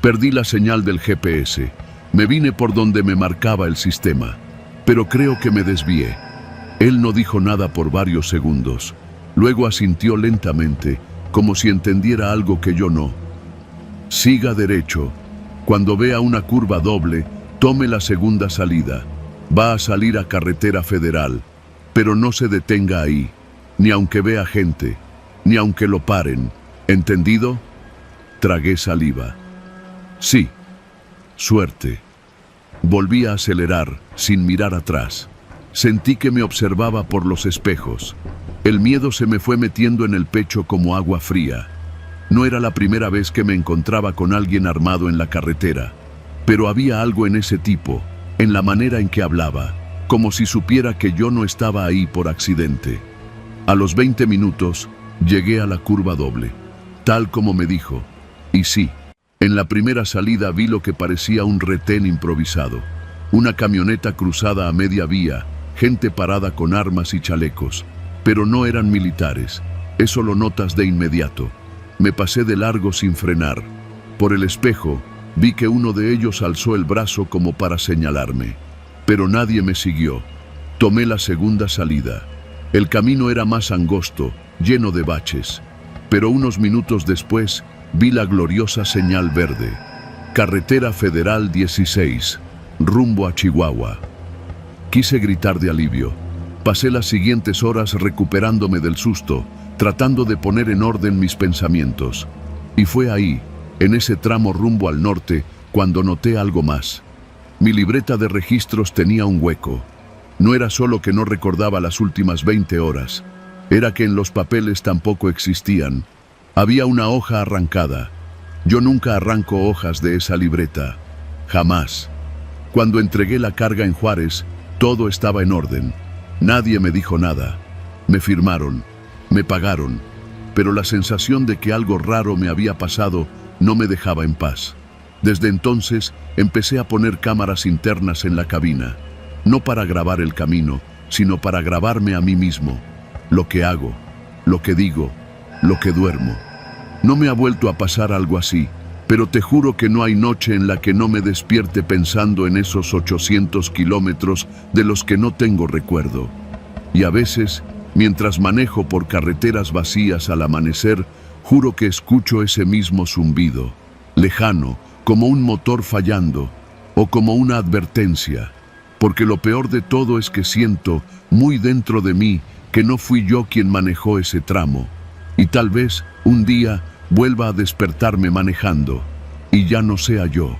Perdí la señal del GPS. Me vine por donde me marcaba el sistema. Pero creo que me desvié. Él no dijo nada por varios segundos. Luego asintió lentamente, como si entendiera algo que yo no. Siga derecho. Cuando vea una curva doble, tome la segunda salida. Va a salir a carretera federal, pero no se detenga ahí, ni aunque vea gente, ni aunque lo paren. ¿Entendido? Tragué saliva. Sí. Suerte. Volví a acelerar, sin mirar atrás. Sentí que me observaba por los espejos. El miedo se me fue metiendo en el pecho como agua fría. No era la primera vez que me encontraba con alguien armado en la carretera, pero había algo en ese tipo, en la manera en que hablaba, como si supiera que yo no estaba ahí por accidente. A los 20 minutos, llegué a la curva doble, tal como me dijo. Y sí, en la primera salida vi lo que parecía un retén improvisado. Una camioneta cruzada a media vía, gente parada con armas y chalecos. Pero no eran militares, eso lo notas de inmediato. Me pasé de largo sin frenar. Por el espejo, vi que uno de ellos alzó el brazo como para señalarme. Pero nadie me siguió. Tomé la segunda salida. El camino era más angosto, lleno de baches. Pero unos minutos después, vi la gloriosa señal verde. Carretera Federal 16, rumbo a Chihuahua. Quise gritar de alivio. Pasé las siguientes horas recuperándome del susto, tratando de poner en orden mis pensamientos. Y fue ahí, en ese tramo rumbo al norte, cuando noté algo más. Mi libreta de registros tenía un hueco. No era solo que no recordaba las últimas 20 horas. Era que en los papeles tampoco existían. Había una hoja arrancada. Yo nunca arranco hojas de esa libreta. Jamás. Cuando entregué la carga en Juárez, todo estaba en orden. Nadie me dijo nada. Me firmaron, me pagaron, pero la sensación de que algo raro me había pasado no me dejaba en paz. Desde entonces empecé a poner cámaras internas en la cabina, no para grabar el camino, sino para grabarme a mí mismo, lo que hago, lo que digo, lo que duermo. No me ha vuelto a pasar algo así, pero te juro que no hay noche en la que no me despierte pensando en esos 800 kilómetros de los que no tengo recuerdo. Y a veces, mientras manejo por carreteras vacías al amanecer, juro que escucho ese mismo zumbido, lejano, como un motor fallando, o como una advertencia, porque lo peor de todo es que siento, muy dentro de mí, que no fui yo quien manejó ese tramo, y tal vez, un día, vuelva a despertarme manejando, y ya no sea yo.